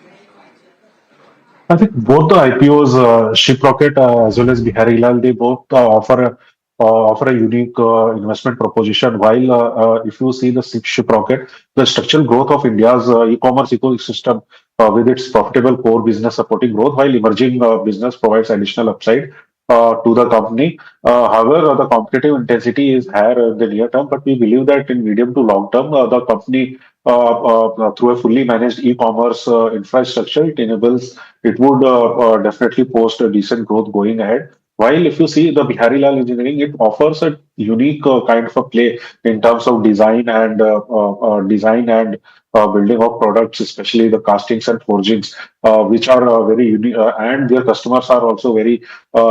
I think both the IPOs, Shiprocket as well as Bihari Lal, they both offer a unique investment proposition. While if you see the Shiprocket, the structural growth of India's e-commerce ecosystem with its profitable core business supporting growth, while emerging business provides additional upside to the company. However, the competitive intensity is higher in the near term, but we believe that in medium to long term, the company through a fully managed e-commerce infrastructure, it would definitely post a decent growth going ahead. While if you see the Bihari Lal Engineering, it offers a unique kind of a play in terms of design and building of products, especially the castings and forgings, which are very unique, and their customers are also very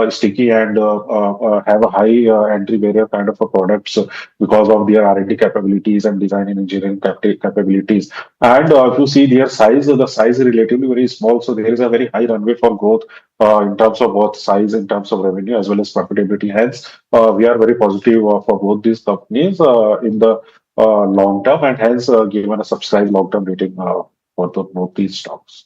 sticky and have a high entry barrier kind of a products because of their R&D capabilities and design and engineering capabilities. And if you see their size, the size is relatively very small, so there is a very high runway for growth in terms of both size, in terms of revenue, as well as profitability. Hence, we are very positive for both these companies in the long term, and hence given a subscribed long-term rating for both these stocks.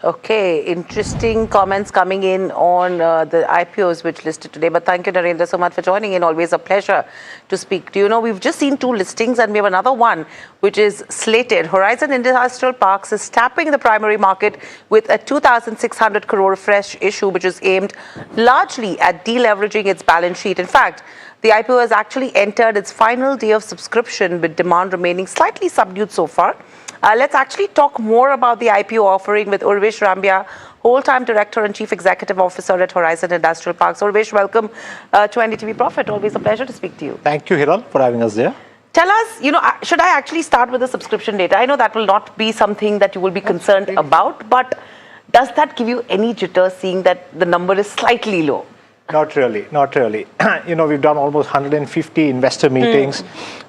Okay, interesting comments coming in on the IPOs which listed today. But thank you, Narendra, so much for joining in. Always a pleasure to speak to you. Know, we've just seen 2 listings and we have another one which is slated. Horizon Industrial Parks is tapping the primary market with a 2,600 crore fresh issue, which is aimed largely at deleveraging its balance sheet. In fact, the IPO has actually entered its final day of subscription, with demand remaining slightly subdued so far. Let's actually talk more about the IPO offering with Urvesh Rambia, whole-time Director and Chief Executive Officer at Horizon Industrial Parks. Urvesh, welcome to NDTV Profit. Always a pleasure to speak to you. Thank you, Hiral, for having us there. Tell us, should I actually start with the subscription data? I know that will not be something that you will be concerned about, but does that give you any jitters seeing that the number is slightly low? Not really, not really. We've done almost 150 investor meetings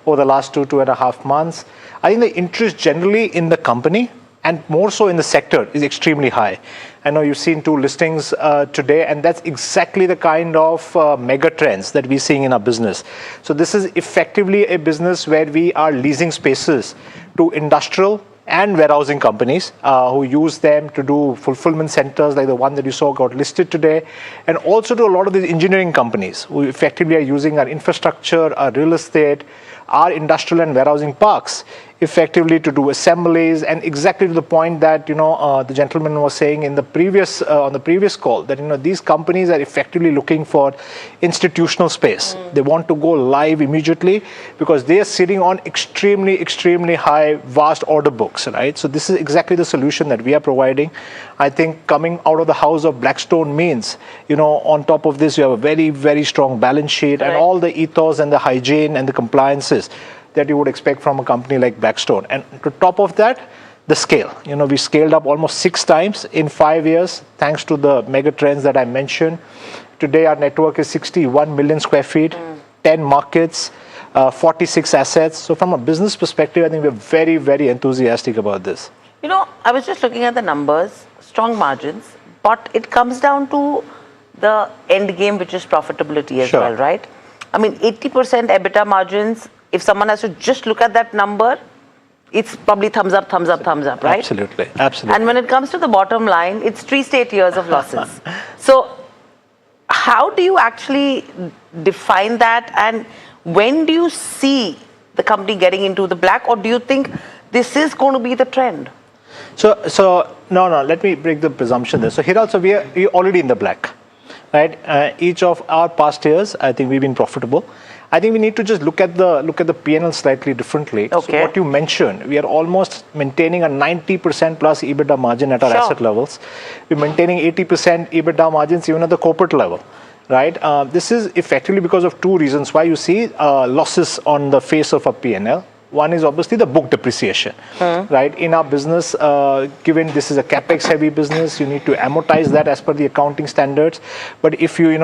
over the last 2.5 months. I think the interest generally in the company and more so in the sector is extremely high. I know you've seen 2 listings today, and that's exactly the kind of mega trends that we're seeing in our business. So this is effectively a business where we are leasing spaces to industrial and warehousing companies who use them to do fulfillment centers like the one that you saw got listed today, and also to a lot of these engineering companies who effectively are using our infrastructure, our real estate, our industrial and warehousing parks effectively to do assemblies, and exactly to the point that the gentleman was saying in the previous on the previous call that these companies are effectively looking for institutional space. They want to go live immediately because they are sitting on extremely high vast order books, right? So this is exactly the solution that we are providing. I think coming out of the house of Blackstone means on top of this you have a very strong balance sheet, and all the ethos and the hygiene and the compliances that you would expect from a company like Blackstone. And to top of that, the scale. We scaled up almost 6 times in 5 years thanks to the mega trends that I mentioned. Today our network is 61 million square feet, 10 markets, 46 assets. So from a business perspective, I think we're very enthusiastic about this. I was just looking at the numbers, strong margins, but it comes down to the end game, which is profitability as well, right? I mean, 80% EBITDA margins. If someone has to just look at that number, it's probably thumbs up, right? Absolutely. And when it comes to the bottom line, it's 3 straight years of losses. So how do you actually define that, and when do you see the company getting into the black, or do you think this is going to be the trend? So no, let me break the presumption there. So here also we are already in the black, right? Each of our past years, I think we've been profitable. I think we need to just look at the P&L slightly differently. Okay. So what you mentioned, we are almost maintaining a 90% plus EBITDA margin at our asset levels. We're maintaining 80% EBITDA margins even at the corporate level, right? This is effectively because of two reasons why you see losses on the face of a P&L. One is obviously the book depreciation, right? In our business, given this is a capex heavy business, you need to amortize that as per the accounting standards. But if you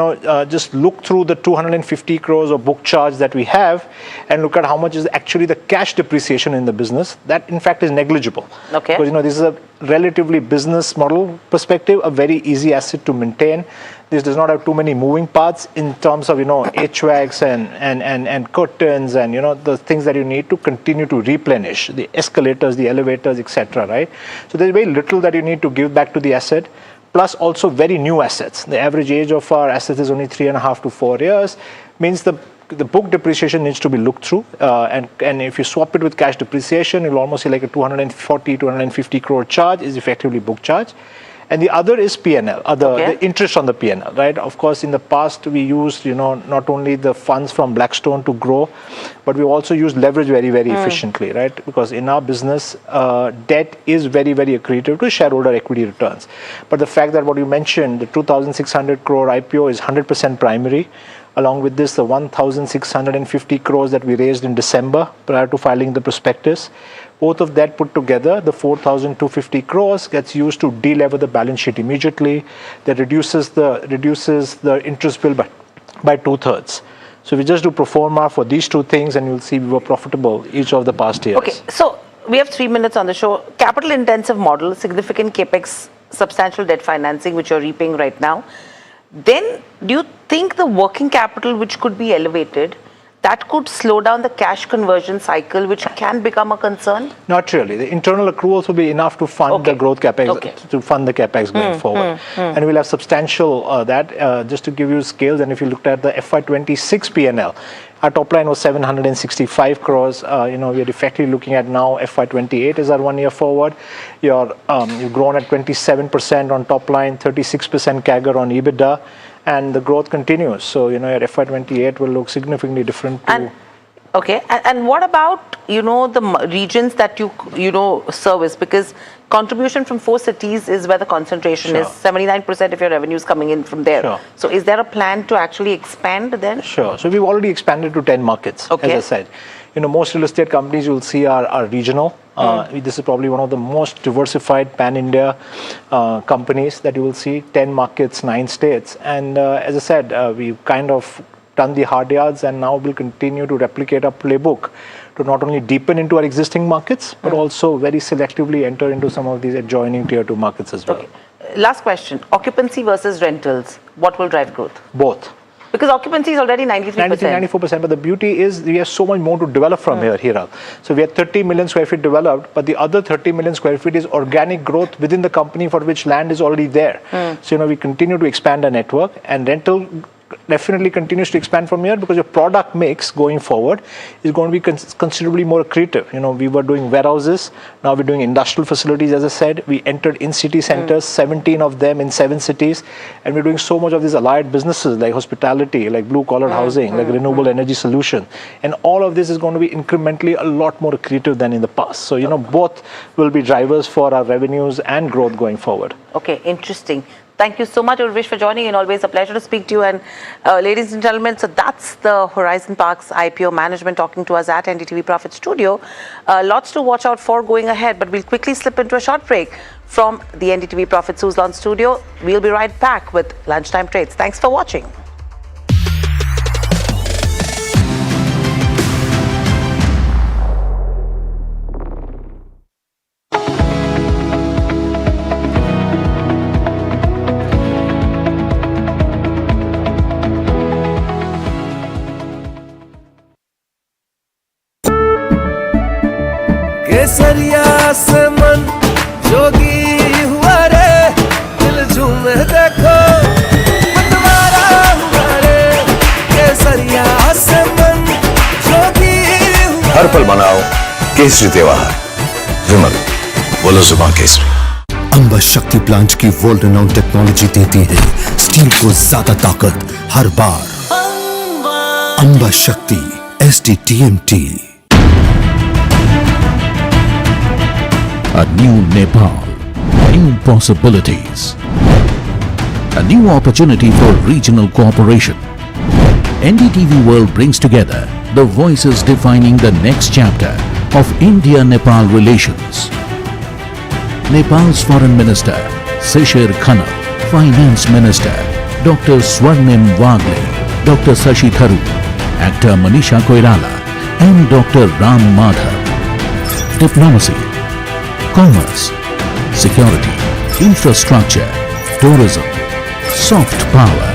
just look through the 250 crores of book charge that we have and look at how much is actually the cash depreciation in the business, that in fact is negligible. Okay. Because this is a relatively business model perspective, a very easy asset to maintain. This does not have too many moving parts in terms of HVACs and curtains and the things that you need to continue to replenish, the escalators, the elevators, etc. Right? So there's very little that you need to give back to the asset. Plus also very new assets. The average age of our assets is only 3.5 to 4 years. Means the book depreciation needs to be looked through, and if you swap it with cash depreciation, you'll almost see like a 250 crore charge is effectively book charge. And the other is P&L, the interest on the P&L, right? Of course, in the past, we used, not only the funds from Blackstone to grow, but we also used leverage very, very efficiently, right? Because in our business, debt is very, very accretive to shareholder equity returns. But the fact that what you mentioned, the 2,600 crore IPO is 100% primary. Along with this, the 1,650 crores that we raised in December prior to filing the prospectus, both of that put together, the 4,250 crores gets used to delever the balance sheet immediately. That reduces the interest bill by 2/3. So we just do pro forma for these two things, and you'll see we were profitable each of the past years. Okay, so we have 3 minutes on the show. Capital intensive model, significant capex, substantial debt financing, which you're reaping right now. Then do you think the working capital, which could be elevated, that could slow down the cash conversion cycle, which can become a concern? Not really. The internal accruals will be enough to fund the growth capex, to fund the capex going forward. And we'll have substantial just to give you scales. And if you looked at the FY26 P&L, our top line was 765 crores. We're effectively looking at now FY28 is our 1 year forward. You've grown at 27% on top line, 36% CAGR on EBITDA. And the growth continues. So, your FY28 will look significantly different. And what about, the regions that you service? Because contribution from 4 cities is where the concentration is. 79% of your revenue is coming in from there. So is there a plan to actually expand then? Sure. So we've already expanded to 10 markets, as I said. Most real estate companies you'll see are regional. This is probably one of the most diversified pan-India companies that you will see. 10 markets, 9 states. And as I said, we've kind of done the hard yards, and now we'll continue to replicate our playbook to not only deepen into our existing markets, but also very selectively enter into some of these adjoining tier 2 markets as well. Okay. Last question. Occupancy versus rentals. What will drive growth? Both. Because occupancy is already 93%. 94%. But the beauty is we have so much more to develop from here, Hiral. So we have 30 million square feet developed, but the other 30 million square feet is organic growth within the company for which land is already there. So, we continue to expand our network, and rental definitely continues to expand from here because your product mix going forward is going to be considerably more accretive. We were doing warehouses, now we're doing industrial facilities. As I said, we entered in city centers, 17 of them in 7 cities, and we're doing so much of these allied businesses like hospitality, like blue collar housing, like renewable energy solution, and all of this is going to be incrementally a lot more accretive than in the past. So both will be drivers for our revenues and growth going forward. Okay, interesting. Thank you so much, Urvish, for joining, and always a pleasure to speak to you. And ladies and gentlemen, so that's the Horizon Parks IPO management talking to us at NDTV Profit Studio. Lots to watch out for going ahead, but we'll quickly slip into a short break from the NDTV Profit Suzlon studio. We'll be right back with Lunchtime Trades. Thanks for watching. केसरिया से मन जोगी हुआ रे दिल झूमे देखो मतवारा हर पल मनाओ केसरी त्योहार। विमल, बोलो जुबान केसरी। अंबा शक्ति प्लांट की वर्ल्ड रेनाउंड टेक्नोलॉजी देती है स्टील को ज्यादा ताकत हर बार। अंबा शक्ति SDTMT। A new Nepal, new possibilities, a new opportunity for regional cooperation. NDTV World brings together the voices defining the next chapter of India-Nepal relations. Nepal's Foreign Minister, Shishir Khanal, Finance Minister, Dr. Swarnim Wagle, Dr. Sashi Tharoor, actor Manisha Koirala, and Dr. Ram Madhav. Diplomacy, commerce, security, infrastructure, tourism, soft power.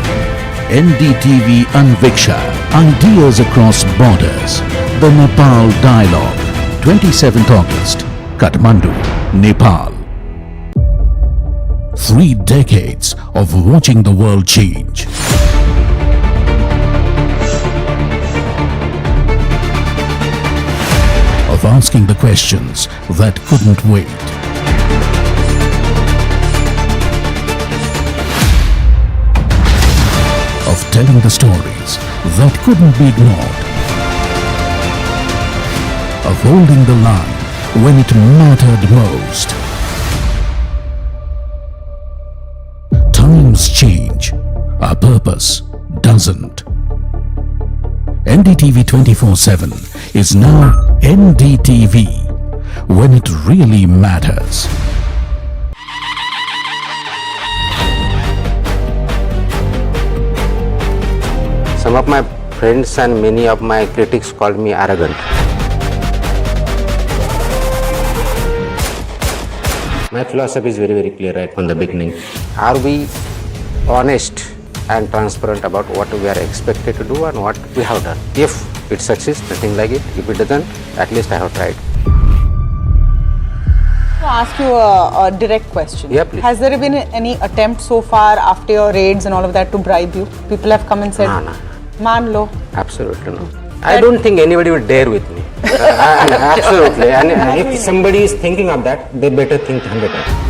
NDTV Anviksha, ideas across borders. The Nepal Dialogue, 27th August, Kathmandu, Nepal. 3 decades of watching the world change. Of asking the questions that couldn't wait. Of telling the stories that couldn't be ignored. Of holding the line when it mattered most. Times change, our purpose doesn't. NDTV 24/7 is now NDTV when it really matters. Some of my friends and many of my critics called me arrogant. My philosophy is very, very clear right from the beginning. Are we honest and transparent about what we are expected to do and what we have done? If it succeeds, nothing like it. If it doesn't, at least I have tried. To ask you a direct question. Yeah, please. Has there been any attempt so far after your raids and all of that to bribe you? People have come and said, No. "Man lo." Absolutely no. I don't think anybody would dare with me. Absolutely. And if somebody is thinking of that, they better think 100 times.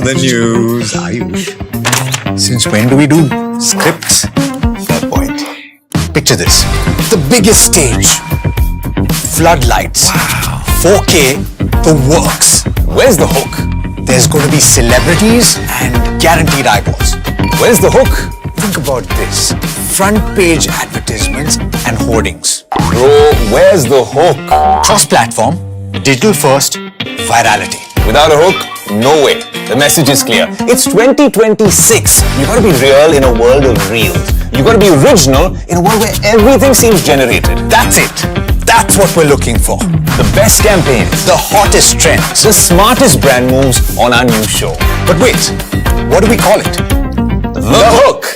The news, Ayush. Since when do we do scripts? Fair point. Picture this. The biggest stage. Floodlights. Wow. 4K. The works. Where's the hook? There's going to be celebrities and guaranteed eyeballs. Where's the hook? Think about this. Front page advertisements and hoardings. Bro, where's the hook? Cross-platform, digital first, virality. Without a hook, no way. The message is clear. It's 2026. You gotta be real in a world of reels. You gotta be original in a world where everything seems generated. That's it. That's what we're looking for. The best campaigns, the hottest trends, the smartest brand moves on our new show. But wait, what do we call it? The Hook.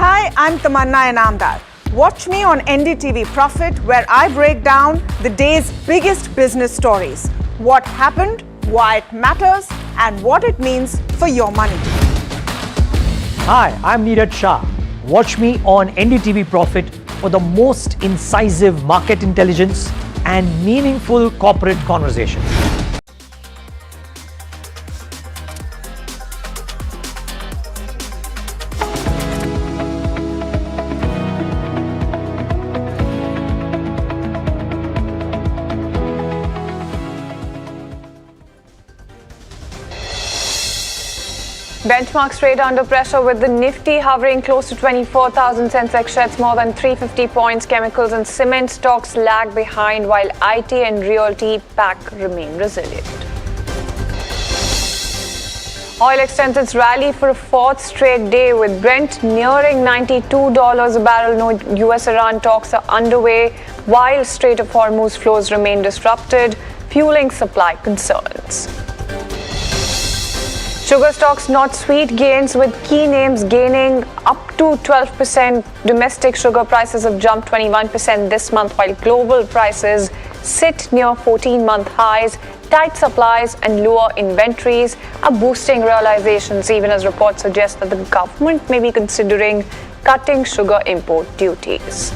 Hi, I'm Tamanna Inamdar. Watch me on NDTV Profit, where I break down the day's biggest business stories. What happened, why it matters, and what it means for your money. Hi, I'm Neeraj Shah. Watch me on NDTV Profit for the most incisive market intelligence and meaningful corporate conversation. Benchmarks trade under pressure with the Nifty hovering close to 24,000. Sensex sheds more than 350 points. Chemicals and cement stocks lag behind while IT and realty pack remain resilient. Oil extends its rally for a fourth straight day with Brent nearing $92 a barrel. No US-Iran talks are underway while Strait of Hormuz flows remain disrupted, fueling supply concerns. Sugar stocks not sweet gains with key names gaining up to 12%. Domestic sugar prices have jumped 21% this month while global prices sit near 14-month highs. Tight supplies and lower inventories are boosting realizations, even as reports suggest that the government may be considering cutting sugar import duties.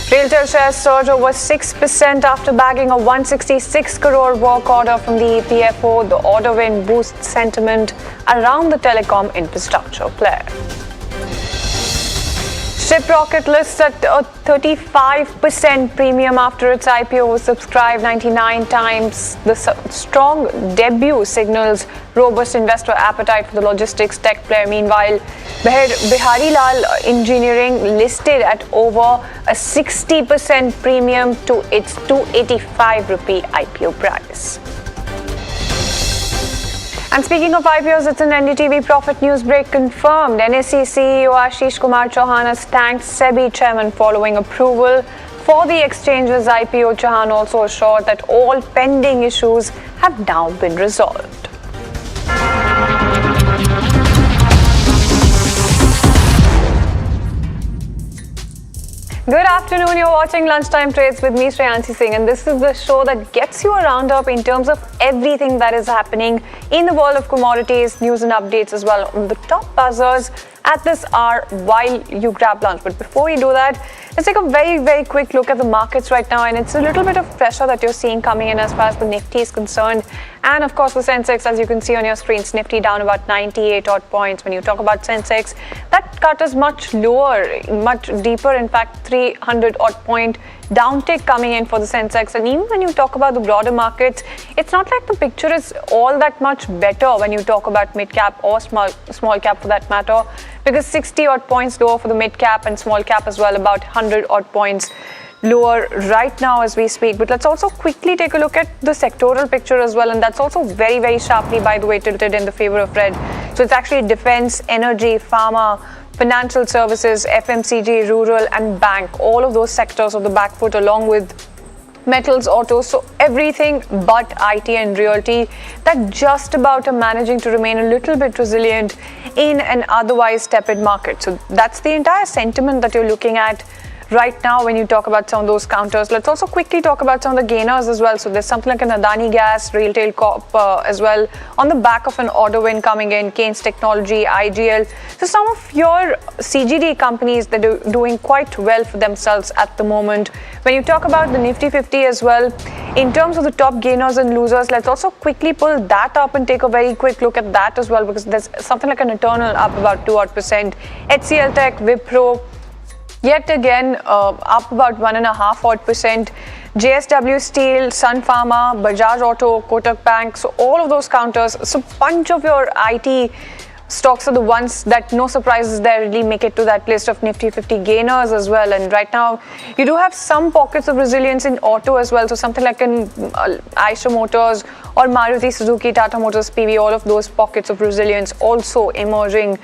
Railtel shares surge over 6% after bagging a 166 crore work order from the EPFO. The order win boosts sentiment around the telecom infrastructure player. Shiprocket lists at a 35% premium after its IPO was subscribed 99 times. The strong debut signals robust investor appetite for the logistics tech player. Meanwhile, Bihari Lal Engineering listed at over a 60% premium to its 285 rupee IPO price. And speaking of IPOs, it's an NDTV Profit news break confirmed. NSE CEO Ashish Kumar Chauhan has thanked SEBI chairman following approval for the exchange's IPO. Chauhan also assured that all pending issues have now been resolved. Good afternoon, you're watching Lunchtime Trades with me, Shreyanshi Singh, and this is the show that gets you a roundup in terms of everything that is happening in the world of commodities, news and updates as well on the top buzzers at this hour while you grab lunch. But before we do that, let's take a very quick look at the markets right now, and it's a little bit of pressure that you're seeing coming in as far as the Nifty is concerned. And of course the Sensex, as you can see on your screens, Nifty down about 98 odd points. When you talk about Sensex, that cut is much lower, much deeper, in fact 300 odd point downtick coming in for the Sensex. And even when you talk about the broader markets, it's not like the picture is all that much better when you talk about mid cap or small cap for that matter, because 60 odd points lower for the mid cap and small cap as well, about 100 odd points lower right now as we speak. But let's also quickly take a look at the sectoral picture as well, and that's also very sharply, by the way, tilted in the favor of red. So it's actually defense, energy, pharma, financial services, FMCG, rural and bank, all of those sectors of the back foot, along with metals, autos, so everything but IT and realty that just about are managing to remain a little bit resilient in an otherwise tepid market. So that's the entire sentiment that you're looking at right now when you talk about some of those counters. Let's also quickly talk about some of the gainers as well. So there's something like an Adani Gas, Railtel Corp as well, on the back of an order win coming in, Keynes Technology, IGL. So some of your CGD companies that are doing quite well for themselves at the moment. When you talk about the Nifty 50 as well, in terms of the top gainers and losers, let's also quickly pull that up and take a very quick look at that as well, because there's something like an eternal up about 2 odd %. HCL Tech, Wipro, yet again up about 1.5 odd %. JSW Steel, Sun Pharma, Bajaj Auto, Kotak Bank, so all of those counters. So bunch of your IT stocks are the ones that, no surprises there, really make it to that list of Nifty 50 gainers as well. And right now you do have some pockets of resilience in auto as well, so something like an Eicher Motors or Maruti Suzuki, Tata Motors PV, all of those pockets of resilience also emerging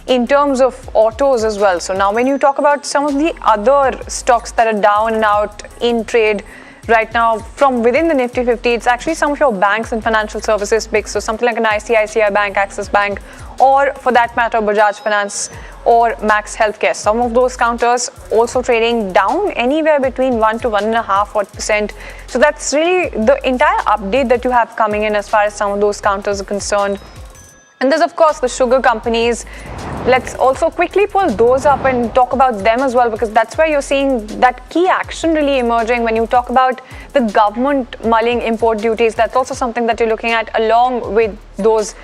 in terms of autos as well. So now when you talk about some of the other stocks that are down and out in trade right now from within the Nifty 50, it's actually some of your banks and financial services picks. So something like an ICICI Bank, Axis Bank, or for that matter Bajaj Finance or Max Healthcare. Some of those counters also trading down anywhere between 1 to 1.5 odd %. So that's really the entire update that you have coming in as far as some of those counters are concerned. And there's of course the sugar companies. Let's also quickly pull those up and talk about them as well, because that's where you're seeing that key action really emerging when you talk about the government mulling import duties. That's also something that you're looking at, along with those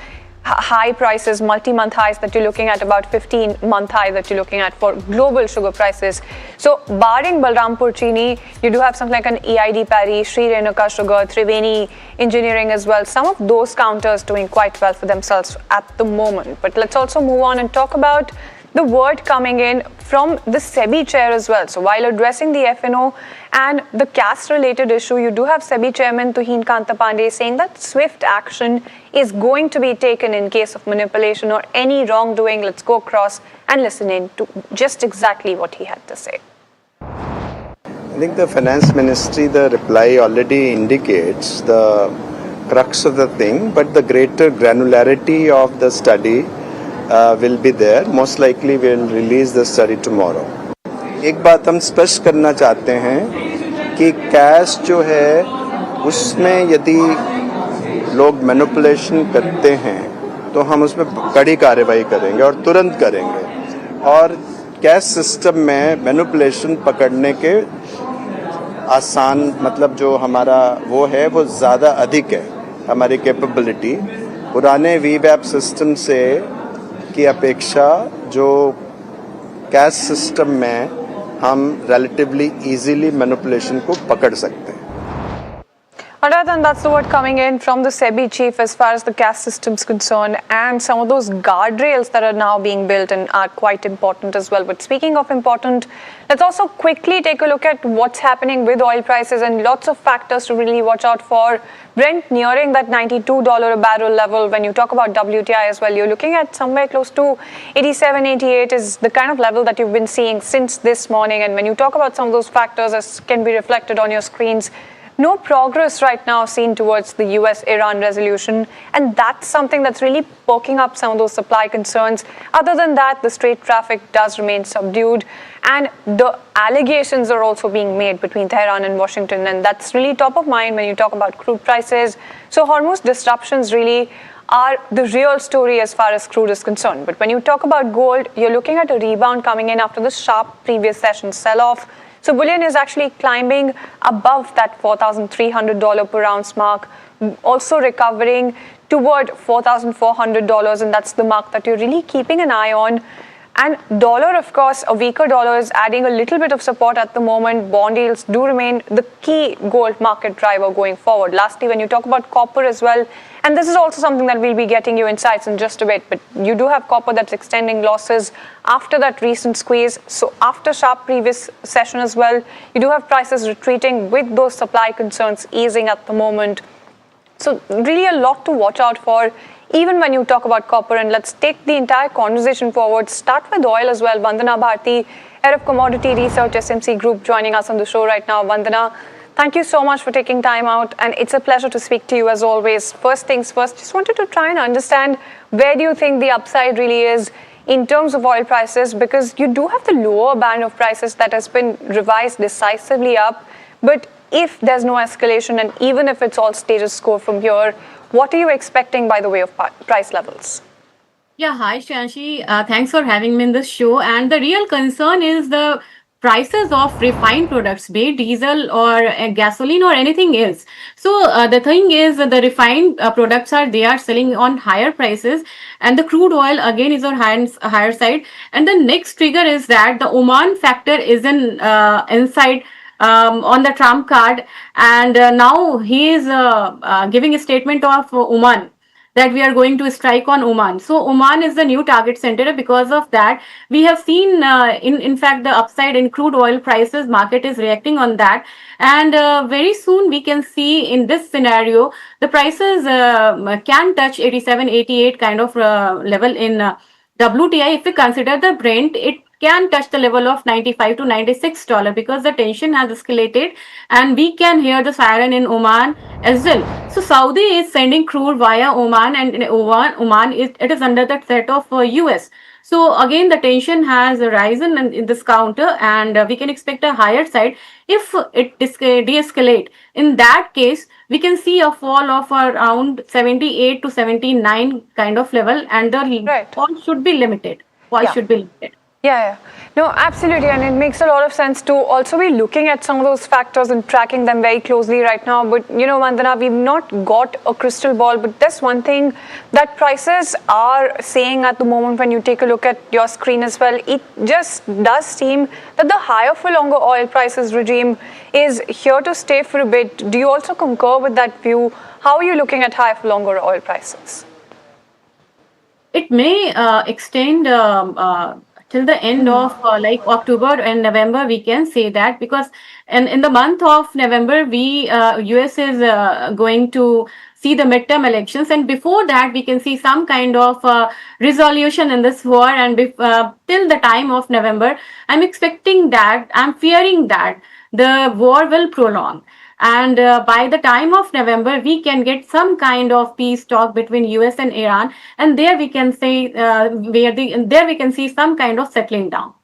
high prices, multi-month highs that you're looking at, about 15-month high that you're looking at for global sugar prices. So barring Balrampur Chini, you do have something like an EID Parry, Sri Renuka Sugar, Triveni Engineering as well. Some of those counters doing quite well for themselves at the moment. But let's also move on and talk about the word coming in from the SEBI chair as well. So while addressing the FNO and the caste-related issue, you do have SEBI chairman Tuhin Kanta Pandey saying that swift action is going to be taken in case of manipulation or any wrongdoing. Let's go across and listen in to just exactly what he had to say. I think the finance ministry, the reply already indicates the crux of the thing, but the greater granularity of the study will be there. Most likely we'll release the study tomorrow. एक बात हम स्पष्ट करना चाहते हैं कि cash जो है उसमें यदि लोग मैनिपुलेशन करते हैं तो हम उसमें कड़ी कार्रवाई करेंगे और तुरंत करेंगे। और कैश सिस्टम में मैनिपुलेशन पकड़ने के आसान मतलब जो हमारा वो है वो ज़्यादा अधिक है हमारी कैपेबिलिटी पुराने वीवैप सिस्टम से की अपेक्षा जो कैश सिस्टम में हम relatively easily मैनिपुलेशन को पकड़ सकते हैं। Alright, and that's the word coming in from the SEBI chief as far as the cash system is concerned, and some of those guardrails that are now being built and are quite important as well. But speaking of important, let's also quickly take a look at what's happening with oil prices and lots of factors to really watch out for. Brent nearing that $92 a barrel level. When you talk about WTI as well, you're looking at somewhere close to 87, 88 is the kind of level that you've been seeing since this morning. And when you talk about some of those factors as can be reflected on your screens, no progress right now seen towards the US-Iran resolution, and that's something that's really poking up some of those supply concerns. Other than that, the straight traffic does remain subdued, and the allegations are also being made between Tehran and Washington, and that's really top of mind when you talk about crude prices. So Hormuz disruptions really are the real story as far as crude is concerned. But when you talk about gold, you're looking at a rebound coming in after the sharp previous session sell-off. So bullion is actually climbing above that $4,300 per ounce mark, also recovering toward $4,400, and that's the mark that you're really keeping an eye on. And dollar, of course, a weaker dollar is adding a little bit of support at the moment. Bond yields do remain the key gold market driver going forward. Lastly, when you talk about copper as well, and this is also something that we'll be getting you insights in just a bit, but you do have copper that's extending losses after that recent squeeze. So after sharp previous session as well, you do have prices retreating with those supply concerns easing at the moment. So really a lot to watch out for, even when you talk about copper. And let's take the entire conversation forward. Start with oil as well. Vandana Bharti, Head of Commodity Research, SMC Group, joining us on the show right now. Vandana, thank you so much for taking time out, and it's a pleasure to speak to you as always. First things first, just wanted to try and understand where do you think the upside really is in terms of oil prices, because you do have the lower band of prices that has been revised decisively up, but if there's no escalation and even if it's all status quo from here, what are you expecting by the way of price levels? Yeah, hi Shanshi. Thanks for having me in this show. And the real concern is the prices of refined products, be it diesel or gasoline or anything else. So the thing is the refined products are selling on higher prices, and the crude oil again is on higher side. And the next trigger is that the Oman factor is inside on the Trump card, and now he is giving a statement of Oman that we are going to strike on Oman. So Oman is the new target center. Because of that, we have seen in fact the upside in crude oil prices. Market is reacting on that, and very soon we can see in this scenario the prices can touch 87, 88 kind of level in WTI. If we consider the Brent, it can touch the level of $95 to $96 because the tension has escalated, and we can hear the siren in Oman as well. So Saudi is sending crude via Oman, and in Oman it is under the threat of US. So again the tension has risen in this counter, and we can expect a higher side if it de-escalate. In that case, we can see a fall of around 78 to 79 kind of level, and the fall should be limited. Should be limited. Yeah. No, absolutely. And it makes a lot of sense to also be looking at some of those factors and tracking them very closely right now. But, you know, Vandana, we've not got a crystal ball, but there's one thing that prices are saying at the moment when you take a look at your screen as well. It just does seem that the higher for longer oil prices regime is here to stay for a bit. Do you also concur with that view? How are you looking at higher for longer oil prices? It may extend till the end of like October and November, we can say that, because in the month of November, US is going to see the midterm elections, and before that we can see some kind of resolution in this war, and till the time of November, I'm fearing that the war will prolong. And by the time of November, we can get some kind of peace talk between US and Iran, and there we can say there we can see some kind of settling down.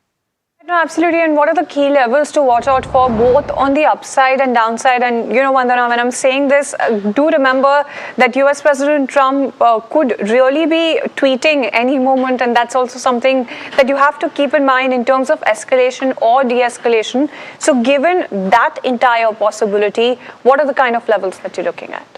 No, absolutely. And what are the key levels to watch out for, both on the upside and downside? And, Vandana, when I'm saying this, do remember that US President Trump could really be tweeting any moment. And that's also something that you have to keep in mind in terms of escalation or de-escalation. So given that entire possibility, what are the kind of levels that you're looking at?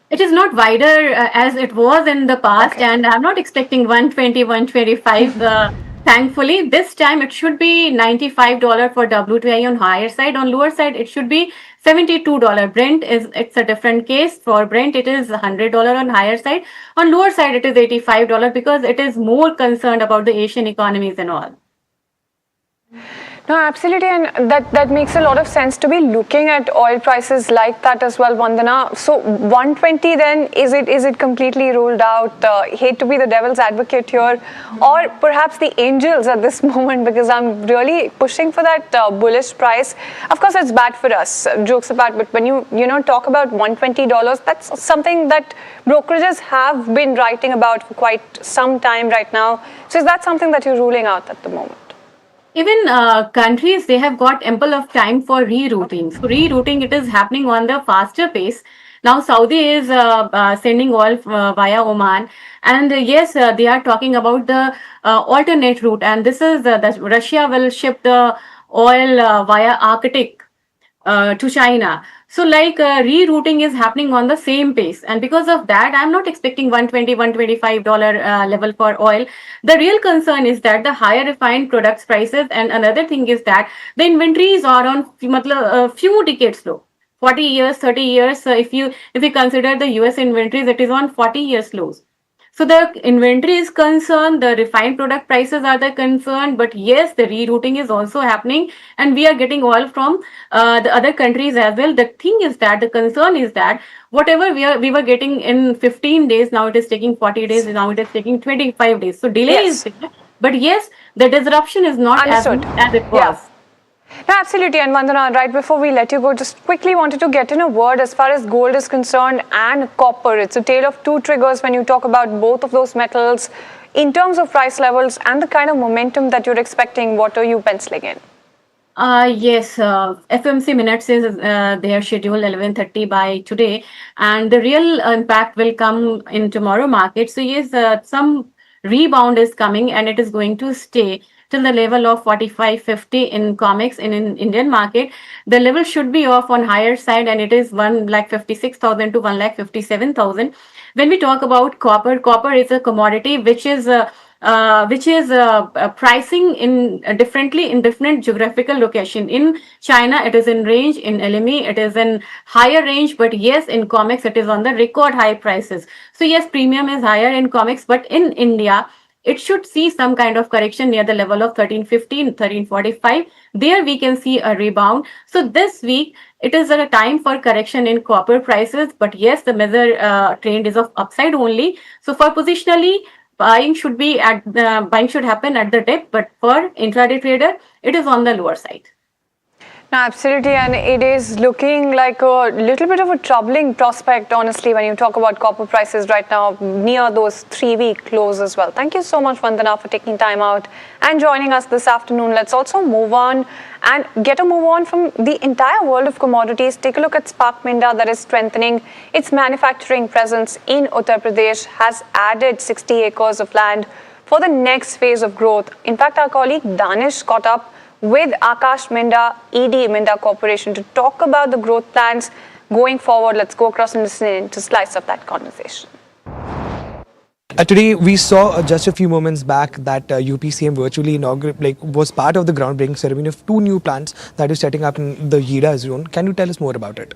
It is not wider as it was in the past, and I'm not expecting 120, 125. Thankfully, this time it should be $95 for WTI on higher side. On lower side, it should be $72. It's a different case. For Brent, it is $100 on higher side. On lower side, it is $85 because it is more concerned about the Asian economies and all. No, absolutely, and that makes a lot of sense to be looking at oil prices like that as well, Vandana. So 120 then, is it completely ruled out? Hate to be the devil's advocate here, or perhaps the angels at this moment, because I'm really pushing for that bullish price. Of course, it's bad for us, jokes apart, but when you talk about $120, that's something that brokerages have been writing about for quite some time right now. So is that something that you're ruling out at the moment? Even countries, they have got ample of time for rerouting. So rerouting, it is happening on the faster pace. Now Saudi is sending oil via Oman, and yes, they are talking about the alternate route, and this is that Russia will ship the oil via Arctic to China. So like rerouting is happening on the same pace, and because of that, I'm not expecting $120, $125 level for oil. The real concern is that the higher refined products prices, and another thing is that the inventories are on few decades low, 40 years, 30 years. If you consider the US inventories, it is on 40 years lows. So the inventory is concerned, the refined product prices are the concern, but yes, the rerouting is also happening, and we are getting oil from the other countries as well. The thing is that the concern is that whatever we were getting in 15 days, now it is taking 40 days, now it is taking 25 days. So delay is there, but yes, the disruption is not as it was. Yeah. No, absolutely. And Vandana, right before we let you go, just quickly wanted to get in a word as far as gold is concerned and copper. It's a tale of two triggers when you talk about both of those metals. In terms of price levels and the kind of momentum that you're expecting, what are you penciling in? Yes, FMC minutes is they are scheduled 11:30 by today, and the real impact will come in tomorrow market. So yes, some rebound is coming, and it is going to stay till the level of 45.50 in COMEX in Indian market. The level should be off on higher side, and it is 1,56,000 to 1,57,000. When we talk about copper, copper is a commodity which is pricing in differently in different geographical location. In China, it is in range. In LME, it is in higher range. But yes, in COMEX, it is on the record high prices. So yes, premium is higher in COMEX, but in India, it should see some kind of correction near the level of 13.15, 13.45. There we can see a rebound. So this week, it is a time for correction in copper prices. But yes, the major trend is of upside only. So for positionally, buying should happen at the dip. But for intraday trader, it is on the lower side. No, absolutely, and it is looking like a little bit of a troubling prospect, honestly, when you talk about copper prices right now near those 3-week lows as well. Thank you so much, Vandana, for taking time out and joining us this afternoon. Let's also move on and get a move on from the entire world of commodities. Take a look at Spark Minda, that is strengthening its manufacturing presence in Uttar Pradesh, has added 60 acres of land for the next phase of growth. In fact, our colleague Danish caught up with Akash Minda, ED Minda Corporation, to talk about the growth plans going forward. Let's go across and listen to a slice of that conversation. Today we saw just a few moments back that UPCM virtually was part of the groundbreaking ceremony of 2 new plants that is setting up in the Yida zone. Can you tell us more about it?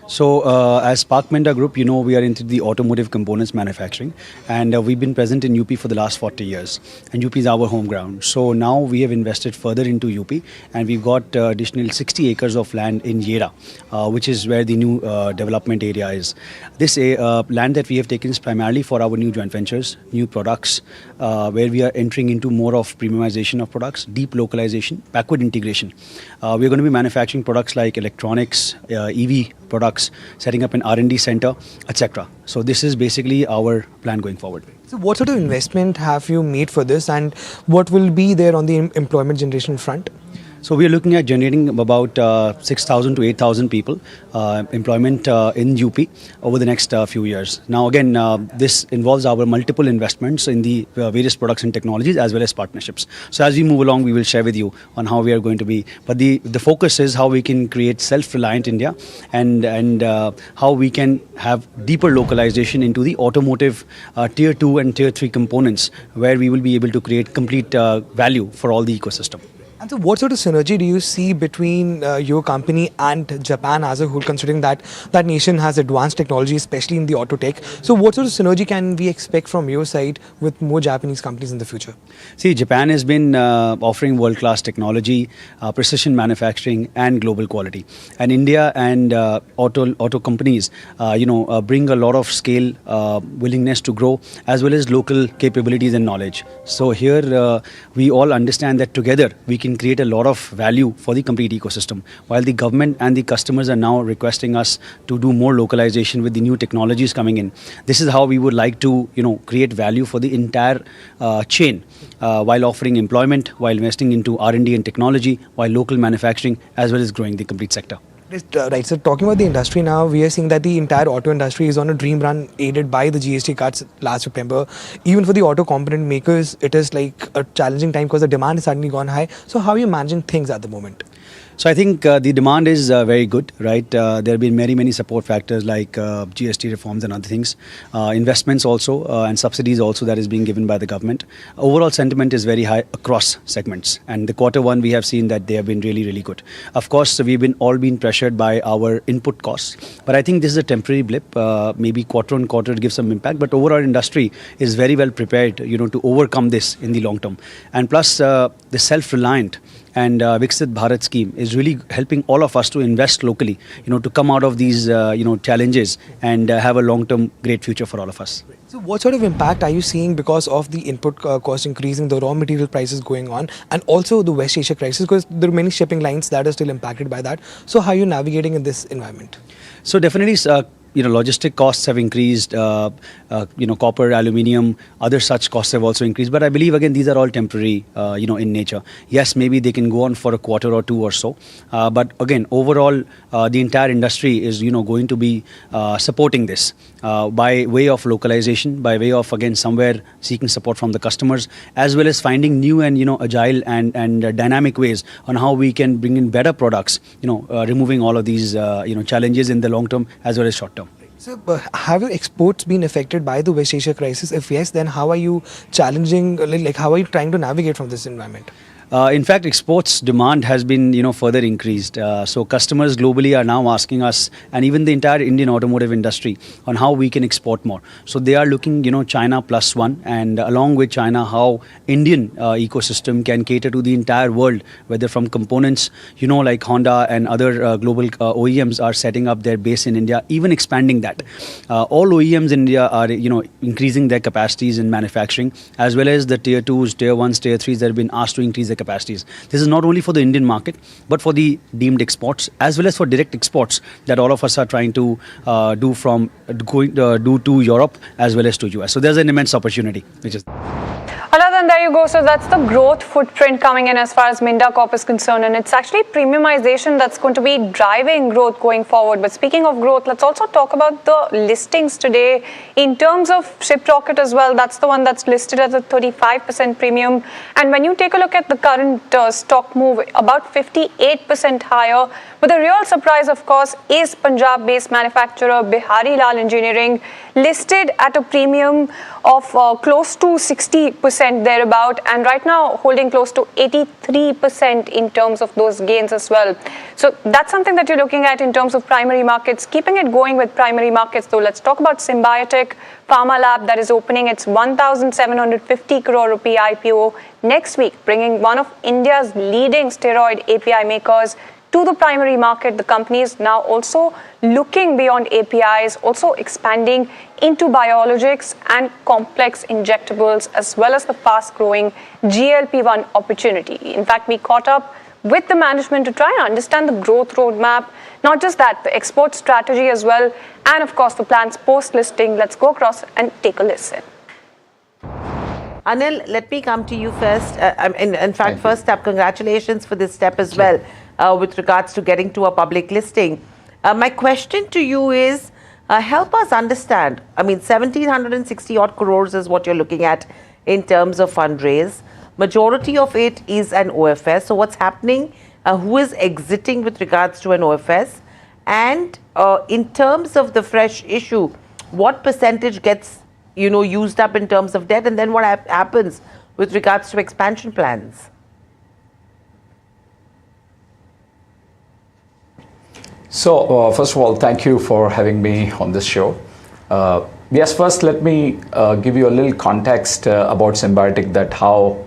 So as Spark Minda Group, we are into the automotive components manufacturing, and we've been present in UP for the last 40 years, and UP is our home ground. So now we have invested further into UP, and we've got additional 60 acres of land in Yeda, which is where the new development area is. This land that we have taken is primarily for our new joint ventures, new products, where we are entering into more of premiumization of products, deep localization, backward integration. We're going to be manufacturing products like electronics, EV products, setting up an R&D center, etc. So this is basically our plan going forward. So what sort of investment have you made for this, and what will be there on the employment generation front? So we are looking at generating about 6,000 to 8,000 people employment in UP over the next few years. Now again, this involves our multiple investments in the various products and technologies as well as partnerships. So as we move along, we will share with you on how we are going to be. But the focus is how we can create self-reliant India and how we can have deeper localization into the automotive tier 2 and tier 3 components, where we will be able to create complete value for all the ecosystem. And so what sort of synergy do you see between your company and Japan as a whole, considering that that nation has advanced technology, especially in the auto tech? So what sort of synergy can we expect from your side with more Japanese companies in the future? See, Japan has been offering world-class technology, precision manufacturing and global quality. And India and auto companies, bring a lot of scale, willingness to grow, as well as local capabilities and knowledge. So here we all understand that together we can create a lot of value for the complete ecosystem. While the government and the customers are now requesting us to do more localization with the new technologies coming in, this is how we would like to, create value for the entire chain, while offering employment, while investing into R&D and technology, while local manufacturing, as well as growing the complete sector. Right, so talking about the industry now, we are seeing that the entire auto industry is on a dream run aided by the GST cuts last September. Even for the auto component makers, it is like a challenging time because the demand has suddenly gone high. So how are you managing things at the moment? So I think the demand is very good, right? There have been many support factors like GST reforms and other things, investments also and subsidies also that is being given by the government. Overall sentiment is very high across segments, and the Q1 we have seen that they have been really good. Of course, we've all been pressured by our input costs, but I think this is a temporary blip. Maybe quarter on quarter it gives some impact, but overall industry is very well prepared, to overcome this in the long term. And plus the self-reliant and Viksit Bharat scheme is really helping all of us to invest locally, to come out of these, challenges and have a long-term great future for all of us. So what sort of impact are you seeing because of the input cost increasing, the raw material prices going on, and also the West Asia crisis, because there are many shipping lines that are still impacted by that. So how are you navigating in this environment? So definitely, logistic costs have increased, copper, aluminium, other such costs have also increased. But I believe, again, these are all temporary, in nature. Yes, maybe they can go on for a quarter or two or so. But again, overall, the entire industry is, going to be supporting this by way of localization, by way of, again, somewhere seeking support from the customers, as well as finding new and, agile and dynamic ways on how we can bring in better products, removing all of these, challenges in the long term as well as short term. So have your exports been affected by the West Asia crisis? If yes, then how are you challenging, how are you trying to navigate from this environment? In fact, exports demand has been, further increased. So customers globally are now asking us, and even the entire Indian automotive industry, on how we can export more. So they are looking, China plus one, and along with China, how Indian ecosystem can cater to the entire world, whether from components, like Honda and other global OEMs are setting up their base in India, even expanding that. All OEMs in India are, increasing their capacities in manufacturing, as well as the tier 2s, tier 1s, tier 3s that have been asked to increase their capacities. This is not only for the Indian market, but for the deemed exports, as well as for direct exports that all of us are trying to do to Europe as well as to US. So there's an immense opportunity, which is. Then there you go. So that's the growth footprint coming in as far as Minda Corp is concerned, and it's actually premiumization that's going to be driving growth going forward. But speaking of growth, let's also talk about the listings today in terms of Shiprocket as well. That's the one that's listed at a 35% premium, and when you take a look at the current stock move, about 58% higher. But the real surprise, of course, is Punjab-based manufacturer Bihari Lal Engineering, listed at a premium of close to 60% thereabout, and right now holding close to 83% in terms of those gains as well. So that's something that you're looking at in terms of primary markets. Keeping it going with primary markets, though, let's talk about Symbiotic Pharma Lab that is opening its 1,750 crore rupee IPO next week, bringing one of India's leading steroid API makers to the primary market. The company is now also looking beyond APIs, also expanding into biologics and complex injectables, as well as the fast-growing GLP-1 opportunity. In fact, we caught up with the management to try and understand the growth roadmap, not just that, the export strategy as well, and of course the plans post-listing. Let's go across and take a listen. Anil, let me come to you first. In fact, first step, congratulations for this step as well with regards to getting to a public listing. My question to you is, help us understand. I mean, 1,760 odd crores is what you're looking at in terms of fundraise. Majority of it is an OFS. So what's happening? Who is exiting with regards to an OFS? And in terms of the fresh issue, what percentage gets used up in terms of debt, and then what happens with regards to expansion plans? So, first of all, thank you for having me on this show. Yes, first let me give you a little context about Symbiotic, that how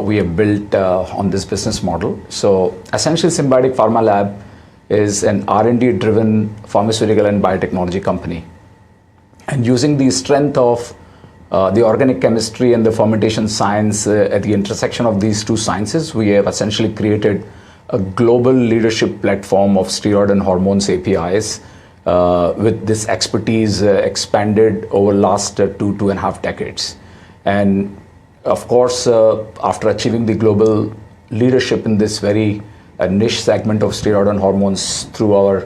we have built on this business model. So, essentially, Symbiotic Pharma Lab is an R&D driven pharmaceutical and biotechnology company. And using the strength of the organic chemistry and the fermentation science at the intersection of these two sciences, we have essentially created a global leadership platform of steroid and hormones APIs with this expertise expanded over last 2.5 decades. And of course, after achieving the global leadership in this very niche segment of steroid and hormones through our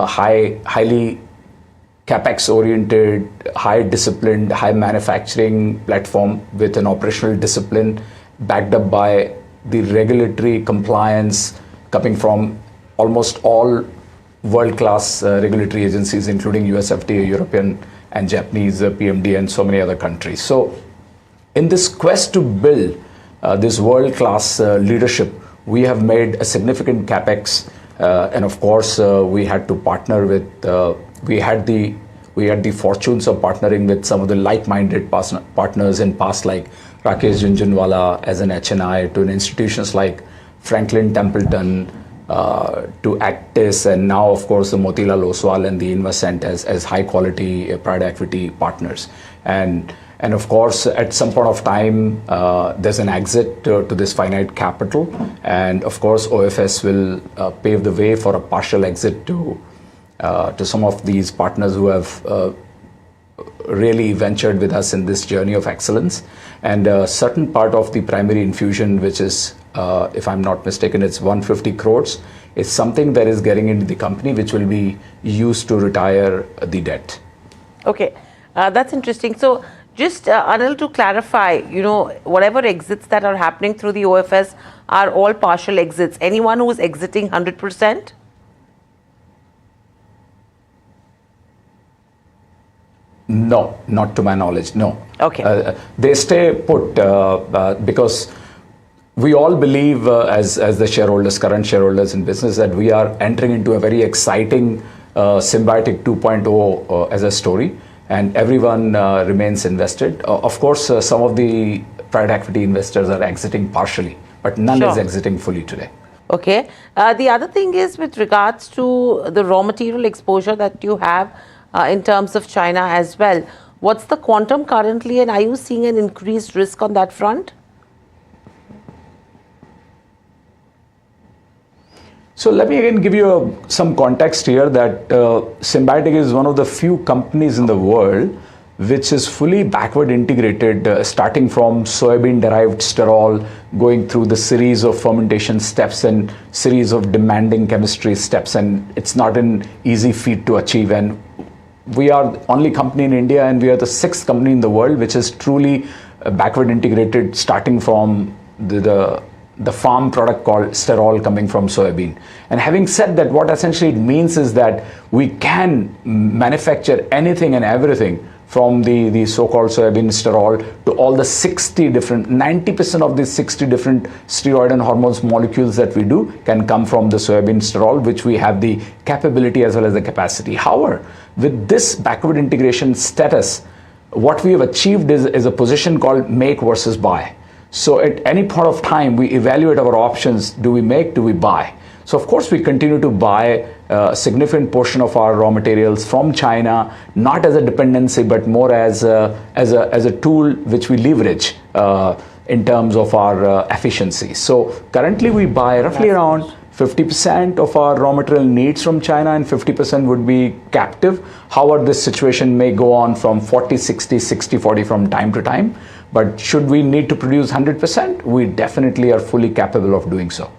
highly capex-oriented, high-disciplined, high-manufacturing platform with an operational discipline backed up by the regulatory compliance coming from almost all world-class regulatory agencies, including US FDA, European and Japanese PMD, and so many other countries. So, in this quest to build this world-class leadership, we have made a significant capex, and of course, we had to partner with. We had the fortunes of partnering with some of the like-minded partners in past, like Rakesh Jhunjhunwala as an HNI, to institutions like Franklin Templeton, to Actis, and now of course the Motilal Oswal and the Investment as high-quality private equity partners. And of course, at some point of time, there's an exit to this finite capital, and of course, OFS will pave the way for a partial exit to some of these partners who have really ventured with us in this journey of excellence. And a certain part of the primary infusion, which is, if I'm not mistaken, it's 150 crores, is something that is getting into the company, which will be used to retire the debt. Okay, that's interesting. So, just Anil, to clarify, whatever exits that are happening through the OFS are all partial exits. Anyone who is exiting 100%? No, not to my knowledge, no. Okay. They stay put because we all believe as the shareholders, current shareholders in business, that we are entering into a very exciting Symbiotic 2.0 as a story, and everyone remains invested. Of course, some of the private equity investors are exiting partially, but none is exiting fully today. Okay. The other thing is with regards to the raw material exposure that you have in terms of China as well. What's the quantum currently, and are you seeing an increased risk on that front? So let me again give you some context here that Symbiotic is one of the few companies in the world which is fully backward integrated, starting from soybean derived sterol, going through the series of fermentation steps and series of demanding chemistry steps, and it's not an easy feat to achieve. And we are the only company in India, and we are the 6th company in the world which is truly backward integrated, starting from the farm product called sterol coming from soybean. And having said that, what essentially it means is that we can manufacture anything and everything from the so-called soybean sterol to all the 90% of these 60 different steroid and hormones molecules that we do can come from the soybean sterol, which we have the capability as well as the capacity. However, with this backward integration status, what we have achieved is a position called make versus buy. So at any point of time, we evaluate our options. Do we make, do we buy? So of course, we continue to buy a significant portion of our raw materials from China, not as a dependency, but more as a tool which we leverage in terms of our efficiency. So currently, we buy roughly around 50% of our raw material needs from China, and 50% would be captive. However, this situation may go on from 40-60, 60-40 from time to time. But should we need to produce 100%, we definitely are fully capable of doing so.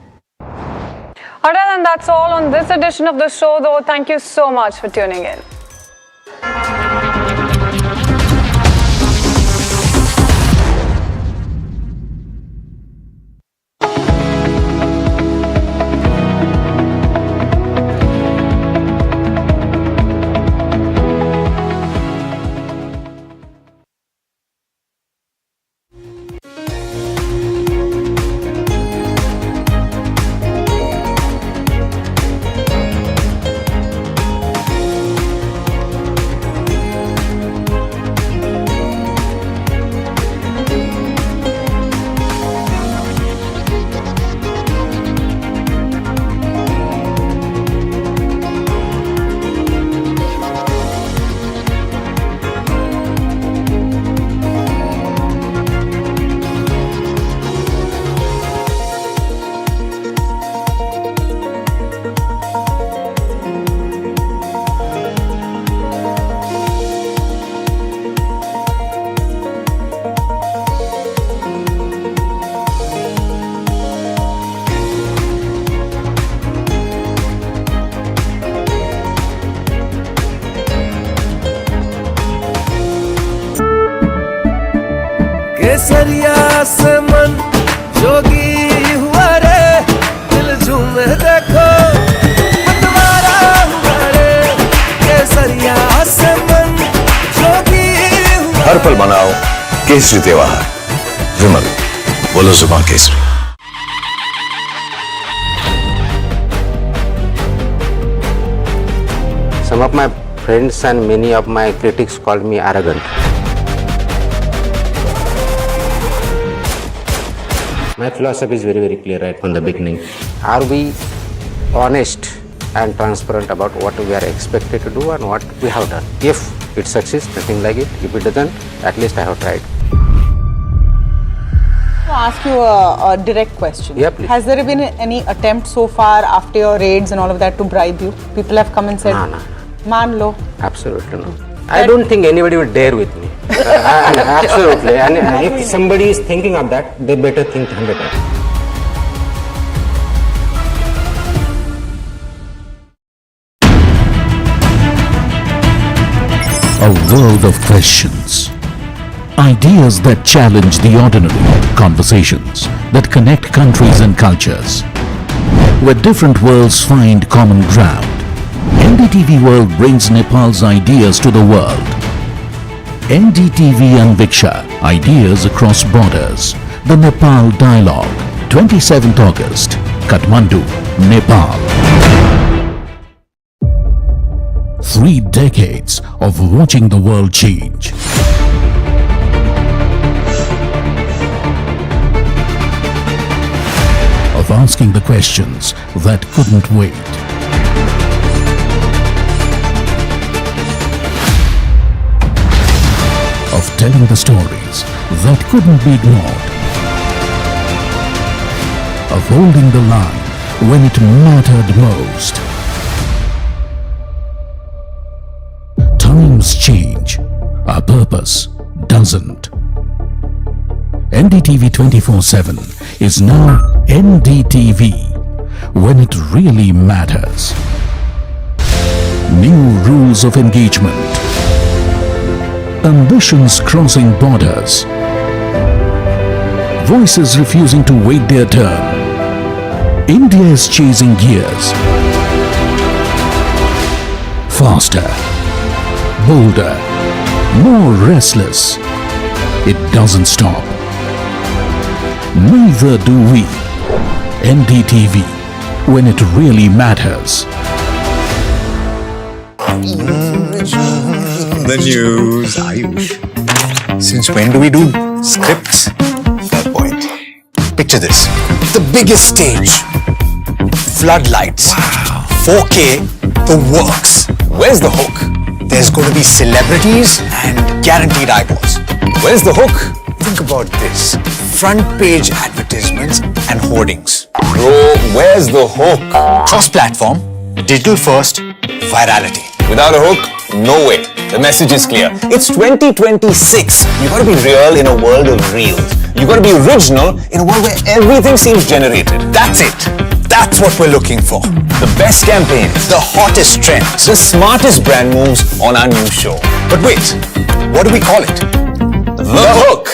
Alright, and that's all on this edition of the show, though. Thank you so much for tuning in. केसरिया से मन जोगी हुआ रे दिल झूमे देखो पतवारा हुआ रे केसरिया से मन जोगी हुआ हर पल मनाओ केसरी त्योहार विमल बोलो जुबान Kesari Some of my friends and many of my critics called me arrogant. My philosophy is very, very clear right from the beginning. Are we honest and transparent about what we are expected to do and what we have done? If it succeeds, nothing like it. If it doesn't, at least I have tried. I'll ask you a direct question. Yeah, please. Has there been any attempt so far after your raids and all of that to bribe you? People have come and said, No. Man lo. Absolutely no. I don't think anybody would dare with me. Absolutely. And if somebody is thinking of that, they better think 100 times. A world of questions. Ideas that challenge the ordinary. Conversations that connect countries and cultures. Where different worlds find common ground. NDTV World brings Nepal's ideas to the world. NDTV Anviksha, Ideas Across Borders. The Nepal Dialogue, 27th August, Kathmandu, Nepal. 3 decades of watching the world change. Of asking the questions that couldn't wait. Of telling the stories that couldn't be ignored. Of holding the line when it mattered most. Times change, our purpose doesn't. NDTV 24/7 is now NDTV when it really matters. New rules of engagement. Ambitions crossing borders. Voices refusing to wait their turn. India is chasing gears. Faster, bolder, more restless. It doesn't stop. Neither do we. NDTV, when it really matters. The news, Ayush. Since when do we do scripts? Fair point. Picture this. The biggest stage. Floodlights. 4K. The works. Where's the hook? There's going to be celebrities and guaranteed eyeballs. Where's the hook? Think about this. Front page advertisements and hoardings. Bro, where's the hook? Cross-platform, digital first, virality. Without a hook, No way. The message is clear. It's 2026. You gotta be real in a world of reels. You gotta be original in a world where everything seems generated. That's it. That's what we're looking for. The best campaigns, the hottest trends, the smartest brand moves on our new show. But wait, what do we call it? The Hook.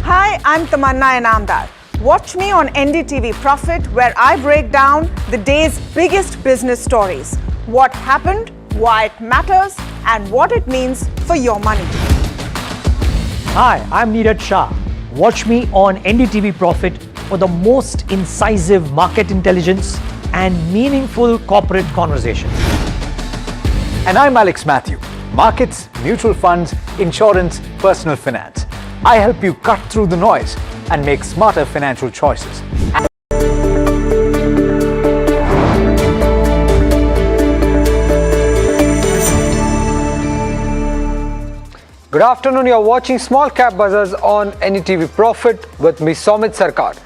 Hi, I'm Tamanna Inamdar. Watch me on NDTV Profit, where I break down the day's biggest business stories. What happened, why it matters, and what it means for your money. Hi, I'm Neeraj Shah. Watch me on NDTV Profit for the most incisive market intelligence and meaningful corporate conversations. And I'm Alex Matthew. Markets, mutual funds, insurance, personal finance. I help you cut through the noise and make smarter financial choices. Good afternoon, you're watching Small Cap Bazaars on NDTV Profit with me, Somit Sarkar.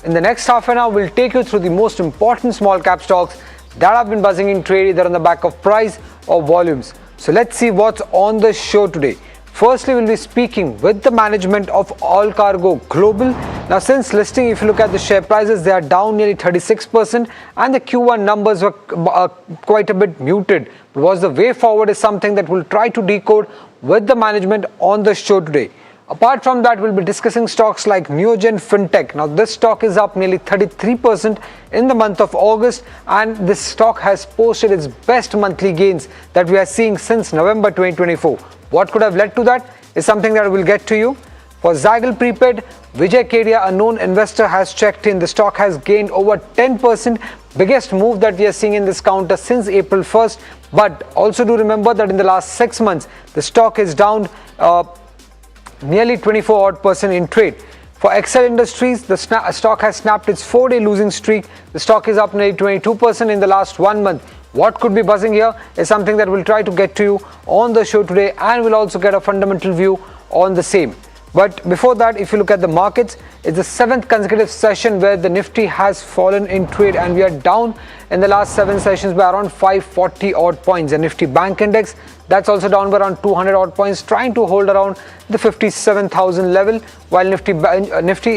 In the next half an hour, we'll take you through the most important small cap stocks that have been buzzing in trade either on the back of price or volumes. So let's see what's on the show today. Firstly, we'll be speaking with the management of Alcargo Global. Now, since listing, if you look at the share prices, they are down nearly 36% and the Q1 numbers were quite a bit muted. But what's the way forward is something that we'll try to decode with the management on the show today. Apart from that, we'll be discussing stocks like Neogen Fintech. Now, this stock is up nearly 33% in the month of August, and this stock has posted its best monthly gains that we are seeing since November 2024. What could have led to that is something that we'll get to you. For Zaggle Prepaid, Vijay Kedia, a known investor, has checked in. The stock has gained over 10%, biggest move that we are seeing in this counter since April 1st. But also do remember that in the last 6 months, the stock is down nearly 24% in trade. For Esther Industries, the stock has snapped its 4-day losing streak. The stock is up nearly 22% in the last 1 month. What could be buzzing here is something that we'll try to get to you on the show today, and we'll also get a fundamental view on the same. But before that, if you look at the markets, it's the 7th consecutive session where the Nifty has fallen in trade, and we are down in the last 7 sessions by around 540 odd points. The Nifty Bank Index, that's also down by around 200 odd points, trying to hold around the 57,000 level, while Nifty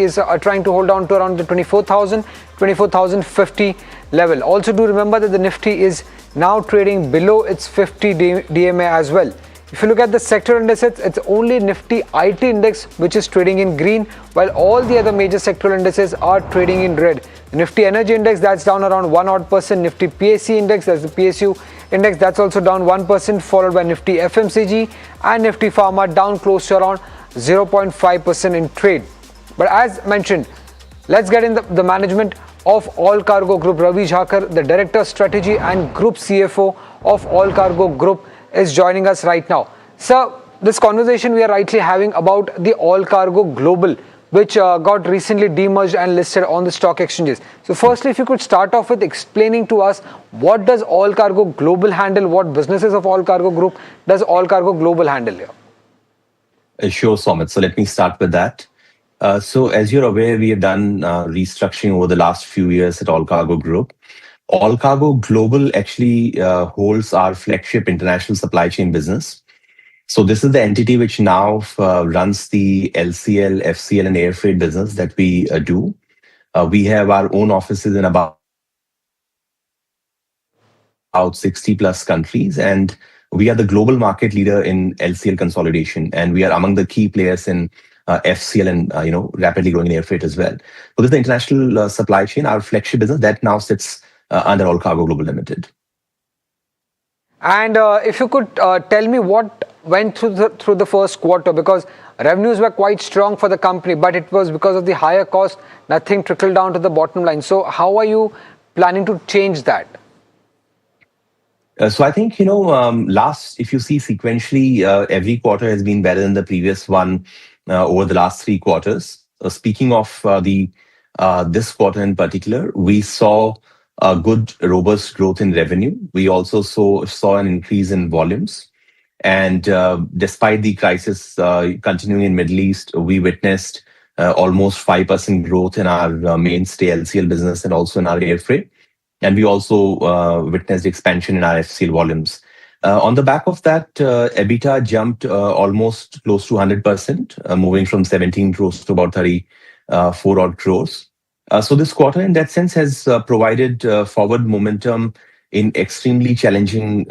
is trying to hold on to around the 24,050 level. Also do remember that the Nifty is now trading below its 50 DMA as well. If you look at the sector indices, it's only Nifty IT index which is trading in green, while all the other major sectoral indices are trading in red. The Nifty Energy Index, that's down around 1%. Nifty PSC Index, that's the PSU Index, that's also down 1%, followed by Nifty FMCG and Nifty Pharma down close to around 0.5% in trade. But as mentioned, let's get in the management of Alcargo Group. Ravi Jhakar, the Director of Strategy and Group CFO of Alcargo Group, is joining us right now. Sir, this conversation we are rightly having about the Alcargo Global, which got recently demerged and listed on the stock exchanges. So firstly, if you could start off with explaining to us, what does Alcargo Global handle? What businesses of Alcargo Group does Alcargo Global handle here? Sure, Somit. So let me start with that. So as you're aware, we have done restructuring over the last few years at Alcargo Group. Alcargo Global actually holds our flagship international supply chain business. So this is the entity which now runs the LCL, FCL and air freight business that we do. We have our own offices in about 60 plus countries, and we are the global market leader in LCL consolidation, and we are among the key players in FCL and rapidly growing in air freight as well. So this is the international supply chain, our flagship business that now sits under Alcargo Global Limited. And if you could tell me what went through the first quarter, because revenues were quite strong for the company, but it was because of the higher cost, nothing trickled down to the bottom line. So how are you planning to change that? So I think, if you see sequentially, every quarter has been better than the previous one over the last 3 quarters. Speaking of this quarter in particular, we saw a good, robust growth in revenue. We also saw an increase in volumes. And despite the crisis continuing in Middle East, we witnessed almost 5% growth in our mainstay LCL business and also in our air freight. And we also witnessed expansion in our FCL volumes. On the back of that, EBITDA jumped almost close to 100%, moving from 17 crores to about 34 odd crores. So this quarter, in that sense, has provided forward momentum in extremely challenging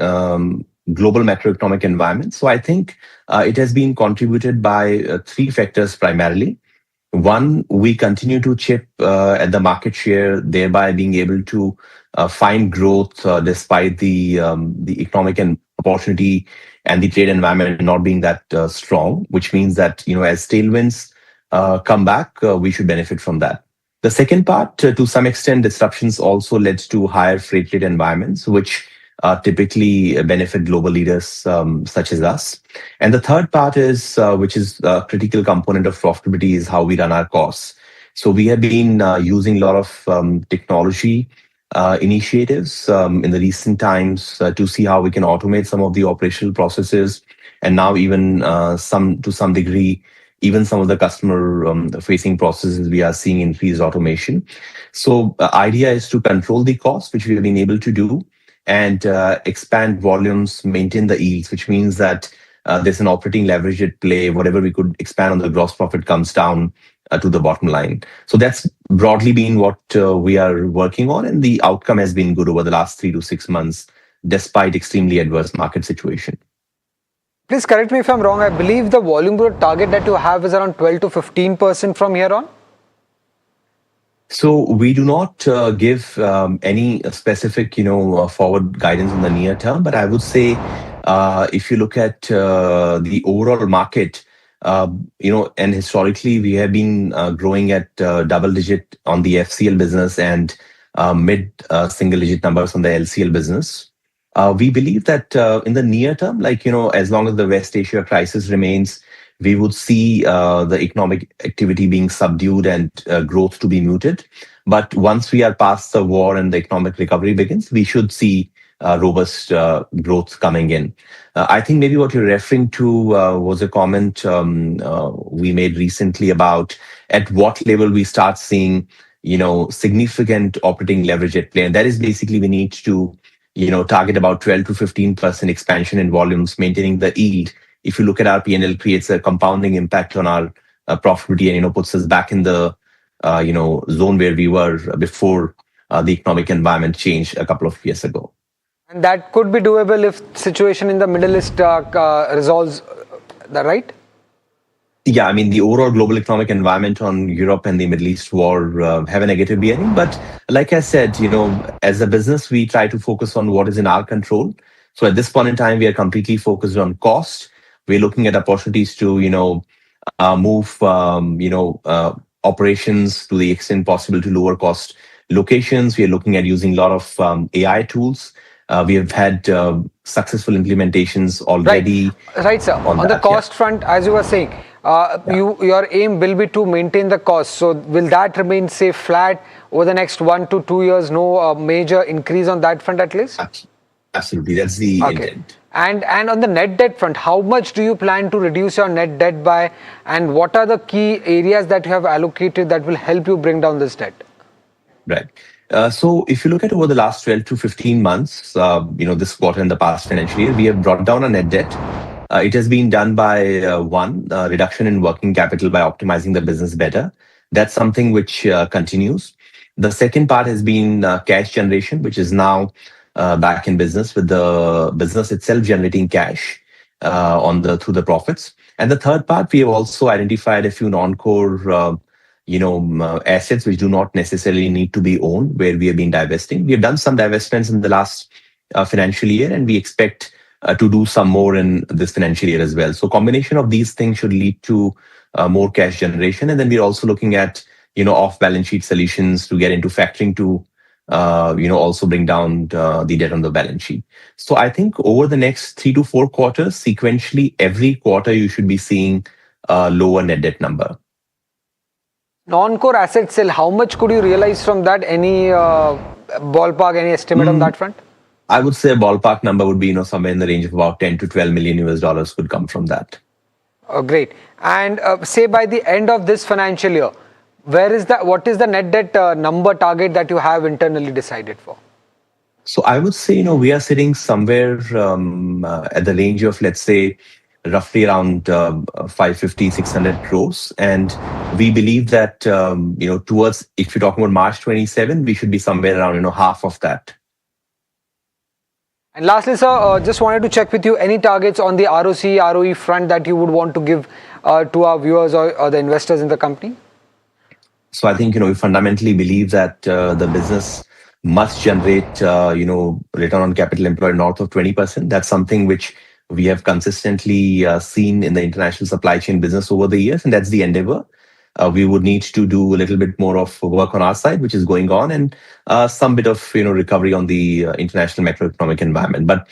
global macroeconomic environment. So I think it has been contributed by three factors primarily. One, we continue to chip at the market share, thereby being able to find growth despite the economic and opportunity and the trade environment not being that strong, which means that as tailwinds come back, we should benefit from that. The second part, to some extent, disruptions also led to higher freight rate environments, which typically benefit global leaders such as us. And the third part is, which is a critical component of profitability, is how we run our costs. So we have been using a lot of technology initiatives in the recent times to see how we can automate some of the operational processes, and now even to some degree, even some of the customer facing processes, we are seeing increased automation. So the idea is to control the cost, which we have been able to do, and expand volumes, maintain the yields, which means that there's an operating leverage at play. Whatever we could expand on the gross profit comes down to the bottom line. So that's broadly been what we are working on, and the outcome has been good over the last 3 to 6 months, despite extremely adverse market situation. Please correct me if I'm wrong. I believe the volume growth target that you have is around 12 to 15% from here on. So we do not give any specific, forward guidance in the near term. But I would say, if you look at the overall market, and historically we have been growing at double digit on the FCL business and mid single digit numbers on the LCL business. We believe that in the near term, as long as the West Asia crisis remains, we would see the economic activity being subdued and growth to be muted. But once we are past the war and the economic recovery begins, we should see robust growth coming in. I think maybe what you're referring to was a comment we made recently about at what level we start seeing, significant operating leverage at play. And that is basically we need to, target about 12 to 15% expansion in volumes, maintaining the yield. If you look at our P&L, creates a compounding impact on our profitability and puts us back in the zone where we were before the economic environment changed a couple of years ago. And that could be doable if situation in the Middle East resolves, right? Yeah, I mean, the overall global economic environment on Europe and the Middle East war have a negative bearing. But like I said, as a business, we try to focus on what is in our control. So at this point in time, we are completely focused on cost. We're looking at opportunities to, move, operations to the extent possible to lower cost locations. We are looking at using a lot of AI tools. We have had successful implementations already. Right, sir. On the cost front, as you were saying, your aim will be to maintain the cost. So will that remain, say, flat over the next 1 to 2 years? No major increase on that front at least? Absolutely. That's the intent. And on the net debt front, how much do you plan to reduce your net debt by? And what are the key areas that you have allocated that will help you bring down this debt? Right. So if you look at over the last 12 to 15 months, this quarter and the past financial year, we have brought down our net debt. It has been done by one, reduction in working capital by optimizing the business better. That's something which continues. The second part has been cash generation, which is now back in business, with the business itself generating cash through the profits. And the third part, we have also identified a few non-core assets which do not necessarily need to be owned, where we have been divesting. We have done some divestments in the last financial year, and we expect to do some more in this financial year as well. So combination of these things should lead to more cash generation. And then we're also looking at, off-balance sheet solutions to get into factoring to, also bring down the debt on the balance sheet. So I think over the next 3 to 4 quarters, sequentially, every quarter you should be seeing a lower net debt number. Non-core asset sale, how much could you realize from that? Any ballpark, any estimate on that front? I would say a ballpark number would be, somewhere in the range of about 10 to 12 million US dollars could come from that. Great. And say by the end of this financial year, what is the net debt number target that you have internally decided for? So I would say, we are sitting somewhere at the range of, let's say, roughly around 550, 600 crores. And we believe that, towards, if you're talking about March 27, we should be somewhere around, half of that. And lastly, sir, just wanted to check with you any targets on the ROC, ROE front that you would want to give to our viewers or the investors in the company? So I think, we fundamentally believe that the business must generate, return on capital employed north of 20%. That's something which we have consistently seen in the international supply chain business over the years, and that's the endeavor. We would need to do a little bit more of work on our side, which is going on, and some bit of recovery on the international macroeconomic environment. But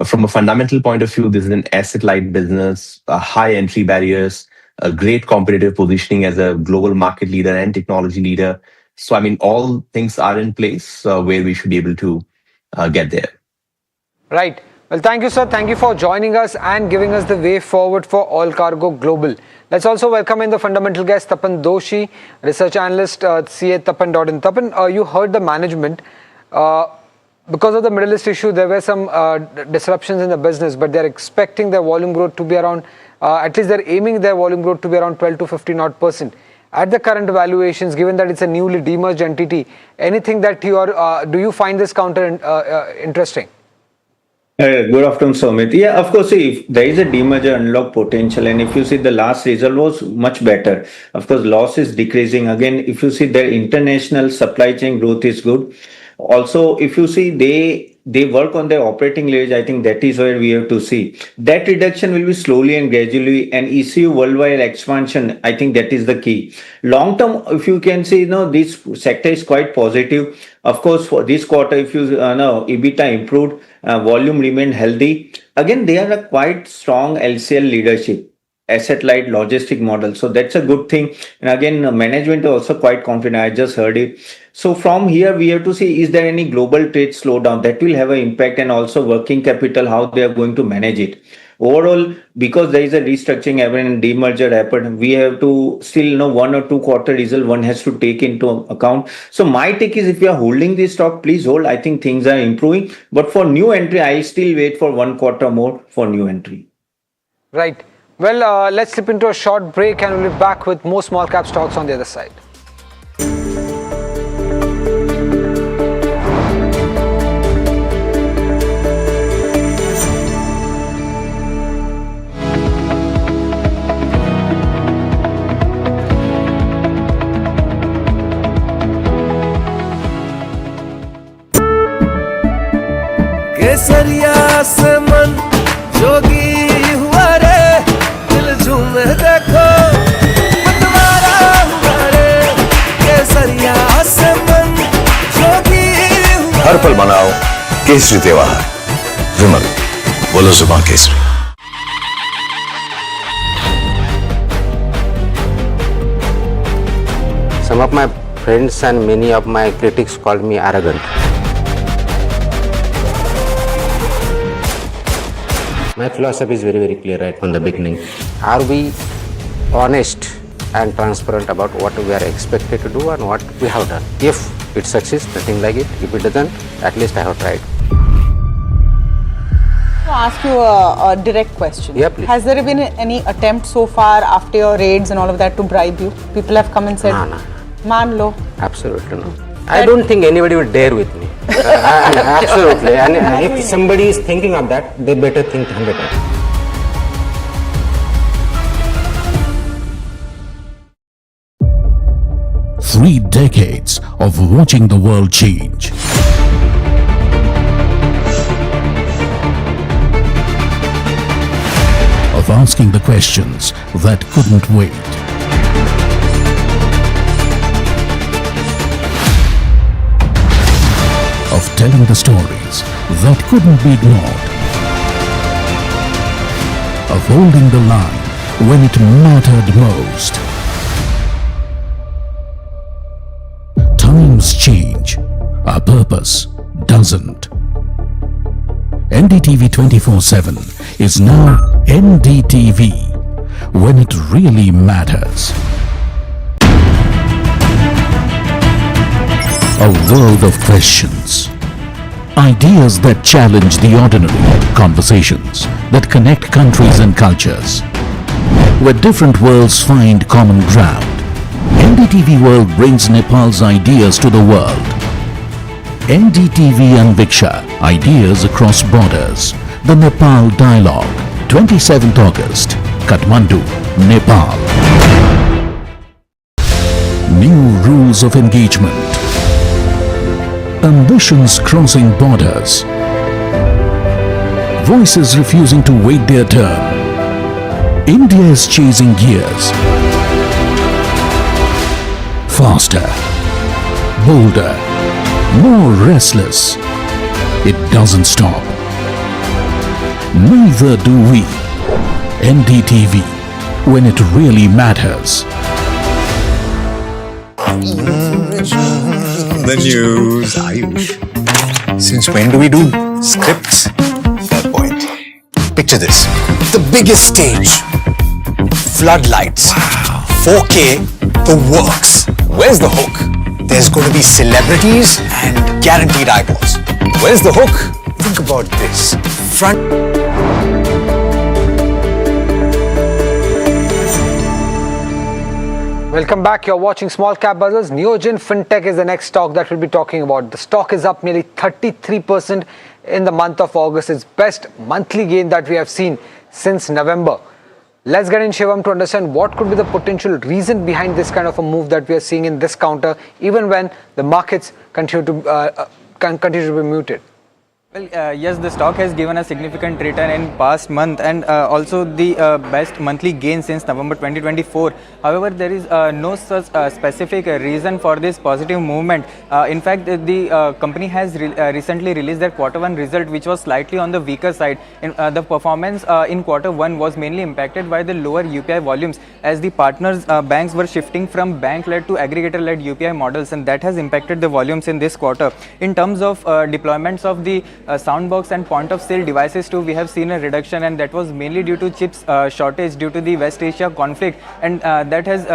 from a fundamental point of view, this is an asset-light business, high entry barriers, a great competitive positioning as a global market leader and technology leader. So, I mean, all things are in place where we should be able to get there. Right. Well, thank you, sir. Thank you for joining us and giving us the way forward for Alcargo Global. Let's also welcome in the fundamental guest, Tapan Doshi, research analyst, CA Tapan. Tapan, you heard the management. Because of the Middle East issue, there were some disruptions in the business, but they're expecting their volume growth to be around, at least they're aiming their volume growth to be around 12 to 15%. At the current valuations, given that it's a newly demerged entity, anything that do you find this counter interesting? Good afternoon, Sumit. Yeah, of course, if there is a demerger unlock potential, and if you see the last result was much better. Of course, loss is decreasing. Again, if you see their international supply chain growth is good. Also, if you see they work on their operating leverage, I think that is where we have to see. Debt reduction will be slowly and gradually, and ECU worldwide expansion, I think that is the key. Long term, if you can see, this sector is quite positive. Of course, for this quarter, if you know, EBITDA improved, volume remained healthy. Again, they are a quite strong LCL leadership, asset-light logistic model. So that's a good thing. And again, management is also quite confident. I just heard it. So from here, we have to see, is there any global trade slowdown that will have an impact, and also working capital, how they are going to manage it. Overall, because there is a restructuring and demerger happened, we have to still know 1 or 2 quarter result one has to take into account. So my take is, if you are holding this stock, please hold. I think things are improving. But for new entry, I still wait for 1 quarter more for new entry. Right. Well, let's slip into a short break and we'll be back with more small cap stocks on the other side. केसरिया से मन जोगी हुआ रे, दिल झूमे देखो मतवारा हुआ रे, केसरिया से मन जोगी हुआ। हर पल मनाओ केसरी त्योहार। विमल, बोलो जुबान Kesari. Some of my friends and many of my critics called me arrogant. My philosophy is very, very clear right from the beginning. Are we honest and transparent about what we are expected to do and what we have done? If it succeeds, nothing like it. If it doesn't, at least I have tried. To ask you a direct question. Yeah, please. Has there been any attempt so far after your raids and all of that to bribe you? People have come and said, No. "Man lo." Absolutely no. I don't think anybody would dare with me. Absolutely. And if somebody is thinking of that, they better think 100 times. Three decades of watching the world change. Of asking the questions that couldn't wait. Of telling the stories that couldn't be ignored. Of holding the line when it mattered most. Times change, our purpose doesn't. NDTV 24/7 is now NDTV, when it really matters. A world of questions, Ideas that challenge the ordinary. Conversations that connect countries and cultures. Where different worlds find common ground. NDTV World brings Nepal's ideas to the world. NDTV Anviksha, ideas across borders. The Nepal Dialogue, 27th August, Kathmandu, Nepal. New rules of engagement. Ambitions crossing borders. Voices refusing to wait their turn. India is chasing gears. Faster, bolder, more restless. It doesn't stop. Neither do we. NDTV, when it really matters. The news, Ayush. Since when do we do scripts? Fair point. Picture this. The biggest stage. Floodlights. 4K, the works. Where's the hook? There's going to be celebrities and guaranteed eyeballs. Where's the hook? Think about this. Welcome back. You're watching Small Cap Buzzers. Neogen Fintech is the next stock that we'll be talking about. The stock is up nearly 33% in the month of August. It's best monthly gain that we have seen since November. Let's get in, Shivam, to understand what could be the potential reason behind this kind of a move that we are seeing in this counter, even when the markets continue to be muted. Well, yes, the stock has given a significant return in past month and also the best monthly gain since November 2024. However, there is no such specific reason for this positive movement. In fact, the company has recently released their Q1 result, which was slightly on the weaker side. The performance in Q1 was mainly impacted by the lower UPI volumes, as the partners banks were shifting from bank-led to aggregator-led UPI models, and that has impacted the volumes in this quarter. In terms of deployments of the soundbox and point of sale devices too, we have seen a reduction, and that was mainly due to chips shortage due to the West Asia conflict, and that has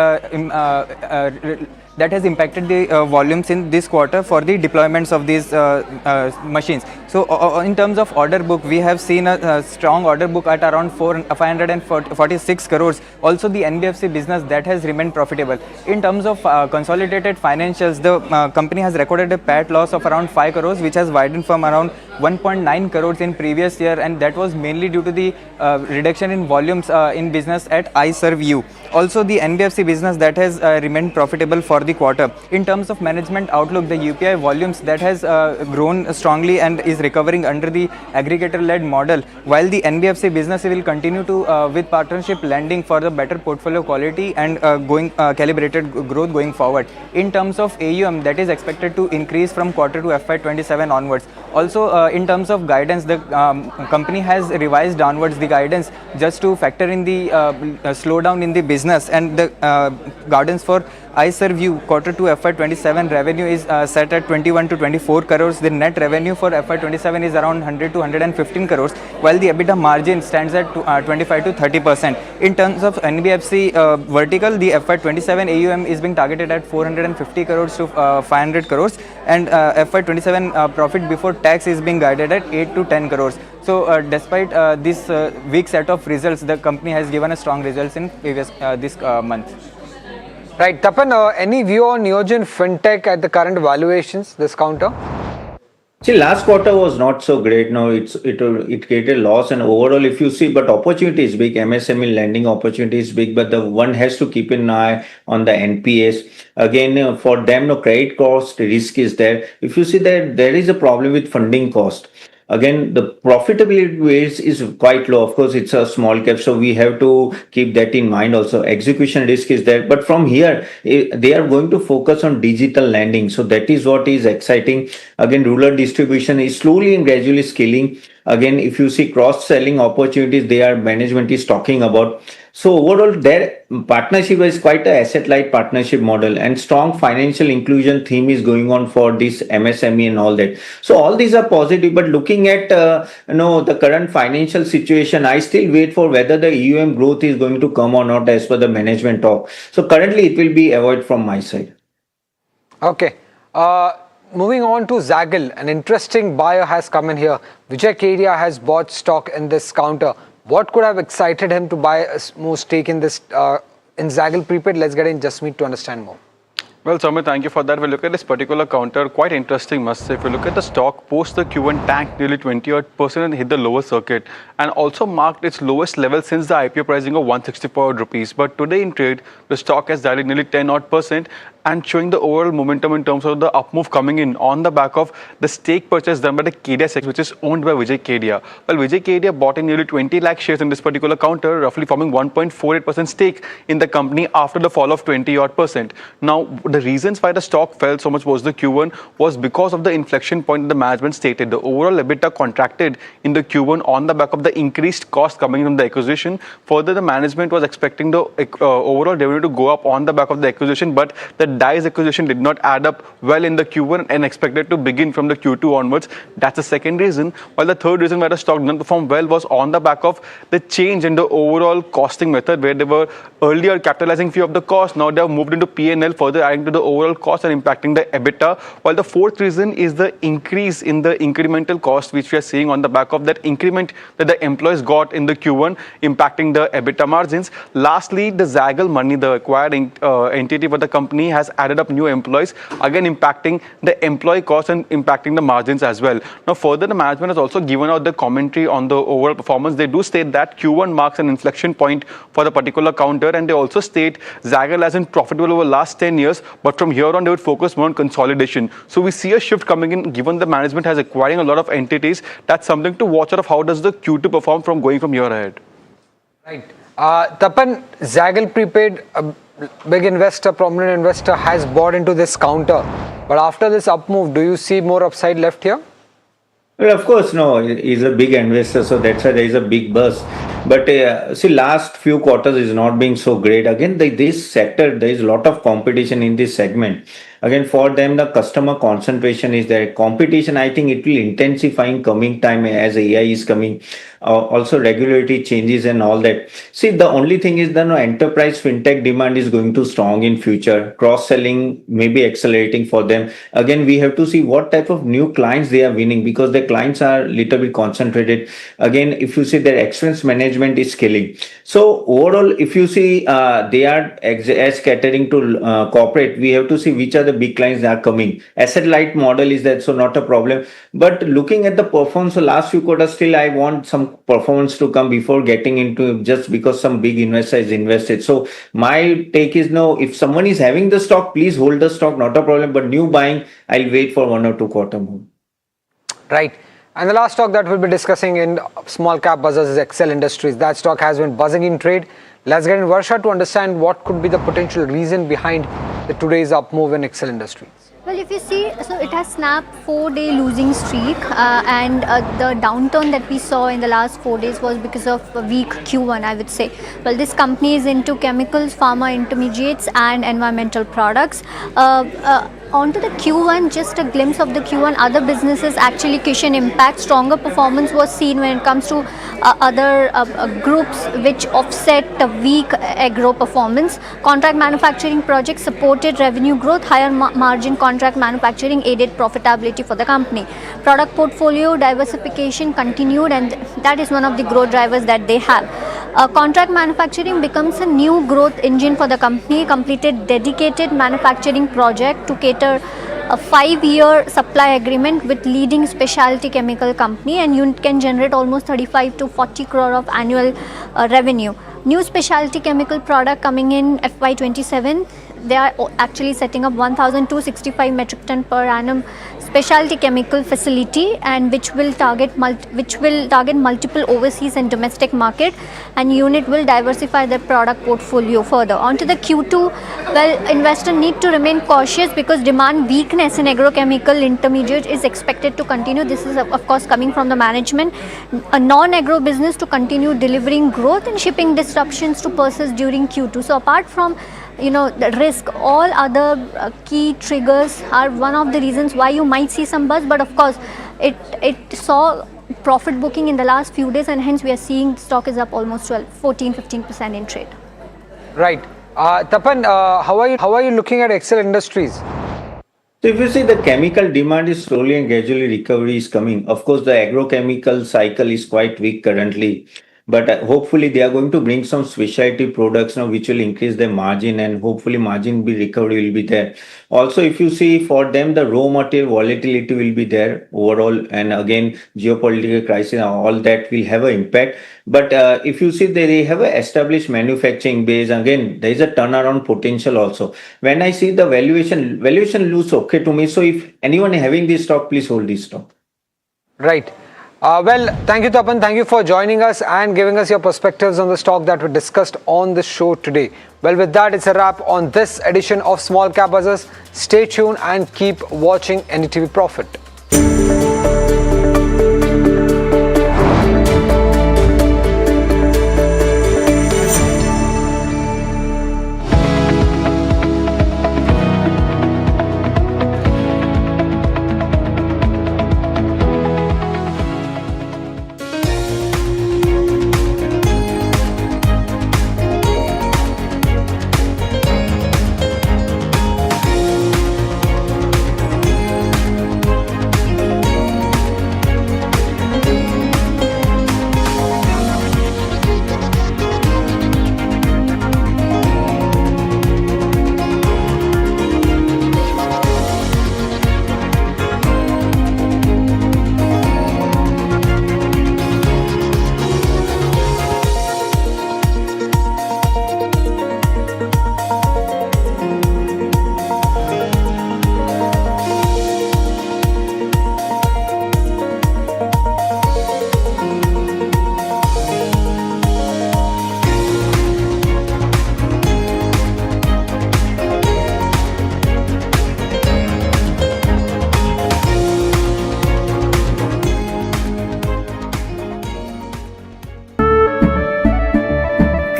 impacted the volumes in this quarter for the deployments of these machines. So in terms of order book, we have seen a strong order book at around 546 crores. Also the NBFC business that has remained profitable. In terms of consolidated financials, the company has recorded a PAT loss of around 5 crores, which has widened from around 1.9 crores in previous year, and that was mainly due to the reduction in volumes in business at iServe. Also the NBFC business that has remained profitable for the quarter. In terms of management outlook, the UPI volumes that has grown strongly and is recovering under the aggregator-led model, while the NBFC business will continue to with partnership lending for the better portfolio quality and calibrated growth going forward. In terms of AUM, that is expected to increase from Q2 FY27 onwards. Also in terms of guidance, the company has revised downwards the guidance just to factor in the slowdown in the business, and the guidance for iServe Q2 FY27 revenue is set at 21 to 24 crores. The net revenue for FY27 is around 100 to 115 crores, while the EBITDA margin stands at 25 to 30%. In terms of NBFC vertical, the FY27 AUM is being targeted at 450 crores to 500 crores, and FY27 profit before tax is being guided at 8 to 10 crores. So despite this weak set of results, the company has given a strong results in previous this month. Right, Tapan, any view on Neogen Fintech at the current valuations, this counter? See, last quarter was not so great. No, it created loss, and overall, if you see, but opportunity is big. MSME lending opportunity is big, but the one has to keep an eye on the NPS. Again, for them, no credit cost risk is there. If you see that there is a problem with funding cost. Again, the profitability base is quite low. Of course, it's a small cap, so we have to keep that in mind also. Execution risk is there. But from here, they are going to focus on digital lending. So that is what is exciting. Again, rural distribution is slowly and gradually scaling. Again, if you see cross-selling opportunities, management is talking about. So overall, their partnership is quite an asset-light partnership model, and strong financial inclusion theme is going on for this MSME and all that. So all these are positive, but looking at the current financial situation, I still wait for whether the AUM growth is going to come or not as per the management talk. So currently, it will be avoid from my side. Okay. moving on to Zaggle, an interesting buyer has come in here. Vijay Kedia has bought stock in this counter. What could have excited him to buy a more stake in this in Zaggle Prepaid? Let's get in Jasmeet to understand more. Well, Samit, thank you for that. We look at this particular counter, quite interesting, must say. If you look at the stock, post the Q1 tanked nearly 20% and hit the lower circuit, and also marked its lowest level since the IPO pricing of 164 rupees. But today in trade, the stock has rallied nearly 10% and showing the overall momentum in terms of the up move coming in on the back of the stake purchase done by the Kedia section, which is owned by Vijay Kedia. Well, Vijay Kedia bought in nearly 20 lakh shares in this particular counter, roughly forming 1.48% stake in the company after the fall of 20% Now, the reasons why the stock fell so much was the Q1 was because of the inflection point the management stated. The overall EBITDA contracted in the Q1 on the back of the increased cost coming from the acquisition. Further, the management was expecting the overall revenue to go up on the back of the acquisition, but the DICE acquisition did not add up well in the Q1 and expected to begin from the Q2 onwards. That's the second reason. While the third reason why the stock didn't perform well was on the back of the change in the overall costing method, where they were earlier capitalizing few of the costs. Now they have moved into P&L, further adding to the overall cost and impacting the EBITDA. While the fourth reason is the increase in the incremental cost, which we are seeing on the back of that increment that the employees got in the Q1, impacting the EBITDA margins. Lastly, the Zaggle money, the acquired entity for the company, has added up new employees, again impacting the employee costs and impacting the margins as well. Now, further, the management has also given out the commentary on the overall performance. They do state that Q1 marks an inflection point for the particular counter, and they also state Zaggle has been profitable over the last 10 years, but from here on they would focus more on consolidation. So we see a shift coming in, given the management has acquiring a lot of entities. That's something to watch out of. How does the Q2 perform from going from here ahead? Right. Tapan, Zaggle Prepaid, big investor, prominent investor, has bought into this counter. But after this up move, do you see more upside left here? Well, of course, no. He's a big investor, so that's why there is a big buzz. But see, last few quarters is not being so great. Again, this sector, there is a lot of competition in this segment. Again, for them, the customer concentration is there. Competition, I think it will intensify in coming time as AI is coming. Also, regulatory changes and all that. See, the only thing is that no, enterprise fintech demand is going to strong in future. Cross-selling may be accelerating for them. Again, we have to see what type of new clients they are winning, because the clients are little bit concentrated. Again, if you see their expense management is scaling. So overall, if you see they are as catering to corporate, we have to see which are the big clients that are coming. Asset light model is that, so not a problem. But looking at the performance, so last few quarters, still I want some performance to come before getting into, just because some big investor is invested. So my take is, no, if someone is having the stock, please hold the stock, not a problem. But new buying, I'll wait for 1 or 2 quarter move. Right. And the last stock that we'll be discussing in small cap buzzers is Excel Industries. That stock has been buzzing in trade. Let's get in Varsha to understand what could be the potential reason behind the today's up move in Excel Industries. Well, if you see, so it has snapped 4-day losing streak, and the downturn that we saw in the last 4 days was because of a weak Q1, I would say. Well, this company is into chemicals, pharma intermediates and environmental products. Onto the Q1, just a glimpse of the Q1, other businesses actually cushion impact. Stronger performance was seen when it comes to other groups which offset the weak agro performance. Contract manufacturing projects supported revenue growth. Higher margin contract manufacturing aided profitability for the company. Product portfolio diversification continued, and that is one of the growth drivers that they have. Contract manufacturing becomes a new growth engine for the company. Completed dedicated manufacturing project to cater a 5-year supply agreement with leading specialty chemical company, and unit can generate almost 35 to 40 crore of annual revenue. New specialty chemical product coming in FY27. They are actually setting up 1,265 metric ton per annum specialty chemical facility, and which will target multiple overseas and domestic market, and unit will diversify their product portfolio further. Onto the Q2, well, investor need to remain cautious because demand weakness in agrochemical intermediate is expected to continue. This is of course coming from the management. A non-agro business to continue delivering growth, and shipping disruptions to persist during Q2. So apart from the risk, all other key triggers are one of the reasons why you might see some buzz. But of course, it saw profit booking in the last few days, and hence we are seeing stock is up almost 14-15% in trade. Right. Tapan, how are you looking at Excel Industries? So if you see the chemical demand is slowly and gradually recovery is coming. Of course, the agrochemical cycle is quite weak currently, but hopefully they are going to bring some specialty products now, which will increase their margin and hopefully margin be recovery will be there. Also, if you see for them, the raw material volatility will be there overall, and again, geopolitical crisis, all that will have an impact. But if you see they have a established manufacturing base, again, there is a turnaround potential also. When I see the valuation looks okay to me. So if anyone having this stock, please hold this stock. Right. Well, thank you, Tapan. Thank you for joining us and giving us your perspectives on the stock that were discussed on the show today. Well, with that, it's a wrap on this edition of Small Cap Buzzers. Stay tuned and keep watching NDTV Profit.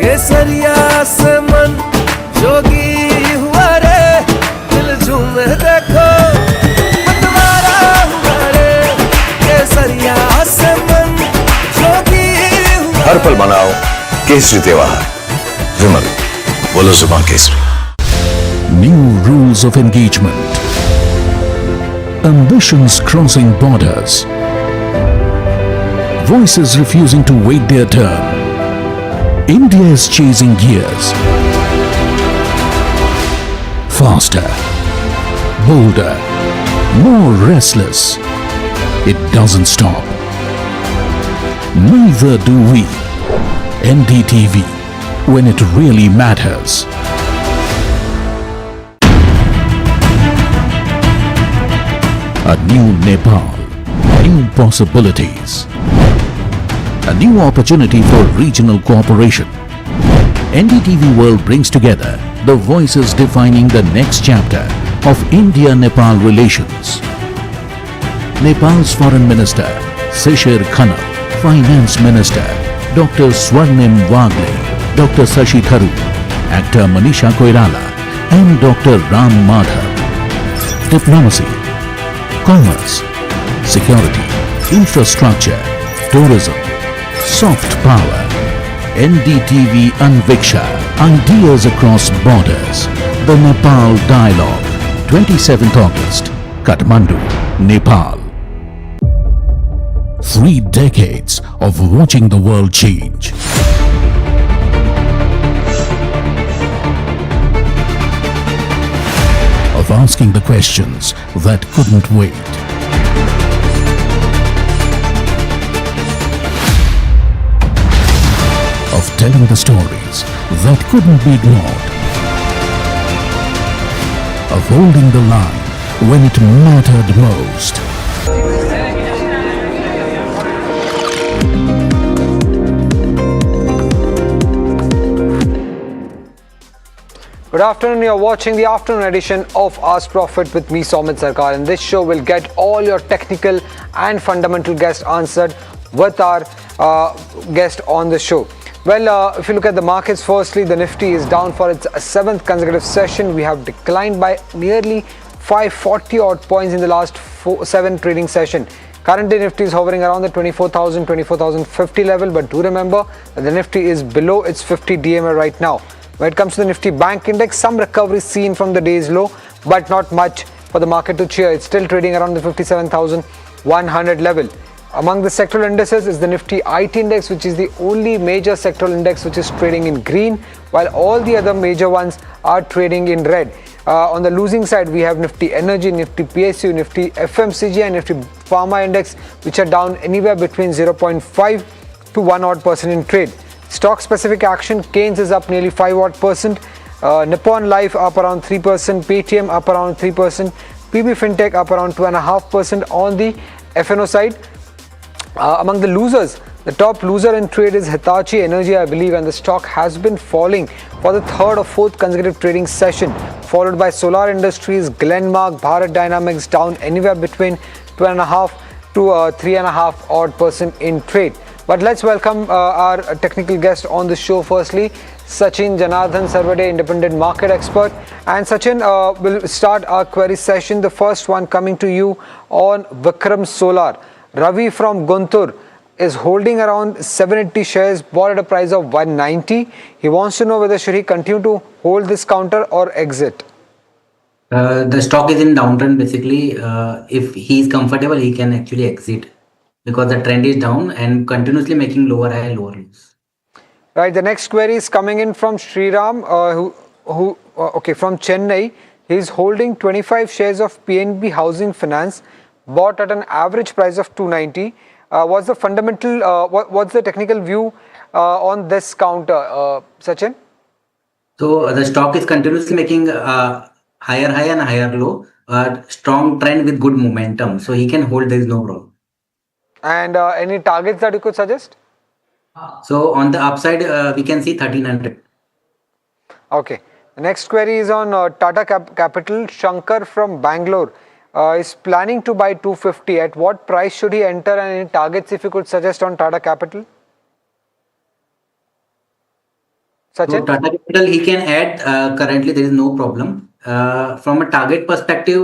केसरिया से मन जोगी हुआ रे दिल झूमे देखो पतवारा हुआ रे केसरिया से मन जोगी हुआ हर पल मनाओ केसरी त्योहार विमल बोलो जुबान Kesari New rules of engagement. Ambitions crossing borders. Voices refusing to wait their turn. India is chasing gears. Faster, bolder, more restless. It doesn't stop. Neither do we. NDTV, when it really matters. A new Nepal, new possibilities. A new opportunity for regional cooperation. NDTV World brings together the voices defining the next chapter of India-Nepal relations. Nepal's Foreign Minister, Shishir Khanal, Finance Minister, Dr. Swarnim Wagle, Dr. Sashi Tharoor, actor Manisha Koirala, and Dr. Ram Madhav. Diplomacy, commerce, security, infrastructure, tourism, soft power. NDTV Anviksha, ideas across borders. The Nepal Dialogue, 27th August, Kathmandu, Nepal. 3 decades of watching the world change. Of asking the questions that couldn't wait. Of telling the stories that couldn't be ignored. Of holding the line when it mattered most. Good afternoon, you're watching the afternoon edition of Ask Profit with me, Soumit Sarkar. In this show, we'll get all your technical and fundamental guests answered with our guest on the show. Well, if you look at the markets, firstly, the Nifty is down for its 7th consecutive session. We have declined by nearly 540 odd points in the last 7 trading session. Currently, Nifty is hovering around the 24,000, 24,050 level, but do remember that the Nifty is below its 50 DMA right now. When it comes to the Nifty Bank Index, some recovery seen from the day's low, but not much for the market to cheer. It's still trading around the 57,100 level. Among the sectoral indices is the Nifty IT index, which is the only major sectoral index which is trading in green, while all the other major ones are trading in red. On the losing side, we have Nifty Energy, Nifty PSU, Nifty FMCG and Nifty Pharma index, which are down anywhere between 0.5 to 1% in trade. Stock specific action, Keynes is up nearly 5%, Nippon Life up around 3%, Paytm up around 3%, PB Fintech up around 2.5% on the FNO side. Among the losers, the top loser in trade is Hitachi Energy, I believe, and the stock has been falling for the third or fourth consecutive trading session, followed by Solar Industries, Glenmark, Bharat Dynamics down anywhere between 2.5 to 3.5% in trade. But let's welcome our technical guest on the show. Firstly, Sachin Janardhan Sarvade, independent market expert. And Sachin, will start our query session. The first one coming to you on Vikram Solar. Ravi from Guntur is holding around 780 shares, bought at a price of 190. He wants to know whether should he continue to hold this counter or exit. The stock is in downtrend basically. If he is comfortable, he can actually exit because the trend is down and continuously making lower high, lower lows. Right. The next query is coming in from Sriram, from Chennai. He is holding 25 shares of PNB Housing Finance, bought at an average price of 290. What's the fundamental, what's the technical view on this counter, Sachin? So the stock is continuously making higher high and higher low. Strong trend with good momentum. So he can hold, there is no problem. And any targets that you could suggest? So on the upside, we can see 1300. Okay. The next query is on Tata Capital. Shankar from Bangalore is planning to buy 250. At what price should he enter, and any targets if you could suggest on Tata Capital? Sachin? So Tata Capital he can add, currently there is no problem. From a target perspective,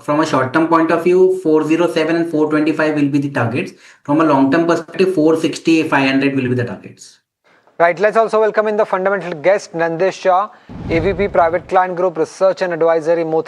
from a short-term point of view, 407 and 425 will be the targets. From a long-term perspective, 460, 500 will be the targets. Right, let's also welcome in the fundamental guest, Nandesh Shah, AVP Private Client Group Research and Advisory, Motilal.